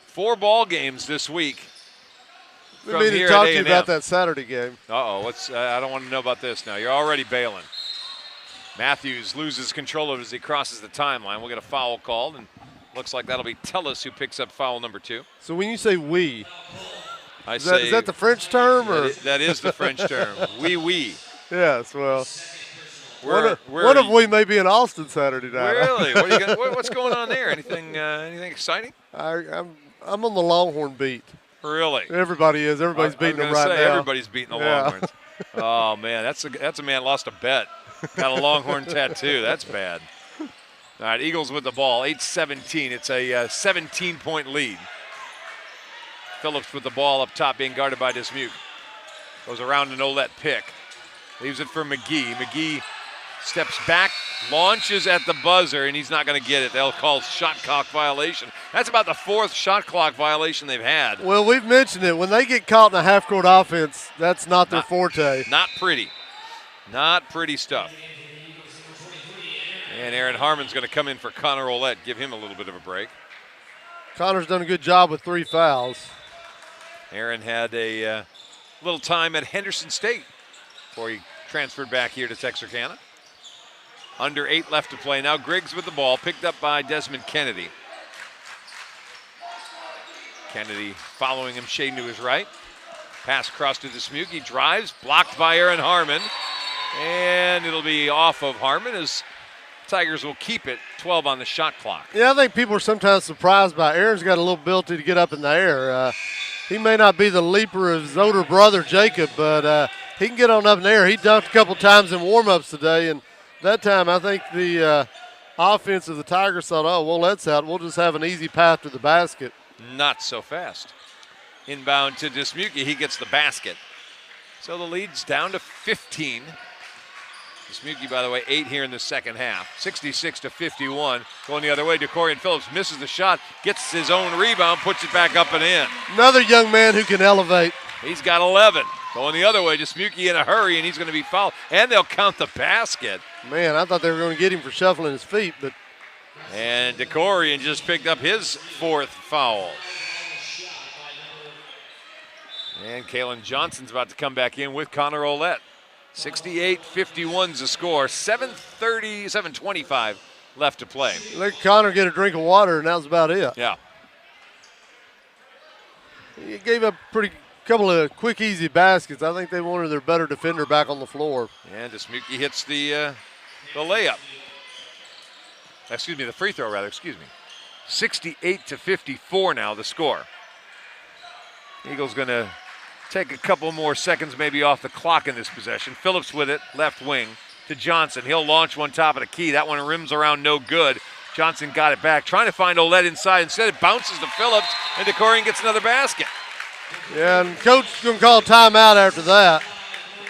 4 ball games this week. We need to talk to you about that Saturday game. Uh-oh, I don't want to know about this now. You're already bailing. Matthews loses control of it as he crosses the timeline. We'll get a foul called, and looks like that'll be Tellis who picks up foul number 2. So when you say we, is that the French term? Or? That is the French term. Oui. Yes, well, one of we may be in Austin Saturday night. Really? What's going on there? Anything exciting? I'm on the Longhorn beat. Really? Everybody is. Everybody's beating them right now. Everybody's beating the Longhorns. Oh, man, that's a man lost a bet. Got a Longhorn tattoo. That's bad. All right, Eagles with the ball, 8-17. It's a 17-point lead. Phillips with the ball up top being guarded by Dismuke. Goes around an Olette pick. Leaves it for McGee. McGee steps back, launches at the buzzer, and he's not going to get it. They'll call shot clock violation. That's about the 4th shot clock violation they've had. Well, we've mentioned it. When they get caught in a half-court offense, that's not their forte. Not pretty. Not pretty stuff. And Aaron Harmon's going to come in for Connor Olette, give him a little bit of a break. Connor's done a good job with 3 fouls. Aaron had a little time at Henderson State before he transferred back here to Texarkana. Under 8 left to play. Now Griggs with the ball, picked up by Desmond Kennedy. Kennedy following him, shading to his right. Pass across to Dismuke. He drives, blocked by Aaron Harmon. And it'll be off of Harmon as Tigers will keep it, 12 on the shot clock. Yeah, I think people are sometimes surprised by Aaron's got a little ability to get up in the air. He may not be the leaper of his older brother, Jacob, but he can get on up in the air. He dunked a couple times in warm-ups today, and that time I think the offense of the Tigers thought, oh, well, that's out. We'll just have an easy path to the basket. Not so fast. Inbound to Dismuke. He gets the basket. So the lead's down to 15. Dismuke, by the way, 8 here in the second half. 66-51. Going the other way, DeCorian Phillips misses the shot, gets his own rebound, puts it back up and in. Another young man who can elevate. He's got 11. Going the other way, Dismuke in a hurry, and he's going to be fouled. And they'll count the basket. Man, I thought they were going to get him for shuffling his feet, but. And DeCorian just picked up his 4th foul. And Kalen Johnson's about to come back in with Connor Olette. 68-51's the score. 7:25 left to play. Let Connor get a drink of water, and that was about it. Yeah. He gave up pretty couple of quick, easy baskets. I think they wanted their better defender back on the floor. And Desmuke hits the layup. Excuse me, the free throw, rather. Excuse me. 68-54 now, the score. Eagles going to take a couple more seconds maybe off the clock in this possession. Phillips with it, left wing to Johnson. He'll launch one top of the key. That one rims around, no good. Johnson got it back, trying to find Olette inside. Instead, it bounces to Phillips, and DeCorian gets another basket. Yeah, and Coach going to call timeout after that.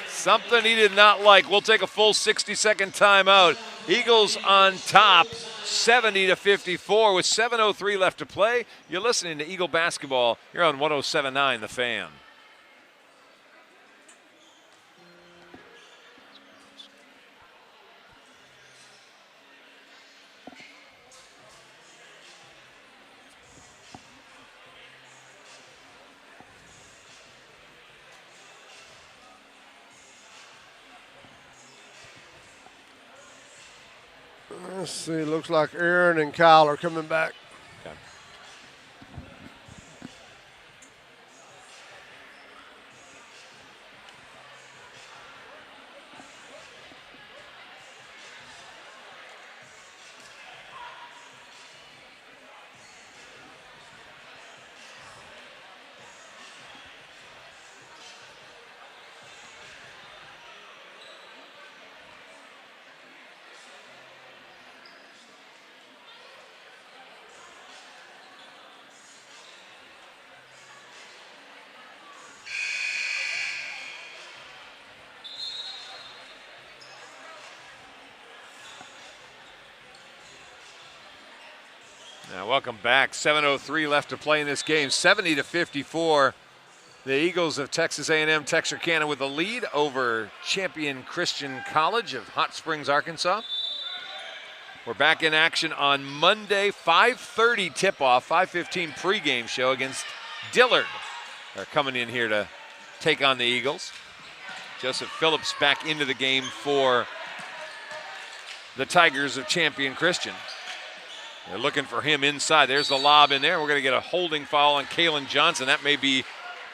Something he did not like. We'll take a full 60-second timeout. Eagles on top, 70-54 with 7:03 left to play. You're listening to Eagle basketball. You're on 107.9 The Fan. Let's see, looks like Aaron and Kyle are coming back. Okay. Now, welcome back. 7:03 left to play in this game. 70-54. The Eagles of Texas A&M Texarkana with a lead over Champion Christian College of Hot Springs, Arkansas. We're back in action on Monday, 5:30 tip-off, 5:15 pregame show against Dillard. They're coming in here to take on the Eagles. Joseph Phillips back into the game for the Tigers of Champion Christian. They're looking for him inside. There's the lob in there. We're going to get a holding foul on Kalen Johnson. That may be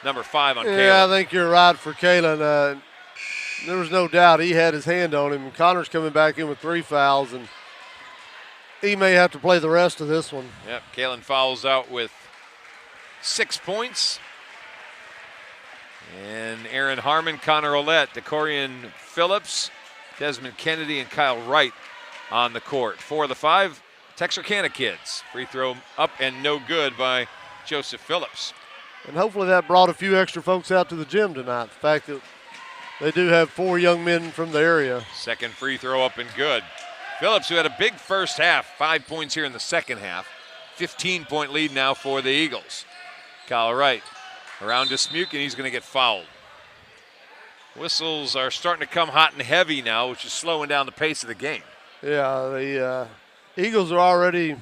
number 5 on Kalen. Yeah, I think you're right for Kalen. There was no doubt he had his hand on him. Connor's coming back in with 3 fouls, and he may have to play the rest of this one. Yep, Kalen fouls out with 6 points. And Aaron Harmon, Connor Olette, DeCorian Phillips, Desmond Kennedy, and Kyle Wright on the court. 4 of the 5 Texarkana kids. Free throw up and no good by Joseph Phillips. And hopefully that brought a few extra folks out to the gym tonight. The fact that they do have 4 young men from the area. Second free throw up and good. Phillips, who had a big first half, 5 points here in the second half. 15-point lead now for the Eagles. Kyle Wright around Desmuke, and he's going to get fouled. Whistles are starting to come hot and heavy now, which is slowing down the pace of the game. Yeah, the Eagles are already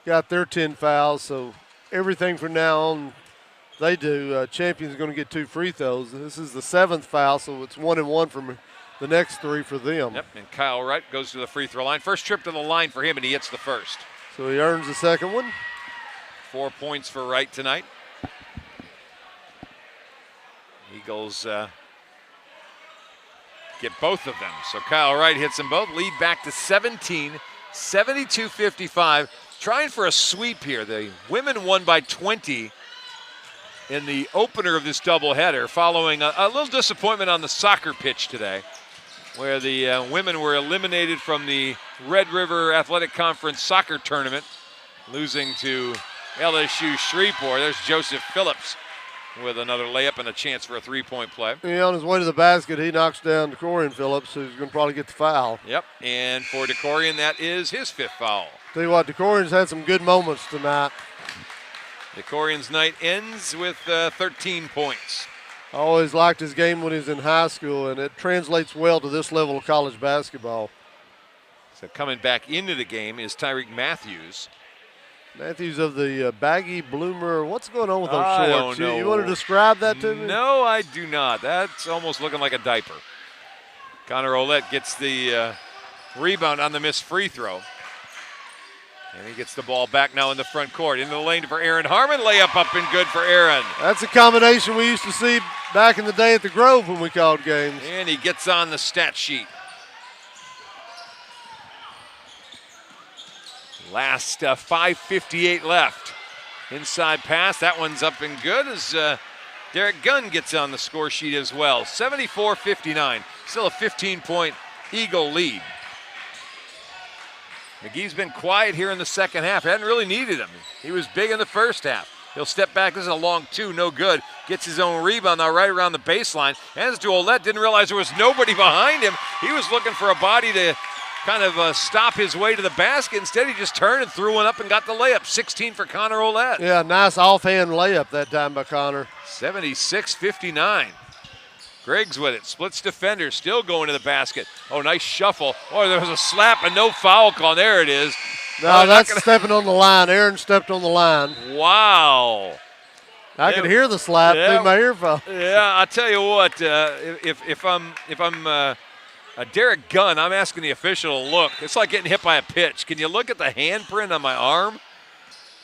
got their 10 fouls, so everything from now on they do. Champion's going to get 2 free throws. This is the 7th foul, so it's 1 and 1 from the next 3 for them. Yep, and Kyle Wright goes to the free throw line. First trip to the line for him, and he hits the first. So he earns the second one. 4 points for Wright tonight. Eagles get both of them. So Kyle Wright hits them both. Lead back to 17, 72-55. Trying for a sweep here. The women won by 20 in the opener of this doubleheader, following a little disappointment on the soccer pitch today, where the women were eliminated from the Red River Athletic Conference soccer tournament, losing to LSU Shreveport. There's Joseph Phillips with another layup and a chance for a 3-point play. Yeah, on his way to the basket, he knocks down DeCorian Phillips, who's going to probably get the foul. Yep, and for DeCorian, that is his 5th foul. Tell you what, DeCorian's had some good moments tonight. DeCorian's night ends with 13 points. I always liked his game when he was in high school, and it translates well to this level of college basketball. So coming back into the game is Tyreek Matthews. Matthews of the baggy bloomer. What's going on with those I shorts? don't know. You want to describe that to me? No, I do not. That's almost looking like a diaper. Connor Olette gets the rebound on the missed free throw. And he gets the ball back now in the front court. Into the lane for Aaron Harmon. Layup up and good for Aaron. That's a combination we used to see back in the day at the Grove when we called games. And he gets on the stat sheet. Last 5:58 left. Inside pass. That one's up and good as Derek Gunn gets on the score sheet as well. 74-59. Still a 15-point Eagle lead. McGee's been quiet here in the second half. Hadn't really needed him. He was big in the first half. He'll step back. This is a long two, no good. Gets his own rebound now right around the baseline. Hands to Ouellette. Didn't realize there was nobody behind him. He was looking for a body to kind of stop his way to the basket. Instead, he just turned and threw one up and got the layup. 16 for Connor Ouellette. Yeah, nice offhand layup that time by Connor. 76-59. Griggs with it, splits defender, still going to the basket. Oh, nice shuffle. Oh, there was a slap and no foul call. There it is. No, that's stepping on the line. Aaron stepped on the line. Wow. I could hear the slap through my earphone. Yeah, I'll tell you what. If I'm Derek Gunn, I'm asking the official to look. It's like getting hit by a pitch. Can you look at the handprint on my arm?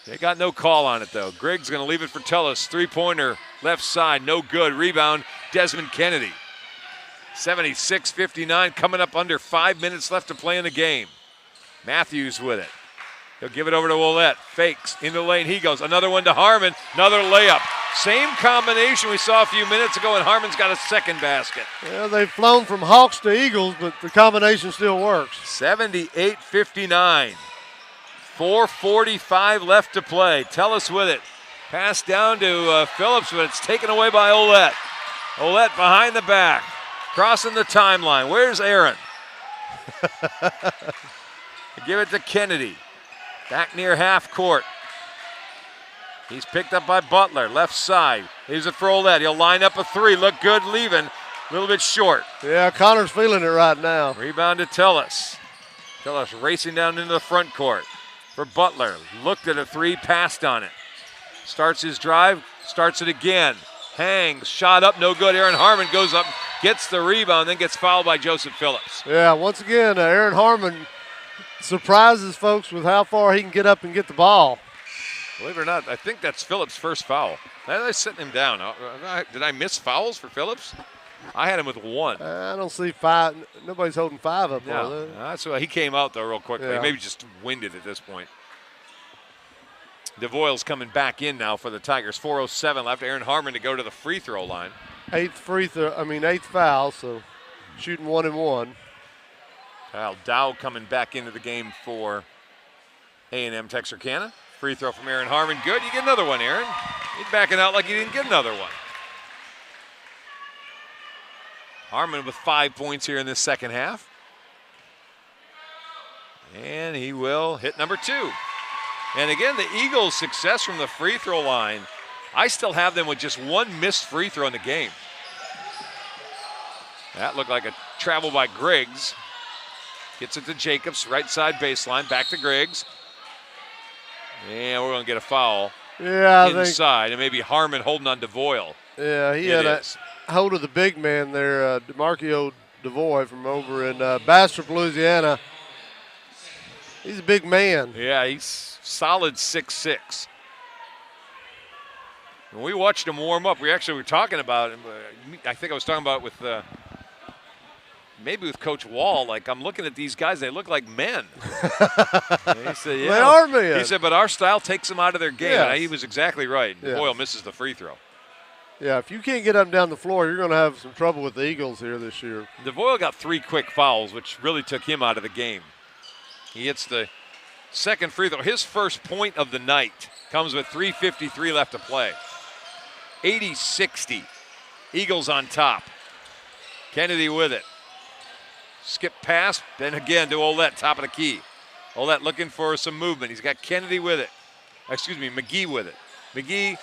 They got no call on it, though. Griggs going to leave it for Tullis. Three-pointer, left side, no good. Rebound, Desmond Kennedy. 76-59, coming up under 5 minutes left to play in the game. Matthews with it. He'll give it over to Ouellette. Fakes, into the lane he goes. Another one to Harmon, another layup. Same combination we saw a few minutes ago, and Harmon's got a second basket. Yeah, they've flown from Hawks to Eagles, but the combination still works. 78-59. 4:45 left to play. Tellis with it. Pass down to Phillips, but it's taken away by Ouellette. Ouellette behind the back. Crossing the timeline. Where's Aaron? Give it to Kennedy. Back near half court. He's picked up by Butler. Left side. Here's it for Ouellette. He'll line up a three. Look good leaving. A little bit short. Yeah, Connor's feeling it right now. Rebound to Tellis. Tellis racing down into the front court. For Butler, looked at a three, passed on it. Starts his drive, starts it again. Hangs, shot up, no good. Aaron Harmon goes up, gets the rebound, then gets fouled by Joseph Phillips. Yeah, once again, Aaron Harmon surprises folks with how far he can get up and get the ball. Believe it or not, I think that's Phillips' first foul. They're sitting him down. Did I miss fouls for Phillips? I had him with one. I don't see five. Nobody's holding five up there. No, that's why he came out, though, real quickly. Yeah. Maybe just winded at this point. DeVoyle's coming back in now for the Tigers. 4:07 left. Aaron Harmon to go to the free throw line. Eighth foul, so shooting 1 and 1. Kyle Dow coming back into the game for A&M Texarkana. Free throw from Aaron Harmon. Good. You get another one, Aaron. He's backing out like he didn't get another one. Harmon with 5 points here in this second half. And he will hit number 2. And again, the Eagles' success from the free throw line, I still have them with just one missed free throw in the game. That looked like a travel by Griggs. Gets it to Jacobs, right side baseline, back to Griggs. And we're going to get a foul inside. And maybe Harmon holding on to Voyle. Yeah, he had a hold of the big man there, DeMarcio DeVoy from over in Bastrop, Louisiana. He's a big man. Yeah, he's solid 6'6". When we watched him warm up, we actually were talking about him. I think I was talking about it with maybe with Coach Wall. Like, I'm looking at these guys, they look like men. He said, They are men. He said, but our style takes them out of their game. Yes. And he was exactly right. Yes. Boyle misses the free throw. Yeah, if you can't get up and down the floor, you're going to have some trouble with the Eagles here this year. DeVoyle got 3 quick fouls, which really took him out of the game. He hits the second free throw. His first point of the night comes with 3:53 left to play. 80-60. Eagles on top. Kennedy with it. Skip pass, then again to Ouellette, top of the key. Ouellette looking for some movement. He's got Kennedy with it. McGee with it. McGee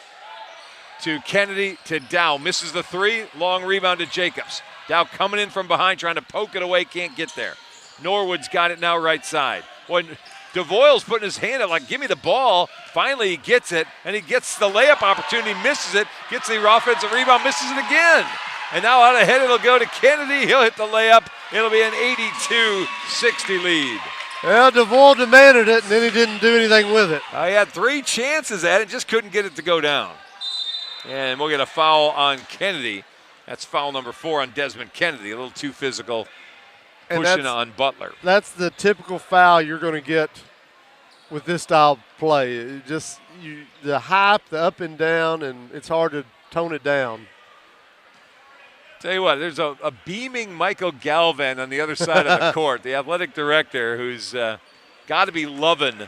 to Kennedy to Dow. Misses the 3. Long rebound to Jacobs. Dow coming in from behind, trying to poke it away. Can't get there. Norwood's got it now right side. When DeVoyle's putting his hand up like, give me the ball. Finally, he gets it, and he gets the layup opportunity, misses it, gets the offensive rebound, misses it again. And now out ahead, it'll go to Kennedy. He'll hit the layup. It'll be an 82-60 lead. Well, DeVoe demanded it, and then he didn't do anything with it. I had 3 chances at it, just couldn't get it to go down. And we'll get a foul on Kennedy. That's foul number 4 on Desmond Kennedy. A little too physical, pushing on Butler. That's the typical foul you're going to get with this style of play. The hype, the up and down, and it's hard to tone it down. Tell you what, there's a beaming Michael Galvan on the other side of the court, the athletic director, who's got to be loving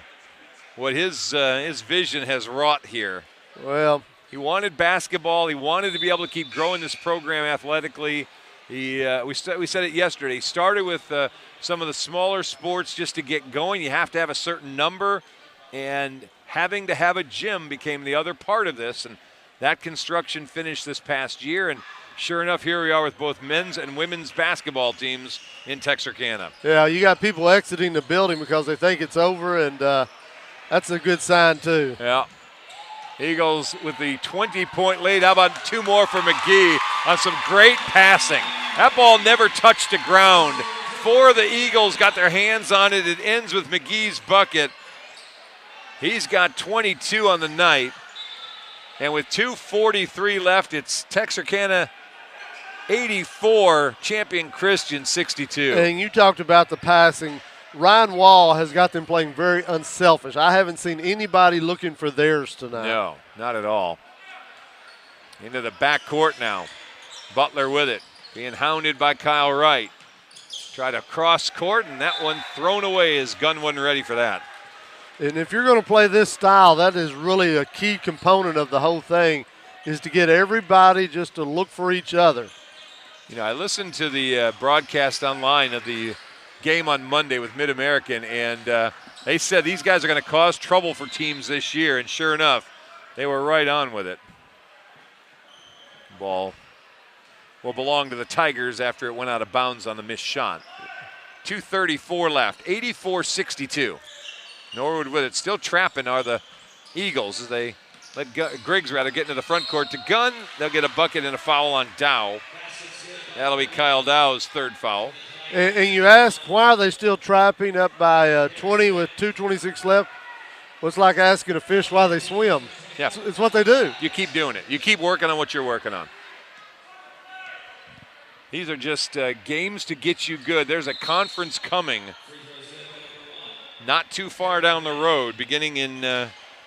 what his vision has wrought here. Well, he wanted basketball. He wanted to be able to keep growing this program athletically. We said it yesterday. He started with some of the smaller sports just to get going. You have to have a certain number, and having to have a gym became the other part of this. And that construction finished this past year. And sure enough, here we are with both men's and women's basketball teams in Texarkana. Yeah, you got people exiting the building because they think it's over, and that's a good sign too. Yeah. Eagles with the 20-point lead. How about 2 more for McGee on some great passing? That ball never touched the ground. 4 of the Eagles got their hands on it. It ends with McGee's bucket. He's got 22 on the night. And with 2:43 left, it's Texarkana 84, Champion Christian 62. And you talked about the passing. Ryan Wall has got them playing very unselfish. I haven't seen anybody looking for theirs tonight. No, not at all. Into the backcourt now. Butler with it, being hounded by Kyle Wright. Try to cross court, and that one thrown away. His gun wasn't ready for that. And if you're going to play this style, that is really a key component of the whole thing, is to get everybody just to look for each other. You know, I listened to the broadcast online of the game on Monday with Mid-American, and they said these guys are going to cause trouble for teams this year, and sure enough, they were right on with it. Ball will belong to the Tigers after it went out of bounds on the missed shot. 2:34 left, 84-62. Norwood with it, still trapping are the Eagles as they let Griggs get into the front court to Gunn. They'll get a bucket and a foul on Dow. That'll be Kyle Dow's 3rd foul. And you ask, why are they still trapping up by 20 with 2:26 left? Well, it's like asking a fish why they swim. Yeah. It's what they do. You keep doing it. You keep working on what you're working on. These are just games to get you good. There's a conference coming not too far down the road, beginning in,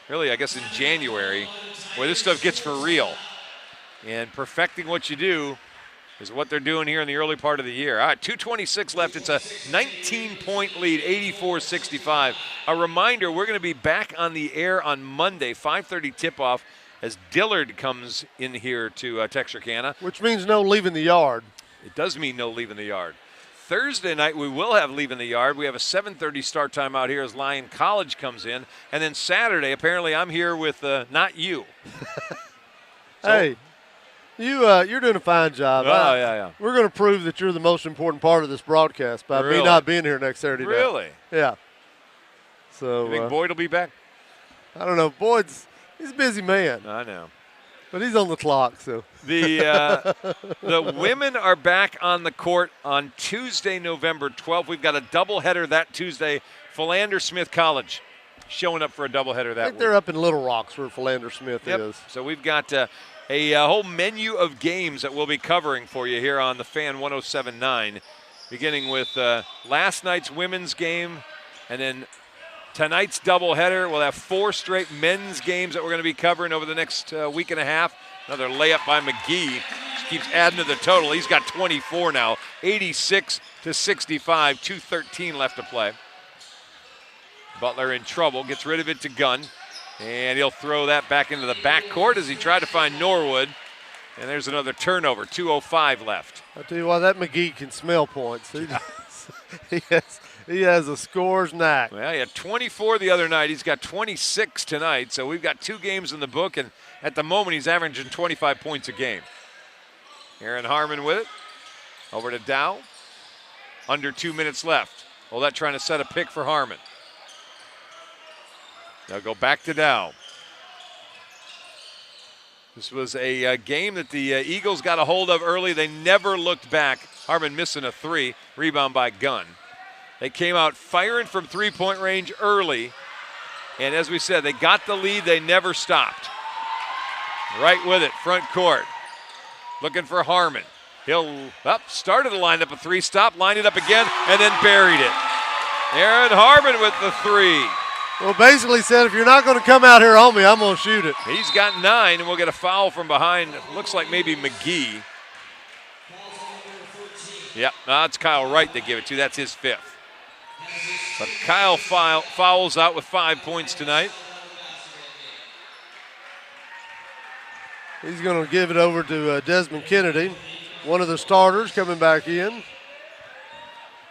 really, I guess in January, where this stuff gets for real. And perfecting what you do is what they're doing here in the early part of the year. All right, 2:26 left. It's a 19-point lead, 84-65. A reminder, we're going to be back on the air on Monday, 5:30 tip-off, as Dillard comes in here to Texarkana. Which means no leaving the yard. It does mean no leaving the yard. Thursday night, we will have leaving the yard. We have a 7:30 start time out here as Lyon College comes in. And then Saturday, apparently I'm here with not you. Hey. You're doing a fine job. Oh, yeah. We're going to prove that you're the most important part of this broadcast by me not being here next Saturday night. Really? Yeah. So you think Boyd will be back? I don't know. Boyd's he's a busy man. I know. But he's on the clock, so. The women are back on the court on Tuesday, November 12th. We've got a doubleheader that Tuesday. Philander Smith College showing up for a doubleheader that I think they're up in Little Rocks where Philander Smith is. So we've got a whole menu of games that we'll be covering for you here on the Fan 107.9, beginning with last night's women's game, and then tonight's doubleheader. We'll have 4 straight men's games that we're going to be covering over the next week and a half. Another layup by McGee. Just keeps adding to the total. He's got 24 now, 86-65, 2:13 left to play. Butler in trouble, gets rid of it to Gunn. And he'll throw that back into the backcourt as he tried to find Norwood. And there's another turnover, 2:05 left. I'll tell you why, that McGee can smell points. He has a scorer's knack. Well, he had 24 the other night. He's got 26 tonight. So we've got 2 games in the book, and at the moment he's averaging 25 points a game. Aaron Harmon with it. Over to Dow. Under 2 minutes left. Olet trying to set a pick for Harmon. They'll go back to Dow. This was a game that the Eagles got a hold of early. They never looked back. Harmon missing a 3. Rebound by Gunn. They came out firing from three-point range early. And as we said, they got the lead. They never stopped. Right with it, front court. Looking for Harmon. He'll started to line up a three, stopped, lined it up again, and then buried it. Aaron Harmon with the three. Well, basically said, if you're not going to come out here on me, I'm going to shoot it. He's got 9, and we'll get a foul from behind. Looks like maybe McGee. Yep, it's Kyle Wright they give it to. That's his 5th. But Kyle fouls out with 5 points tonight. He's going to give it over to Desmond Kennedy, one of the starters coming back in.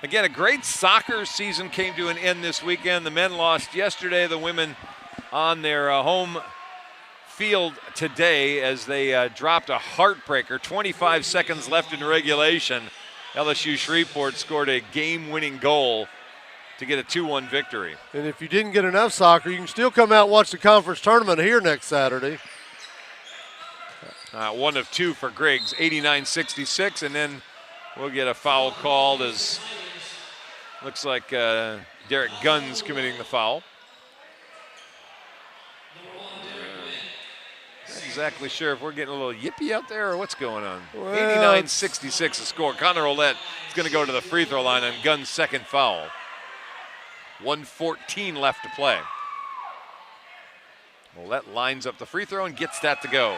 Again, a great soccer season came to an end this weekend. The men lost yesterday, the women on their home field today as they dropped a heartbreaker. 25 seconds left in regulation. LSU Shreveport scored a game-winning goal to get a 2-1 victory. And if you didn't get enough soccer, you can still come out and watch the conference tournament here next Saturday. 1 of 2 for Griggs, 89-66, and then we'll get a foul called as looks like Derek Gunn's committing the foul. Not exactly sure if we're getting a little yippee out there or what's going on. 89-66 the score. Connor Ouellette is going to go to the free throw line on Gunn's second foul. 1:14 left to play. Ouellette lines up the free throw and gets that to go.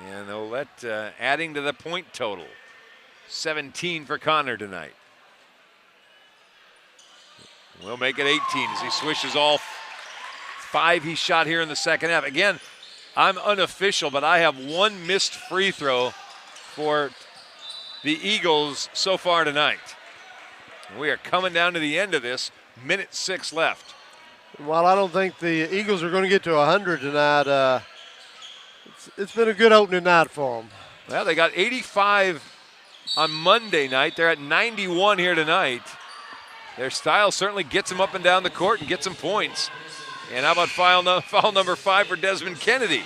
And Ouellette adding to the point total. 17 for Connor tonight. We'll make it 18 as he swishes all 5 he shot here in the second half. Again, I'm unofficial, but I have 1 missed free throw for the Eagles so far tonight. We are coming down to the end of this. Minute 6 left. While I don't think the Eagles are going to get to 100 tonight, it's been a good opening night for them. Well, they got 85 on Monday night. They're at 91 here tonight. Their style certainly gets them up and down the court and gets them points. And how about foul number 5 for Desmond Kennedy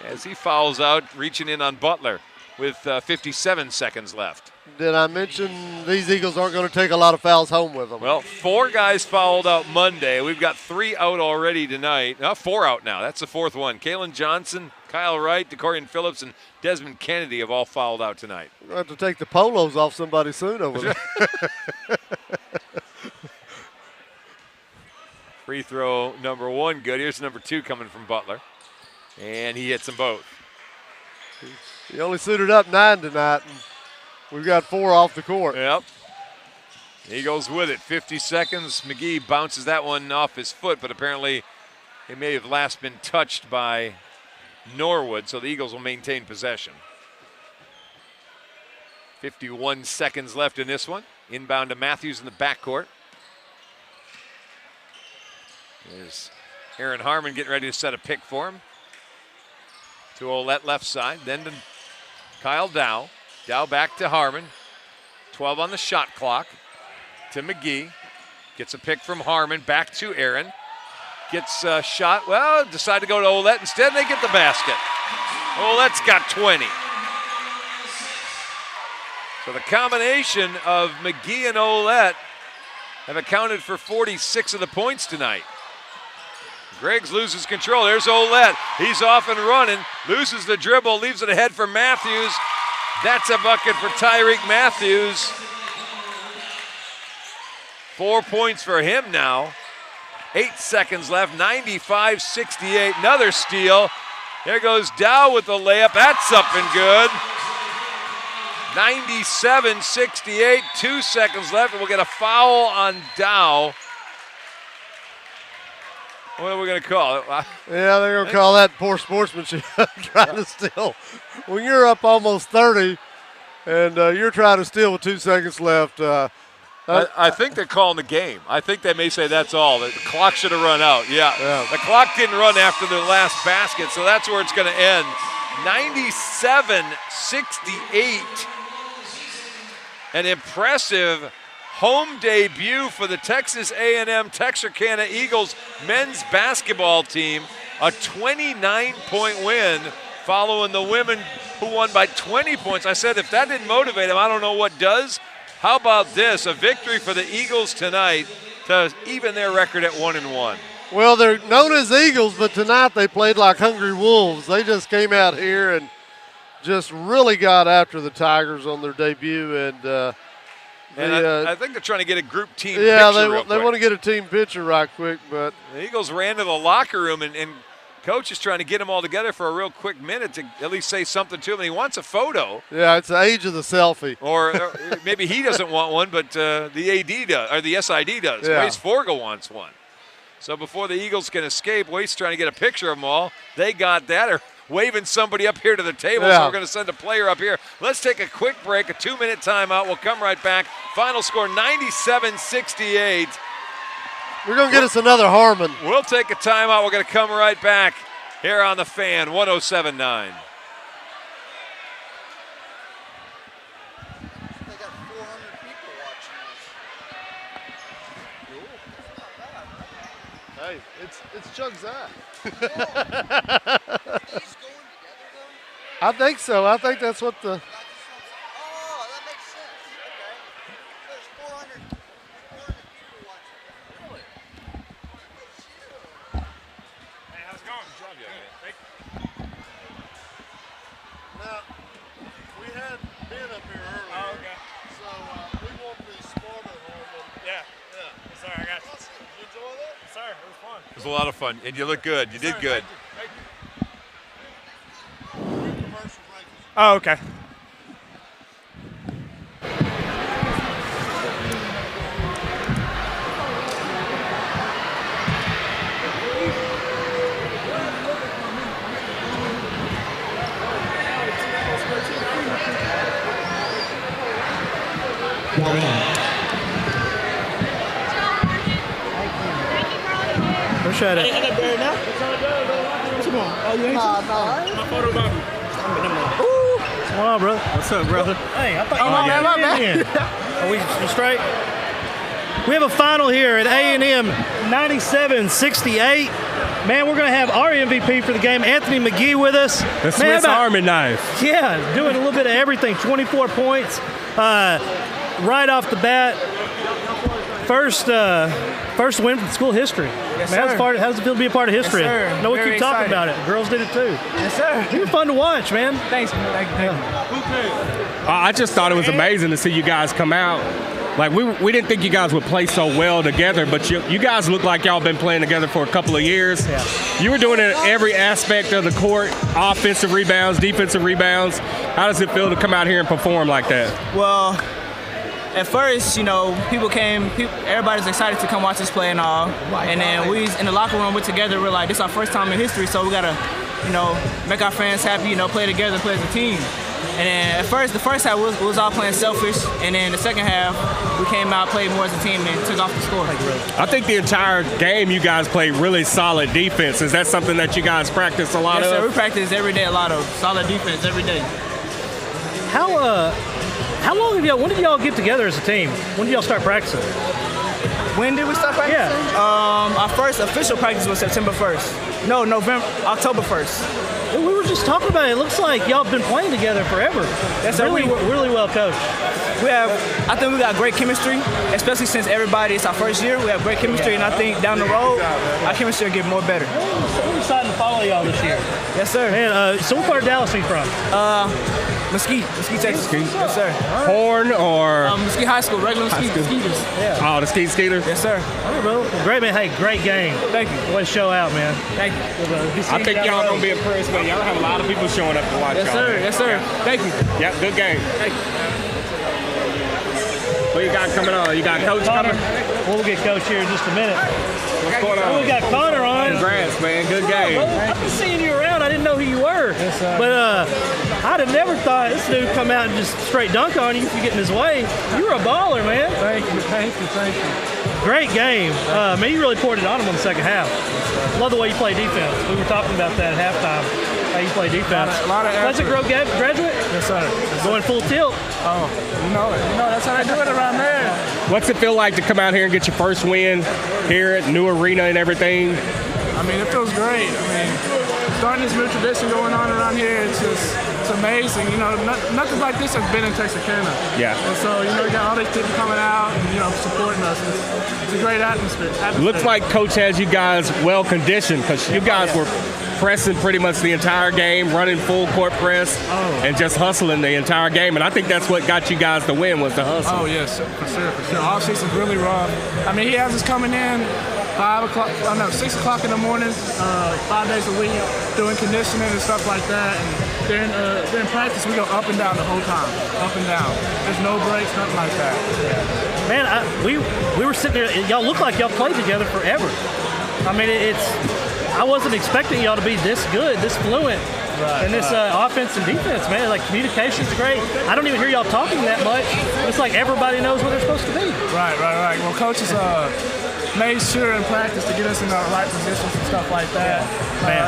as he fouls out, reaching in on Butler with 57 seconds left. Did I mention these Eagles aren't going to take a lot of fouls home with them? Well, 4 guys fouled out Monday. We've got 3 out already tonight. 4 out now. That's the 4th one. Kalen Johnson, Kyle Wright, DeCorian Phillips, and Desmond Kennedy have all fouled out tonight. We'll have to take the polos off somebody soon over there. Free throw number 1, good. Here's number 2 coming from Butler. And he hits them both. He only suited up 9 tonight, and we've got 4 off the court. Yep. He goes with it. 50 seconds. McGee bounces that one off his foot, but apparently it may have last been touched by Norwood, so the Eagles will maintain possession. 51 seconds left in this one. Inbound to Matthews in the backcourt. There's Aaron Harmon getting ready to set a pick for him. To Ouellette left side, then to Kyle Dow. Dow back to Harmon. 12 on the shot clock. To McGee. Gets a pick from Harmon, back to Aaron. Gets a shot, well, decide to go to Ouellette instead, and they get the basket. Ouellette's got 20. So the combination of McGee and Ouellette have accounted for 46 of the points tonight. Griggs loses control. There's Ouellette. He's off and running. Loses the dribble. Leaves it ahead for Matthews. That's a bucket for Tyreek Matthews. 4 points for him now. 8 seconds left. 95-68. Another steal. There goes Dow with the layup. That's up and good. 97-68. 2 seconds left. And we'll get a foul on Dow. What are we going to call it? Yeah, they're going to call that poor sportsmanship, trying to steal. When you're up almost 30 and you're trying to steal with 2 seconds left. I think they're calling the game. I think they may say that's all. The clock should have run out. Yeah. The clock didn't run after the last basket, so that's where it's going to end. 97-68. An impressive home debut for the Texas A&M Texarkana Eagles men's basketball team. A 29-point win following the women who won by 20 points. I said if that didn't motivate them, I don't know what does. How about this? A victory for the Eagles tonight to even their record at 1-1. Well, they're known as Eagles, but tonight they played like hungry wolves. They just came out here and just really got after the Tigers on their debut. And I think they're trying to get a group team picture they want to get a team picture right quick. But the Eagles ran to the locker room, and Coach is trying to get them all together for a real quick minute to at least say something to him. And he wants a photo. Yeah, it's the age of the selfie. Or maybe he doesn't want one, but the AD does, or the SID does. Yeah. Waste Forga wants one. So before the Eagles can escape, Waste's trying to get a picture of them all. They got that, or waving somebody up here to the table, so we're going to send a player up here. Let's take a quick break, a 2-minute timeout. We'll come right back. Final score 97-68. We're going to get us another Harmon. We'll take a timeout. We're going to come right back here on the Fan 107.9. Hey, it's Chuck's eye. I think so. I think that's what the. Oh, that makes sense. Okay. There's 400 people watching. Really? Hey, how's it going? Good job, young man. Thank you. Now, we had Ben up here earlier. Oh, okay. So we want to be smarter on them. Yeah. Yes, sir, I got you. Did you enjoy that? Yes, sir. It was fun. It was a lot of fun, and you look good. You did good. Thank you. Oh, okay. Appreciate it. Come on. Oh, you ain't My photo bubble. What's going on, brother? What's up, brother? Hey, I thought you were in. Are we straight? We have a final here at A&M 97-68. Man, we're going to have our MVP for the game, Anthony McGee, with us. The Swiss Army knife. Yeah, doing a little bit of everything. 24 points right off the bat. First win for school history. Yes, Man, sir. how does it feel to be a part of history? Yes, sir. No, we Very keep talking excited. about it. Girls did it too. Yes, sir. You're fun to watch, man. Thanks, man. Thank you. I just thought it was amazing to see you guys come out. Like, we didn't think you guys would play so well together, but you guys look like y'all been playing together for a couple of years. Yeah. You were doing it in every aspect of the court, offensive rebounds, defensive rebounds. How does it feel to come out here and perform like that? Well, at first, everybody's excited to come watch us play and all. And then we in the locker room, we're together. We're like, this is our first time in history, so we got to, make our fans happy, play together, play as a team. And then at first, the first half, we was all playing selfish. And then the second half, we came out, played more as a team, and took off the score. I think the entire game you guys played really solid defense. Is that something that you guys practice a lot Yes, of? sir. We practice every day, a lot of solid defense every day. How long when did y'all get together as a team? When did y'all start practicing? When did we start practicing? Yeah. Our first official practice was September 1st. No, October 1st. We were just talking about it. It looks like y'all have been playing together forever. Yes, sir. Really well coached. I think we got great chemistry, especially since it's our first year. We have great chemistry, and I think down the road, our chemistry will get more better. We're excited to follow y'all this year. Yes, sir. Man, so what part of Dallas are you from? Mesquite, Texas. Yes, sir. Horn or? Mesquite High School, regular Mesquite Skeeters. Yeah. Oh, the Skeeters? Yes, sir. All right, bro. Great, man. Hey, great game. Thank you. Way to show out, man. Thank you. I think y'all going to be impressed, man. Y'all have a lot of people showing up to watch Yes, y'all. sir. Man. Yes, sir. Yeah. Thank you. Yeah, good game. Thank you. What you got coming on? You got Coach Connor. coming? We'll get Coach here in just a minute. What's going on? We got Connor on. Congrats, man. Good game. I've been seeing you around. I didn't know who you were. Yes, sir. But I'd have never thought this dude come out and just straight dunk on you if you get in his way. You were a baller, man. Thank you. Great game. Man, you really poured it on him in the second half. Love the way you play defense. We were talking about that at halftime, how you play defense. A lot of Pleasant Grove graduate? Yes, sir. Going full tilt. Oh, you know that's how they do it around there. What's it feel like to come out here and get your first win here at new arena and everything? I mean, it feels great. I mean, starting this new tradition going on around here, it's amazing. You know, nothing like this has been in Texarkana. Yeah. And so, you know, you got all these people coming out and, you know, supporting us. It's a great atmosphere. Looks like Coach has you guys well conditioned because you guys were pressing pretty much the entire game, running full court press, and just hustling the entire game. And I think that's what got you guys the win was the hustle. Oh, yes, for sure. Off season's really rough. I mean, he has us coming in 6 o'clock in the morning, 5 days a week, doing conditioning and stuff like that. And during practice, we go up and down the whole time, up and down. There's no breaks, nothing like that. Man, we were sitting there. Y'all look like y'all played together forever. I mean, I wasn't expecting y'all to be this good, this fluent. And this offense and defense, man, like communication's great. I don't even hear y'all talking that much. It's like everybody knows where they're supposed to be. Right. Well, coaches made sure in practice to get us in the right positions and stuff like that.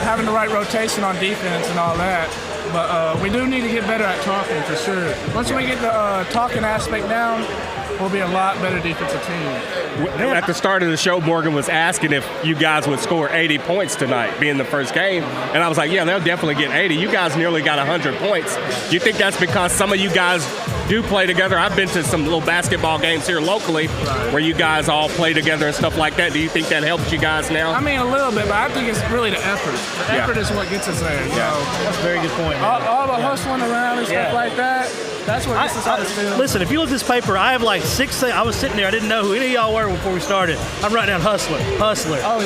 Having the right rotation on defense and all that. But we do need to get better at talking for sure. Once we get the talking aspect down, we'll be a lot better defensive team. At the start of the show, Morgan was asking if you guys would score 80 points tonight, being the first game. And I was like, yeah, they'll definitely get 80. You guys nearly got 100 points. Do you think that's because some of you guys do play together? I've been to some little basketball games here locally where you guys all play together and stuff like that. Do you think that helps you guys now? I mean, a little bit, but I think it's really the effort. The effort is what gets us there. You know? That's a very good point. All the hustling around and stuff like that. That's what gets us out of field. Listen, if you look at this paper, I have like 6 things. I was sitting there. I didn't know who any of y'all were before we started. I'm writing down hustler.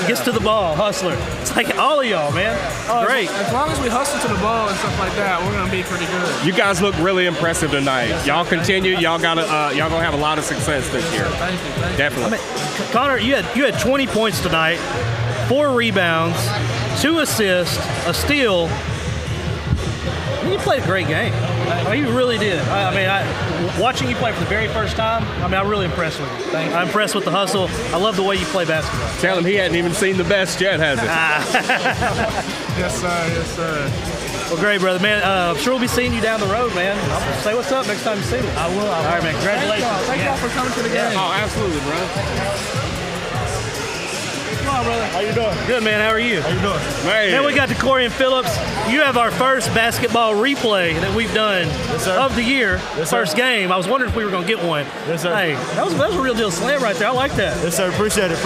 Gets to the ball, hustler. It's like all of y'all, man. Great. As long as we hustle to the ball and stuff like that, we're going to be pretty good. You guys look really impressive tonight. Y'all continue. Y'all gonna have a lot of success this year. Thank you. Definitely. I mean, Connor, you had 20 points tonight, 4 rebounds, 2 assists, a steal. You played a great game. I mean, you really did. Watching you play for the very first time, I'm really impressed with you. I'm impressed with the hustle. I love the way you play basketball. Tell him he hadn't even seen the best yet, has he? Yes, sir. Well, great, brother. Man, I'm sure we'll be seeing you down the road, man. I'll say what's up next time you see me. I will. All right, man. Congratulations. Thank y'all for coming to the game. Oh, absolutely, bro. Come on, brother. How you doing? Good, man. How are you? How you doing? Man, we got to Corey and Phillips. You have our first basketball replay that we've done of the year. First game. I was wondering if we were going to get one. Yes, sir. Hey, that was a real deal slam right there. I like that. Yes, sir. Appreciate it.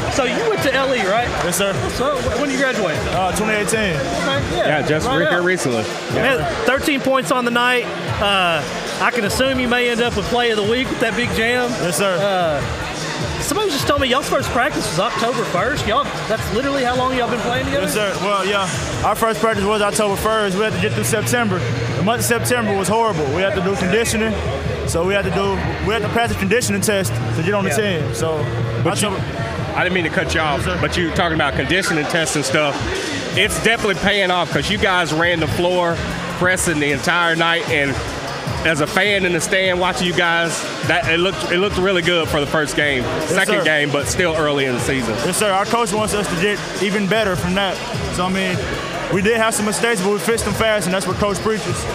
So you went to LE, right? Yes, sir. So when did you graduate? 2018. Yeah, just here recently. Man, 13 points on the night. I can assume you may end up with play of the week with that big jam. Yes, sir. Somebody just told me y'all's first practice was October 1st. That's literally how long y'all been playing together? Yes, sir. Well, yeah. Our first practice was October 1st. We had to get through September. The month of September was horrible. We had to do conditioning. So we had to pass the conditioning test to get on the team. So, I didn't mean to cut you off, but you were talking about conditioning tests and stuff. It's definitely paying off because you guys ran the floor pressing the entire night, and as a fan in the stand watching you guys, it looked really good for the first game. Second game, but still early in the season. Yes, sir. Our coach wants us to get even better from that. So, I mean, we did have some mistakes, but we fixed them fast, and that's what coach preaches.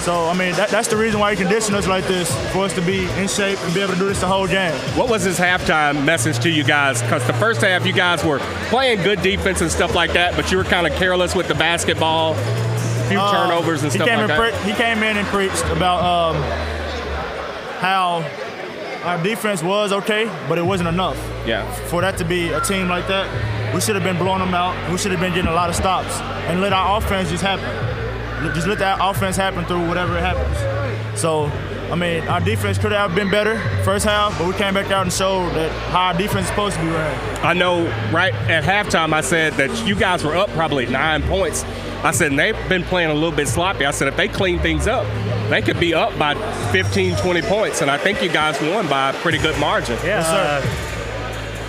So, I mean, that's the reason why he conditioned us like this, for us to be in shape and be able to do this the whole game. What was his halftime message to you guys? Because the first half, you guys were playing good defense and stuff like that, but you were kind of careless with the basketball, a few turnovers and stuff like that. He came in and preached about how our defense was okay, but it wasn't enough. Yeah. For that to be a team like that, we should have been blowing them out. We should have been getting a lot of stops and let our offense just happen. Just let that offense happen through whatever it happens. So, I mean, our defense could have been better first half, but we came back out and showed that how our defense is supposed to be ran. I know right at halftime I said that you guys were up probably 9 points. I said, and they've been playing a little bit sloppy. I said, if they clean things up, they could be up by 15, 20 points. And I think you guys won by a pretty good margin. Yeah,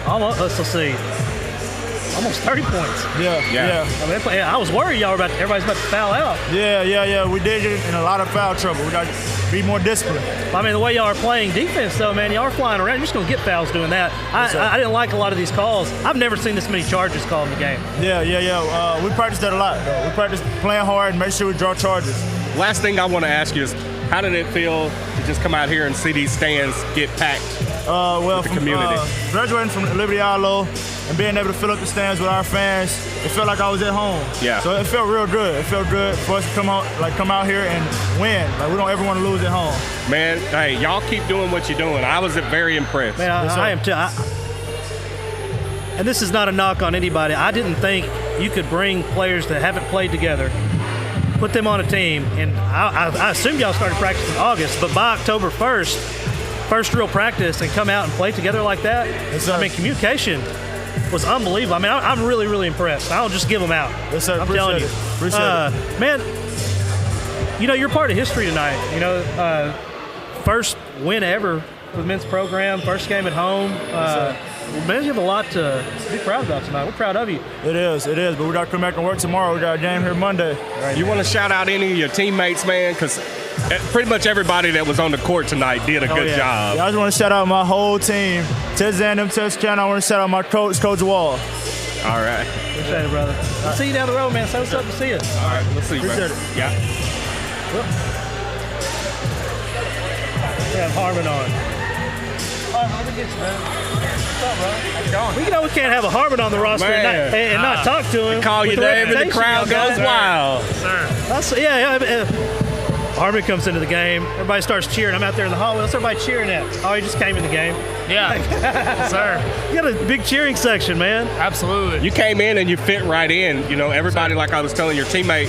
let's see. Almost 30 points. Yeah. I mean, I was worried everybody's about to foul out. Yeah. We did get in a lot of foul trouble. We got to be more disciplined. I mean, the way y'all are playing defense, though, man, y'all are flying around. You're just going to get fouls doing that. I didn't like a lot of these calls. I've never seen this many charges called in the game. Yeah. We practiced that a lot, though. We practiced playing hard and make sure we draw charges. Last thing I want to ask you is, how did it feel to just come out here and see these stands get packed the community. Graduating from Liberty Arlo and being able to fill up the stands with our fans, it felt like I was at home. Yeah. So it felt real good. It felt good for us to come out here and win. Like, we don't ever want to lose at home. Man, hey, y'all keep doing what you're doing. I was very impressed. Man, I am too. And this is not a knock on anybody. I didn't think you could bring players that haven't played together, put them on a team, and I assume y'all started practice in August, but by October 1st, first real practice, and come out and play together like that. Yes, I mean, communication was unbelievable. I mean, I'm really, really impressed. I don't just give them out. Yes, sir. I'm telling you. Appreciate it. Man, you know, you're part of history tonight. You know, first win ever for the men's program, first game at home. Man, you have a lot to be proud about tonight. We're proud of you. It is, but we got to come back and work tomorrow. We got a game here Monday. Right. You want to shout out any of your teammates, man? Because pretty much everybody that was on the court tonight did a good job. Yeah, I just want to shout out my whole team. Texas A&M, Texarkana. I want to shout out my coach, Coach Wall. All right. Appreciate it, brother. I'll see you down the road, man. Say what's up to see you. All right, let's see, Appreciate bro. it. Yeah. We have Harmon on. Let me get you, man. What's up, bro? How's it going? We can't have a Harmon on the roster and not talk to him. Call your name and the crowd goes wild. Sir. Harmon comes into the game. Everybody starts cheering. I'm out there in the hallway. What's everybody cheering at? Oh, he just came in the game. Yeah, sir. You got a big cheering section, man. Absolutely. You came in and you fit right in. You know, everybody, like I was telling your teammate,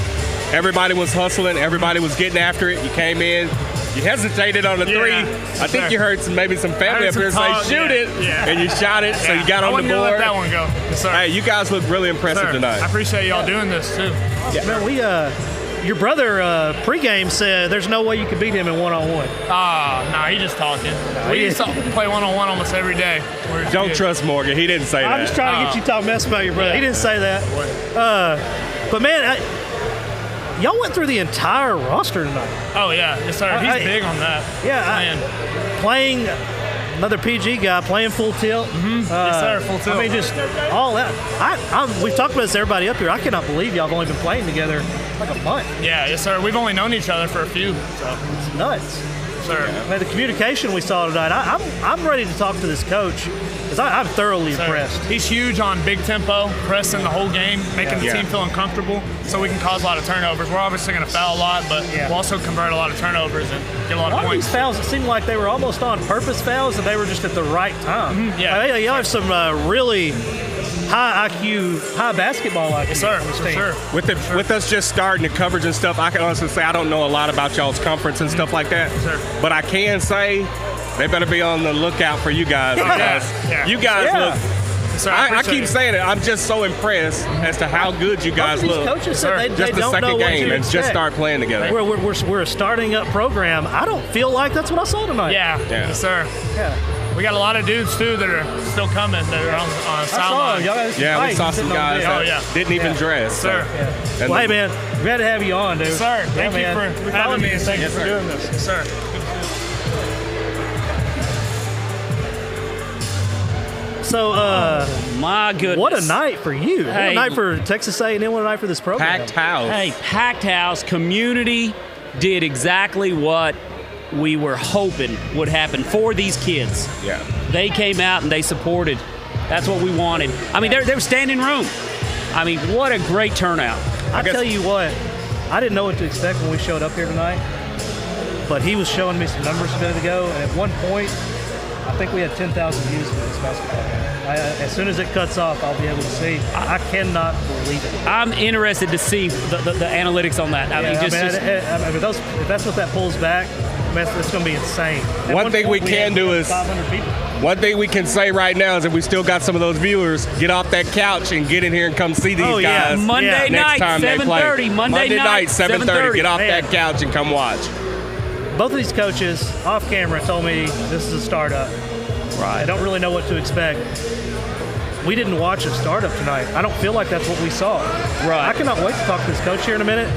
everybody was hustling. Everybody was getting after it. You came in. You hesitated on the three. I think you heard maybe some family up here say, shoot it. Yeah. And you shot it, so you got on the board. Let that one go. Yes, sir. Hey, you guys look really impressive tonight. I appreciate y'all doing this, too. Yeah. Man, your brother pregame said there's no way you could beat him in one-on-one. Nah, he just talking. We used to play one-on-one almost every day. Don't trust Morgan. He didn't say that. I'm just trying to get you talking mess about your brother. He didn't say that. But, man, y'all went through the entire roster tonight. Oh, yeah. Yes, sir. He's big on that. Yeah. Playing another PG guy, playing full tilt. Yes, sir. Full tilt. I mean, just all that. We've talked about this to everybody up here. I cannot believe y'all have only been playing together like a month. Yeah, yes, sir. We've only known each other for a few. So. It's nuts. Sir. Man, the communication we saw tonight, I'm ready to talk to this coach because I'm thoroughly impressed. He's huge on big tempo, pressing the whole game, making the team feel uncomfortable so we can cause a lot of turnovers. We're obviously going to foul a lot, but we'll also convert a lot of turnovers and get a lot of points. These fouls, it seemed like they were almost on purpose fouls and they were just at the right time. Y'all have some really high IQ, high basketball IQ. Yes, sir. For sure. With us just starting the coverage and stuff, I can honestly say I don't know a lot about y'all's conference and stuff like that. Sure. But I can say they better be on the lookout for you guys. You guys look. Sir, I keep saying it. I'm just so impressed as to how good you guys look. Coaches said they just the don't know second what game to and expect. just start playing together. We're a starting up program. I don't feel like that's what I saw tonight. Yeah. Yes, sir. Yeah. We got a lot of dudes, too, that are still coming that are on sideline. We saw some guys that didn't even dress. Sir. Well, hey, man, glad to have you on, dude. Sir, thank you for having me and thank you for doing this. Yes, sir. So, my goodness. What a night for you. What a night for Texas A&M, what a night for this program. Packed house. Hey, packed house. Community did exactly what we were hoping would happen for these kids. Yeah. They came out and they supported. That's what we wanted. I mean, they were standing room. I mean, what a great turnout. I tell you what, I didn't know what to expect when we showed up here tonight, but he was showing me some numbers a minute ago, and at one point, I think we had 10,000 views for this basketball game. As soon as it cuts off, I'll be able to see. I cannot believe it. I'm interested to see the analytics on that. If that's what that pulls back, it's going to be insane. One thing we can do is 500 people. One thing we can say right now is that we still got some of those viewers. Get off that couch and get in here and come see these guys. Monday next night, time 7:30. Monday night, 7:30. Get off that couch and come watch. Both of these coaches off camera told me this is a startup. Right. I don't really know what to expect. We didn't watch a startup tonight. I don't feel like that's what we saw. Right. I cannot wait to talk to this coach here in a minute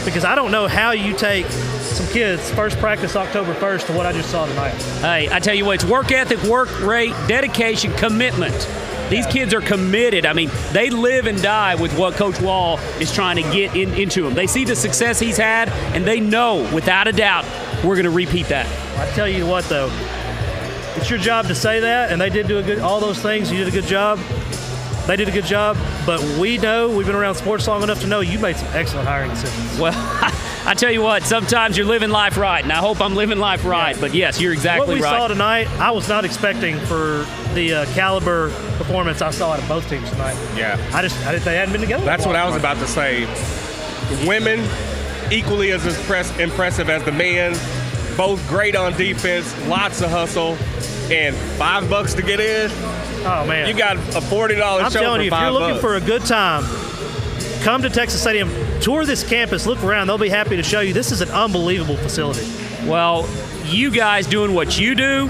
because I don't know how you take some kids first practice October 1st to what I just saw tonight. Hey, I tell you what, it's work ethic, work rate, dedication, commitment. These kids are committed. I mean, they live and die with what Coach Wall is trying to get into them. They see the success he's had, and they know, without a doubt, we're going to repeat that. I tell you what, though, it's your job to say that, and they did do all those things. You did a good job. They did a good job, but we've been around sports long enough to know you made some excellent hiring decisions. Well, I tell you what, sometimes you're living life right, and I hope I'm living life right. But yes, you're exactly right. What we saw tonight, I was not expecting for the caliber performance I saw out of both teams tonight. Yeah. They hadn't been together. That's what I was about to say. Women, equally as impressive as the men, both great on defense, lots of hustle, and $5 to get in. Oh, man. You got a $40 show for $5. I'm telling you, if you're looking for a good time, come to Texas Stadium, tour this campus, look around. They'll be happy to show you. This is an unbelievable facility. Well, you guys doing what you do,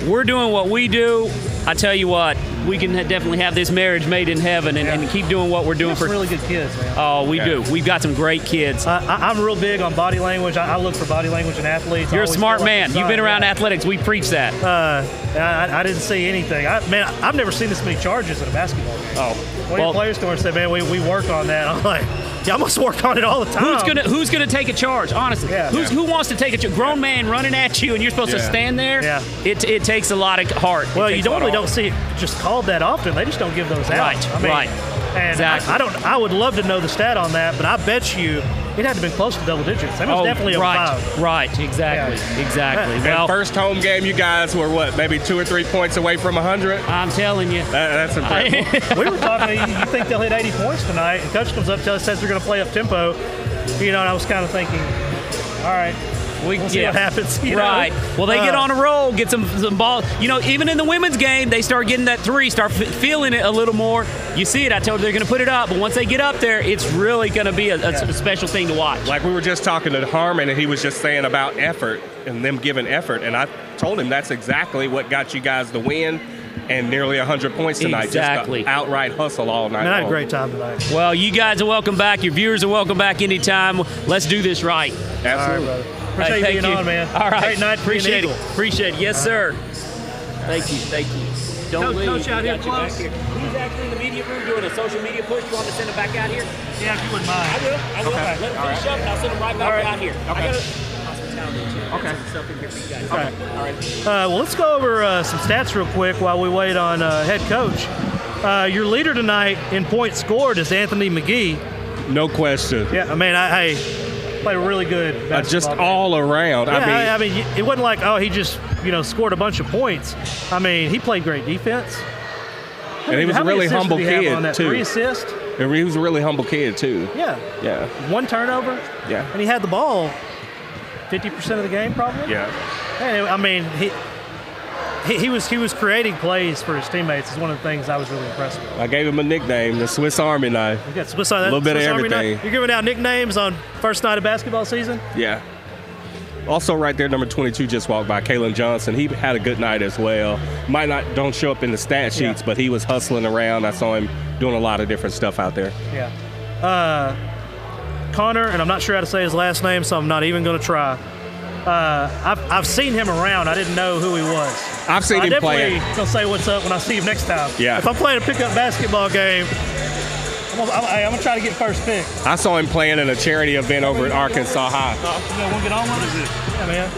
we're doing what we do. I tell you what, we can definitely have this marriage made in heaven and keep doing what we're doing for really good kids, man. Oh, we do. We've got some great kids. I'm real big on body language. I look for body language in athletes. You're a smart man. You've been around athletics. We preach that. I didn't see anything. I've never seen this many charges in a basketball game. Oh, one of your players come over and said, "Man, we work on that." I'm like, "Yeah, I must work on it all the time." Who's gonna take a charge? Honestly, who wants to take a charge? Grown man running at you, and you're supposed to stand there. Yeah. It takes a lot of heart. Well, you don't see it just called that often. They just don't give those out. Right. And exactly. I would love to know the stat on that, but I bet you it had to have been close to double digits. That was definitely over 5. Right, exactly. Well, first home game, you guys were maybe 2 or 3 points away from 100? I'm telling you. That's impressive. We were talking, you think they'll hit 80 points tonight, and Coach comes up and says they're going to play up tempo. And I was kind of thinking, all right, we'll see what happens. Right. Well, they get on a roll, get some ball. Even in the women's game, they start getting that three, start feeling it a little more. You see it. I told you they're going to put it up, but once they get up there, it's really going to be a special thing to watch. Like we were just talking to Harmon, and he was just saying about effort and them giving effort, and I told him that's exactly what got you guys the win and nearly 100 points tonight. Exactly. Just the outright hustle all night long. I had a great time tonight. Well, you guys are welcome back. Your viewers are welcome back anytime. Let's do this right. Absolutely. All right, brother. Appreciate you being on, man. All right. Great night. Appreciate it. Yes, sir. Thank you. Don't leave. Coach out here close. He's actually in the media room doing a social media push. You want to send him back out here? Yeah, if you wouldn't mind. I will. Okay. Let him finish up, and I'll send him right back out here. Okay. Okay. Stuff in here for you guys. Okay. All right. Well, let's go over some stats real quick while we wait on head coach. Your leader tonight in points scored is Anthony McGee. No question. Yeah, I played a really good basketball just game. all around. Yeah, I mean, it wasn't like, he just, scored a bunch of points. I mean, he played great defense. And he was a really humble kid, too. 3 assists? And he was a really humble kid, too. Yeah. 1 turnover. Yeah. And he had the ball 50% of the game, probably. Yeah. And, I mean, he was creating plays for his teammates. Is one of the things I was really impressed with. I gave him a nickname, the Swiss Army knife. You got Swiss Army, a little bit of everything. You're giving out nicknames on first night of basketball season? Yeah. Also, right there, number 22 just walked by, Kalen Johnson. He had a good night as well. Don't show up in the stat sheets, but he was hustling around. I saw him doing a lot of different stuff out there. Yeah. Connor, and I'm not sure how to say his last name, so I'm not even going to try. I've seen him around. I didn't know who he was. I've seen him play. I'm definitely going to say what's up when I see him next time. Yeah. If I'm playing a pickup basketball game, I'm going to try to get first pick. I saw him playing in a charity event over at Arkansas High. You want to get on one? Yeah, man.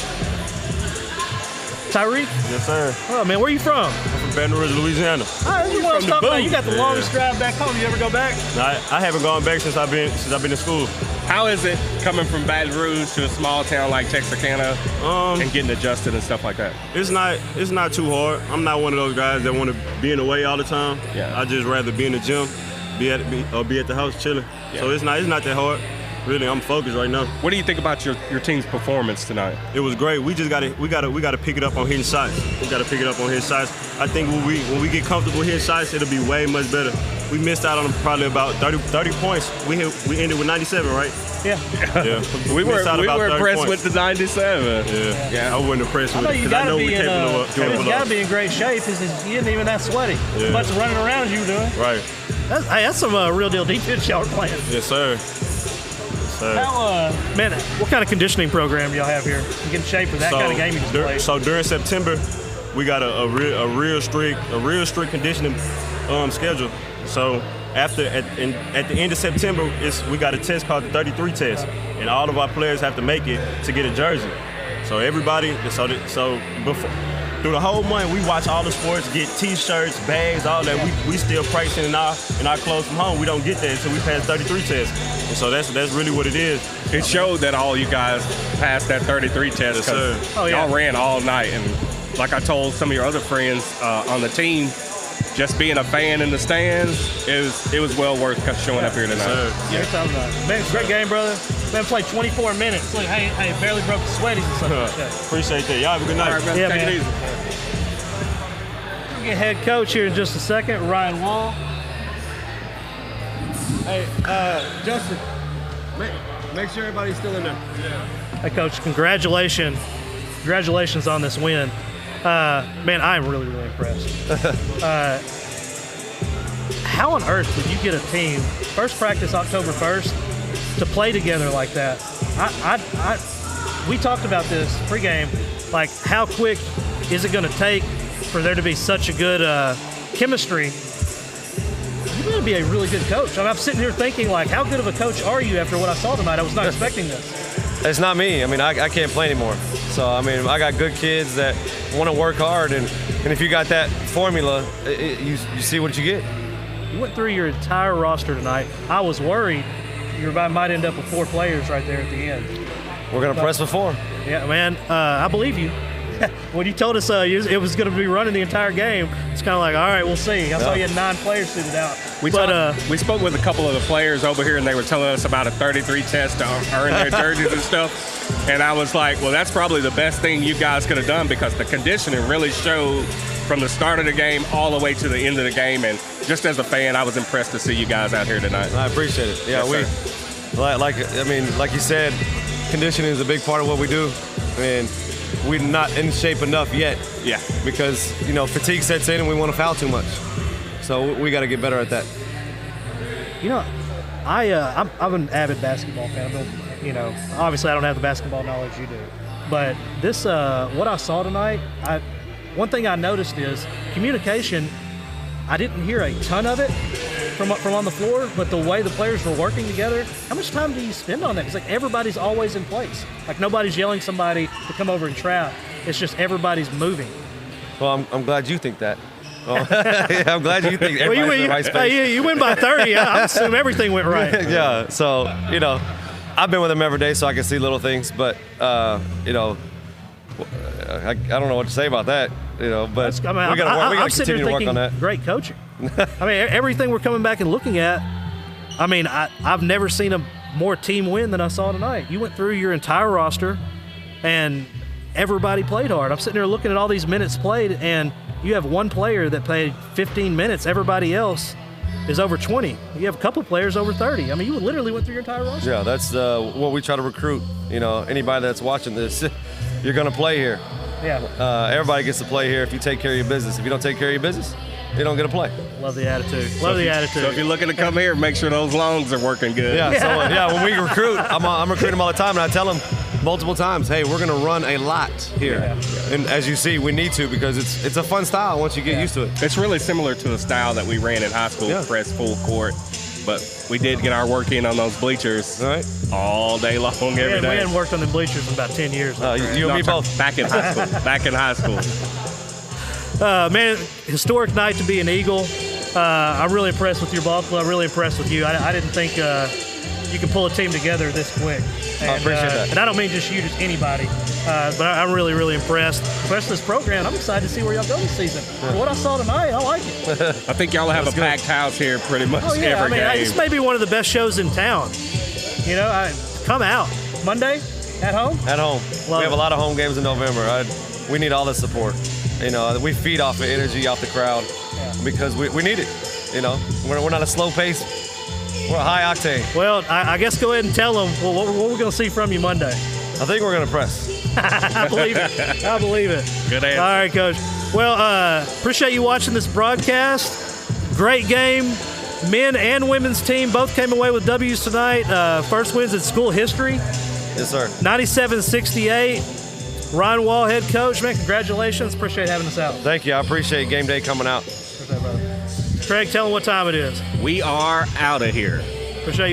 Tyreek? Yes, sir. Oh, man, where you from? I'm from Baton Rouge, Louisiana. This is what I was talking about. You got the longest drive back home. You ever go back? No, I haven't gone back since I've been in school. How is it coming from Baton Rouge to a small town like Texarkana and getting adjusted and stuff like that? It's not too hard. I'm not one of those guys that want to be in the way all the time. Yeah. I just rather be in the gym, be at the house chilling. Yeah. So it's not that hard. Really, I'm focused right now. What do you think about your team's performance tonight? It was great. We just gotta pick it up on hitting shots. We gotta pick it up on hitting shots. I think when we get comfortable hitting shots, it'll be way much better. We missed out on probably about 30 points. We ended with 97, right? Yeah. we were impressed with the 97. Yeah. I wasn't impressed with it because I know we're capable of doing it. You got to be in great shape. You isn't even that sweaty. Yeah. As much running around as you were doing. Right. That's some real deal defense y'all are playing. Yes, sir. Man, what kind of conditioning program do y'all have here? You get in shape for that kind of game you just played. So during September, we got a real strict conditioning schedule. So at the end of September, we got a test called the 33 test, and all of our players have to make it to get a jersey. So everybody, through the whole month, we watch all the sports, get T-shirts, bags, all that. We still practicing in our clothes from home. We don't get that until we pass 33 tests. And so that's really what it is. It showed that all you guys passed that 33 test. Yes, Y'all ran all night, and like I told some of your other friends on the team, just being a fan in the stands, it was well worth showing up here tonight. Man, great game, brother. Man, played 24 minutes. Look, hey, barely broke the sweaties and stuff like that. Appreciate that. Y'all have a good night. All right, man. Take it easy. We'll get head coach here in just a second, Ryan Wall. Hey, Justin, make sure everybody's still in there. Hey, Coach, congratulations on this win. Man, I'm really, really impressed. How on earth did you get a team, first practice October 1st, to play together like that? We talked about this pregame, like how quick is it going to take for there to be such a good chemistry? You're going to be a really good coach. I mean, I'm sitting here thinking, like, how good of a coach are you after what I saw tonight? I was not expecting this. It's not me. I mean, I can't play anymore. So, I mean, I got good kids that want to work hard, and if you got that formula, you see what you get. You went through your entire roster tonight. I was worried you might end up with 4 players right there at the end. We're going to press with 4. Yeah, man, I believe you. When you told us it was going to be running the entire game, it's kind of like, all right, we'll see. I saw you had 9 players suited out. We spoke with a couple of the players over here, and they were telling us about a 33 test to earn their jerseys and stuff. And I was like, well, that's probably the best thing you guys could have done, because the conditioning really showed from the start of the game all the way to the end of the game. And just as a fan, I was impressed to see you guys out here tonight. I appreciate it. Yeah, yes, like you said, conditioning is a big part of what we do. And we're not in shape enough yet. Yeah. Because, fatigue sets in and we want to foul too much. So we got to get better at that. I'm an avid basketball fan. Obviously I don't have the basketball knowledge you do. But this, what I saw tonight, one thing I noticed is communication. I didn't hear a ton of it from on the floor, but the way the players were working together, how much time do you spend on that? It's like everybody's always in place. Like nobody's yelling somebody to come over and trap. It's just everybody's moving. Well, I'm glad you think that. Well, I'm glad you think everybody's in the right space. You win by 30. I assume everything went right. Yeah, so, I've been with them every day so I can see little things, but, I don't know what to say about that, but we got to continue to work on that. Great coaching. I mean, everything we're coming back and looking at, I mean, I've never seen a more team win than I saw tonight. You went through your entire roster, and everybody played hard. I'm sitting there looking at all these minutes played, and you have one player that played 15 minutes. Everybody else is over 20. You have a couple players over 30. I mean, you literally went through your entire roster. Yeah, that's what we try to recruit. Anybody that's watching this, you're going to play here. Yeah. Everybody gets to play here if you take care of your business. If you don't take care of your business, you don't get to play. Love the attitude. Love the attitude. So if you're looking to come here, make sure those lungs are working good. Yeah. So when we recruit, I'm recruiting them all the time, and I tell them multiple times, hey, we're going to run a lot here. Yeah. And as you see, we need to, because it's a fun style once you get used to it. It's really similar to the style that we ran in high school, press full court. But we did get our work in on those bleachers all day long, every day. We hadn't worked on the bleachers in about 10 years. You and me both. Back in high school. Back in high school. Man, historic night to be an Eagle. I'm really impressed with your ball club. Really impressed with you. I didn't think you can pull a team together this quick. And, I appreciate that. And I don't mean just you, just anybody. But I'm really, really impressed. Impressed with this program. I'm excited to see where y'all go this season. For what I saw tonight, I like it. I think y'all have a packed house here pretty much every game. This may be one of the best shows in town. Come out. Monday, at home? At home. We have a lot of home games in November. We need all the support. We feed off the energy, off the crowd, because we need it. We're not a slow pace. We're a high octane. Well, I guess go ahead and tell them what we're going to see from you Monday. I think we're going to press. I believe it. I believe it. Good answer. All right, Coach. Well, appreciate you watching this broadcast. Great game. Men and women's team both came away with W's tonight. First wins in school history. Yes, sir. 97-68. Ryan Wall, head coach. Man, congratulations. Appreciate having us out. Thank you. I appreciate game day coming out. Craig, tell them what time it is. We are out of here. Appreciate you.